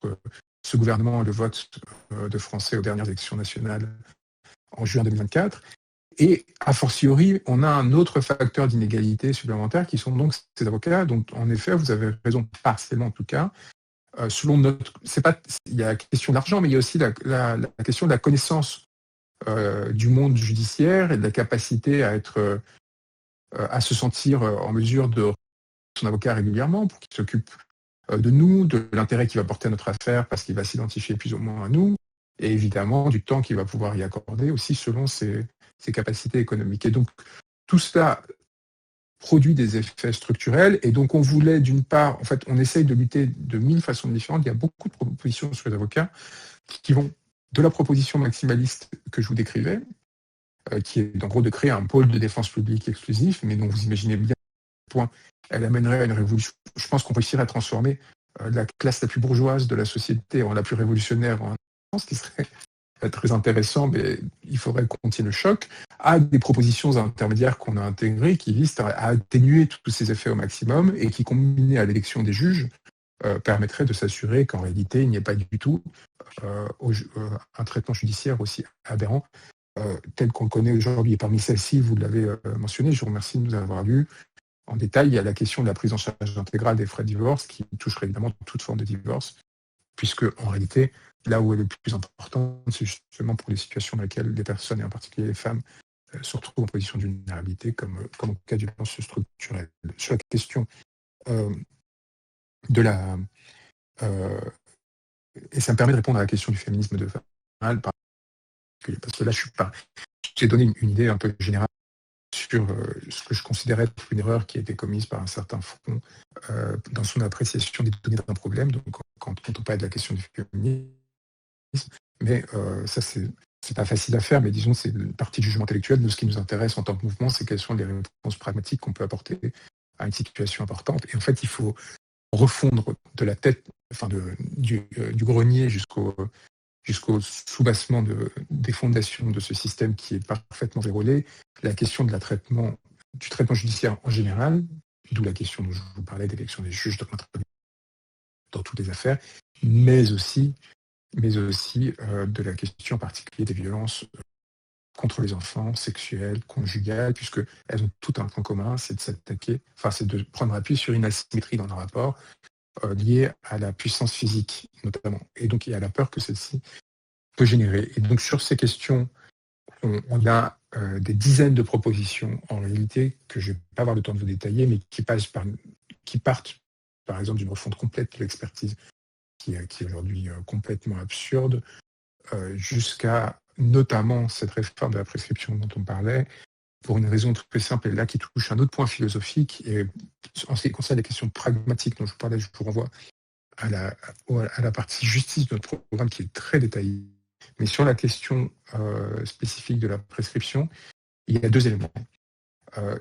ce gouvernement et le vote de Français aux dernières élections nationales en juin 2024. Et a fortiori, on a un autre facteur d'inégalité supplémentaire qui sont donc ces avocats. Donc, en effet, vous avez raison, partiellement en tout cas. Selon il y a la question de l'argent, mais il y a aussi la question de la connaissance du monde judiciaire et de la capacité à se sentir en mesure de son avocat régulièrement pour qu'il s'occupe de nous, de l'intérêt qu'il va porter à notre affaire parce qu'il va s'identifier plus ou moins à nous, et évidemment du temps qu'il va pouvoir y accorder aussi selon ses capacités économiques. Et donc tout cela produit des effets structurels, et donc on voulait d'une part, en fait on essaye de lutter de 1000 façons différentes. Il y a beaucoup de propositions sur les avocats qui vont de la proposition maximaliste que je vous décrivais, qui est en gros de créer un pôle de défense publique exclusif, mais dont vous imaginez bien à quel point elle amènerait à une révolution. Je pense qu'on réussirait à transformer la classe la plus bourgeoise de la société en la plus révolutionnaire en France, qui serait très intéressant, mais il faudrait qu'on tienne le choc, à des propositions intermédiaires qu'on a intégrées qui visent à atténuer tous ces effets au maximum et qui, combinées à l'élection des juges, permettraient de s'assurer qu'en réalité, il n'y ait pas du tout un traitement judiciaire aussi aberrant tel qu'on le connaît aujourd'hui. Et parmi celles-ci, vous l'avez mentionné, je vous remercie de nous avoir lu en détail, il y a la question de la prise en charge intégrale des frais de divorce qui toucherait évidemment toute forme de divorce, puisque en réalité, là où elle est le plus importante, c'est justement pour les situations dans lesquelles les personnes, et en particulier les femmes, se retrouvent en position de vulnérabilité, comme en cas de violence structurelle. Sur la question de la... et ça me permet de répondre à la question du féminisme de Famal, parce que là, j'ai donné une idée un peu générale sur ce que je considérais être une erreur qui a été commise par un certain front dans son appréciation des données d'un problème, donc quand on parle de la question du féminisme. Mais ça, c'est pas facile à faire, mais disons, c'est une partie du jugement intellectuel. Nous, ce qui nous intéresse en tant que mouvement, c'est quelles sont les réponses pragmatiques qu'on peut apporter à une situation importante. Et en fait, il faut refondre de la tête, du grenier jusqu'au soubassement des fondations de ce système qui est parfaitement vérolé, la question du traitement judiciaire en général, d'où la question dont je vous parlais d'élection des juges dans toutes les affaires, mais aussi de la question en particulier des violences contre les enfants, sexuelles, conjugales, puisqu'elles ont tout un point commun, c'est de prendre appui sur une asymétrie dans nos rapports liée à la puissance physique notamment, et donc il y a la peur que celle-ci peut générer. Et donc sur ces questions, on a des dizaines de propositions en réalité que je ne vais pas avoir le temps de vous détailler, mais qui partent par exemple d'une refonte complète de l'expertise qui est aujourd'hui complètement absurde, jusqu'à notamment cette réforme de la prescription dont on parlait, pour une raison très simple, et là qui touche un autre point philosophique, et en ce qui concerne les questions pragmatiques dont je vous parlais, je vous renvoie à la partie justice de notre programme qui est très détaillée. Mais sur la question spécifique de la prescription, il y a 2 éléments.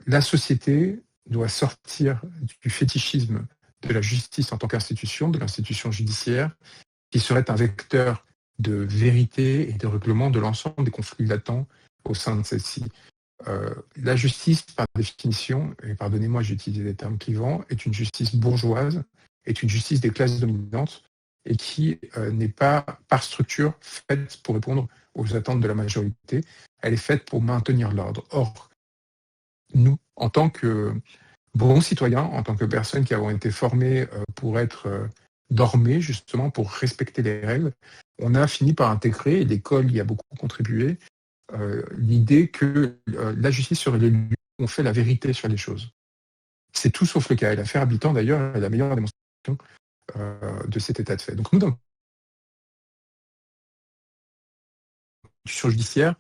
La société doit sortir du fétichisme de la justice en tant qu'institution, de l'institution judiciaire, qui serait un vecteur de vérité et de règlement de l'ensemble des conflits latents au sein de celle-ci. La justice, par définition, et pardonnez-moi, j'utilise des termes clivants, est une justice bourgeoise, est une justice des classes dominantes et qui n'est pas, par structure, faite pour répondre aux attentes de la majorité. Elle est faite pour maintenir l'ordre. Or, nous, en tant que bons citoyens, en tant que personnes qui avons été formées pour être normées, justement, pour respecter les règles, on a fini par intégrer, et l'école y a beaucoup contribué, l'idée que la justice serait le lieu où on fait la vérité sur les choses. C'est tout sauf le cas. Et l'affaire Habitant, d'ailleurs, est la meilleure démonstration de cet état de fait. Donc nous, dans l'institution judiciaire,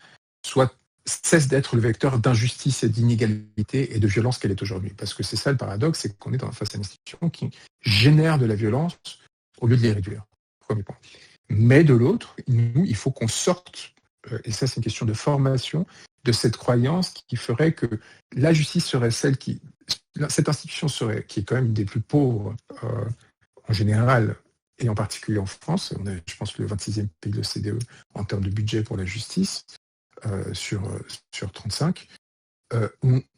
cesse d'être le vecteur d'injustice et d'inégalité et de violence qu'elle est aujourd'hui. Parce que c'est ça le paradoxe, c'est qu'on est face à une institution qui génère de la violence au lieu de les réduire. Premier point. Mais de l'autre, nous, il faut qu'on sorte, et ça c'est une question de formation, de cette croyance qui ferait que la justice serait celle qui... Cette institution serait, qui est quand même une des plus pauvres en général, et en particulier en France. On est, je pense, le 26e pays de l'OCDE en termes de budget pour la justice, sur 35.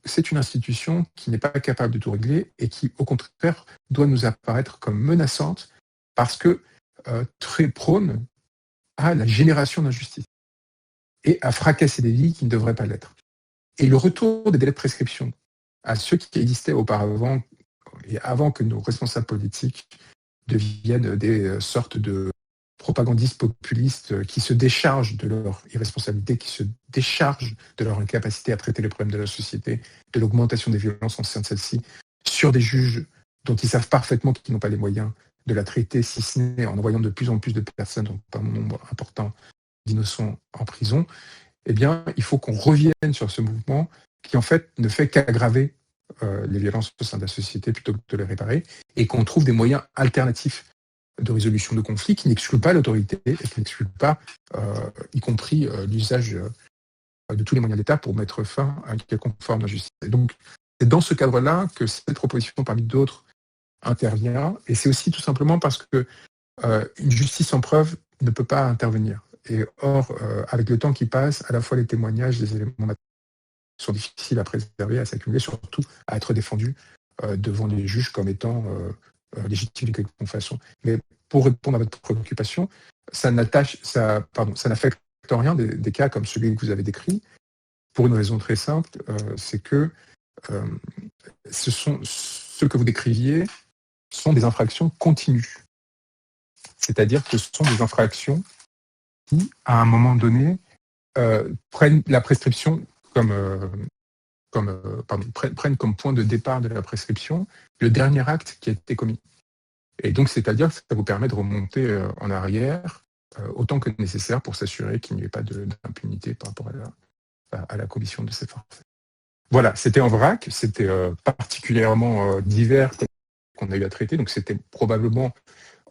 C'est une institution qui n'est pas capable de tout régler et qui, au contraire, doit nous apparaître comme menaçante parce que très prône à la génération d'injustice et à fracasser des vies qui ne devraient pas l'être. Et le retour des délais de prescription à ceux qui existaient auparavant et avant que nos responsables politiques deviennent des sortes de propagandistes populistes qui se déchargent de leur irresponsabilité, qui se déchargent de leur incapacité à traiter les problèmes de la société, de l'augmentation des violences en sein de celle-ci, sur des juges dont ils savent parfaitement qu'ils n'ont pas les moyens de la traiter, si ce n'est en envoyant de plus en plus de personnes, donc pas un nombre important d'innocents en prison. Eh bien, il faut qu'on revienne sur ce mouvement qui, en fait, ne fait qu'aggraver les violences au sein de la société plutôt que de les réparer, et qu'on trouve des moyens alternatifs de résolution de conflits qui n'excluent pas l'autorité et qui n'excluent pas, y compris l'usage de tous les moyens d'État pour mettre fin à une quelconque forme d'injustice. Et donc, c'est dans ce cadre-là que cette proposition, parmi d'autres, intervient. Et c'est aussi tout simplement parce que une justice sans preuve ne peut pas intervenir. Et or, avec le temps qui passe, à la fois les témoignages, les éléments matériels sont difficiles à préserver, à s'accumuler, surtout à être défendus devant les juges comme étant légitimes de quelque façon. Mais pour répondre à votre préoccupation, ça n'affecte rien des cas comme celui que vous avez décrit, pour une raison très simple, c'est que ceux que vous décriviez sont des infractions continues. C'est-à-dire que ce sont des infractions qui, à un moment donné, prennent la prescription prennent comme point de départ de la prescription le dernier acte qui a été commis. Et donc, c'est-à-dire que ça vous permet de remonter en arrière autant que nécessaire pour s'assurer qu'il n'y ait pas d'impunité par rapport à la commission de ces forfaits. Voilà, c'était en vrac, c'était particulièrement divers qu'on a eu à traiter, donc c'était probablement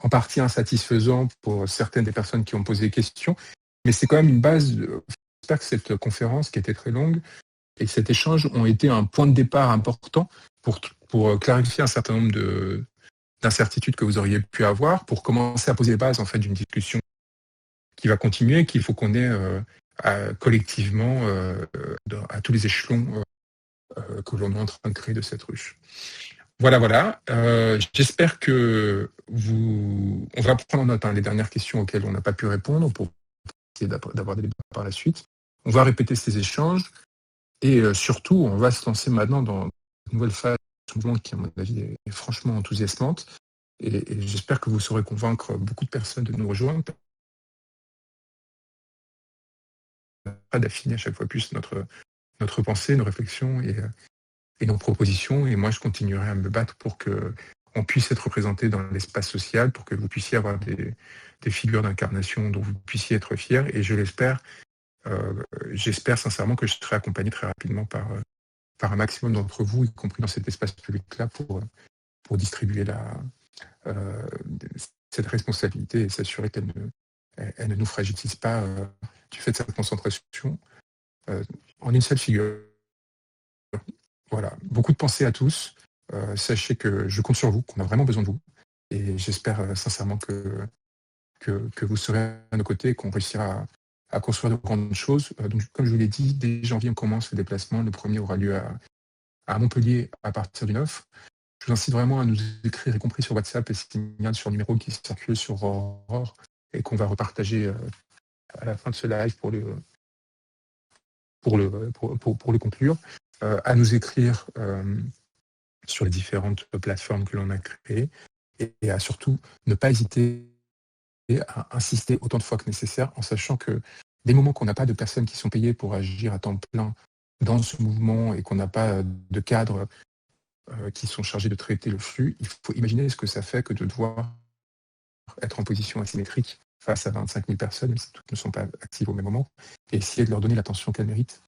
en partie insatisfaisant pour certaines des personnes qui ont posé des questions, mais c'est quand même une base. J'espère que cette conférence, qui était très longue, et cet échange ont été un point de départ important pour clarifier un certain nombre d'incertitudes que vous auriez pu avoir, pour commencer à poser les bases en fait d'une discussion qui va continuer, qu'il faut qu'on ait collectivement à tous les échelons que l'on est en train de créer de cette ruche. Voilà. J'espère que on va prendre en note les dernières questions auxquelles on n'a pas pu répondre pour essayer d'avoir des débats par la suite. On va répéter ces échanges et surtout, on va se lancer maintenant dans une nouvelle phase de mouvement qui, à mon avis, est franchement enthousiasmante. Et j'espère que vous saurez convaincre beaucoup de personnes de nous rejoindre. Pas d'affiner à chaque fois plus notre pensée, nos réflexions et nos propositions. Et moi, je continuerai à me battre pour qu'on puisse être représenté dans l'espace social, pour que vous puissiez avoir des figures d'incarnation dont vous puissiez être fiers. Et je l'espère, j'espère sincèrement que je serai accompagné très rapidement par un maximum d'entre vous, y compris dans cet espace public-là, pour distribuer cette responsabilité et s'assurer qu'elle ne nous fragilise pas du fait de cette concentration en une seule figure. Voilà, beaucoup de pensées à tous. Sachez que je compte sur vous, qu'on a vraiment besoin de vous. Et j'espère sincèrement que vous serez à nos côtés et qu'on réussira à construire de grandes choses. Donc, comme je vous l'ai dit, dès janvier, on commence le déplacement. Le premier aura lieu à Montpellier à partir du 9. Je vous incite vraiment à nous écrire, y compris sur WhatsApp et Signal, sur le numéro qui circule sur Aurore et qu'on va repartager à la fin de ce live pour le conclure. À nous écrire sur les différentes plateformes que l'on a créées et à surtout ne pas hésiter à insister autant de fois que nécessaire en sachant que des moments qu'on n'a pas de personnes qui sont payées pour agir à temps plein dans ce mouvement et qu'on n'a pas de cadres qui sont chargés de traiter le flux, il faut imaginer ce que ça fait que de devoir être en position asymétrique face à 25 000 personnes, même si toutes ne sont pas actives au même moment, et essayer de leur donner l'attention qu'elles méritent.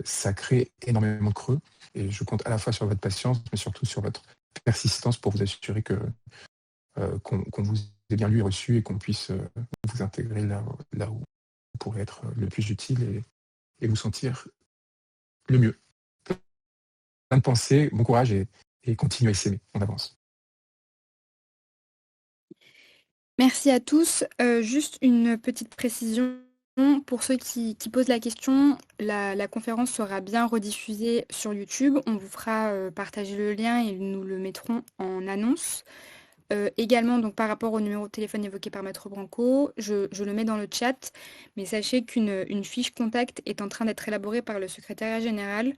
Ça crée énormément de creux et je compte à la fois sur votre patience mais surtout sur votre persistance pour vous assurer qu'on vous ait bien lu et reçu et qu'on puisse vous intégrer là où vous pourrez être le plus utile et vous sentir le mieux. Plein de pensées, bon courage et continuez à s'aimer. On avance. Merci à tous. Juste une petite précision. Pour ceux qui posent la question, la conférence sera bien rediffusée sur YouTube. On vous fera partager le lien et nous le mettrons en annonce. Également, donc, par rapport au numéro de téléphone évoqué par Maître Branco, je le mets dans le chat, mais sachez qu'une fiche contact est en train d'être élaborée par le secrétariat général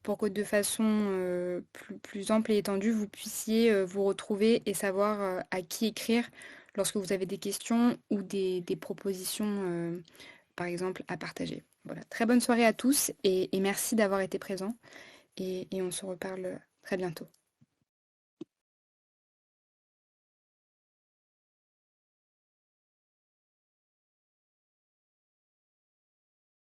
pour que de façon plus ample et étendue, vous puissiez vous retrouver et savoir à qui écrire lorsque vous avez des questions ou des propositions, par exemple, à partager. Voilà. Très bonne soirée à tous et merci d'avoir été présents et on se reparle très bientôt.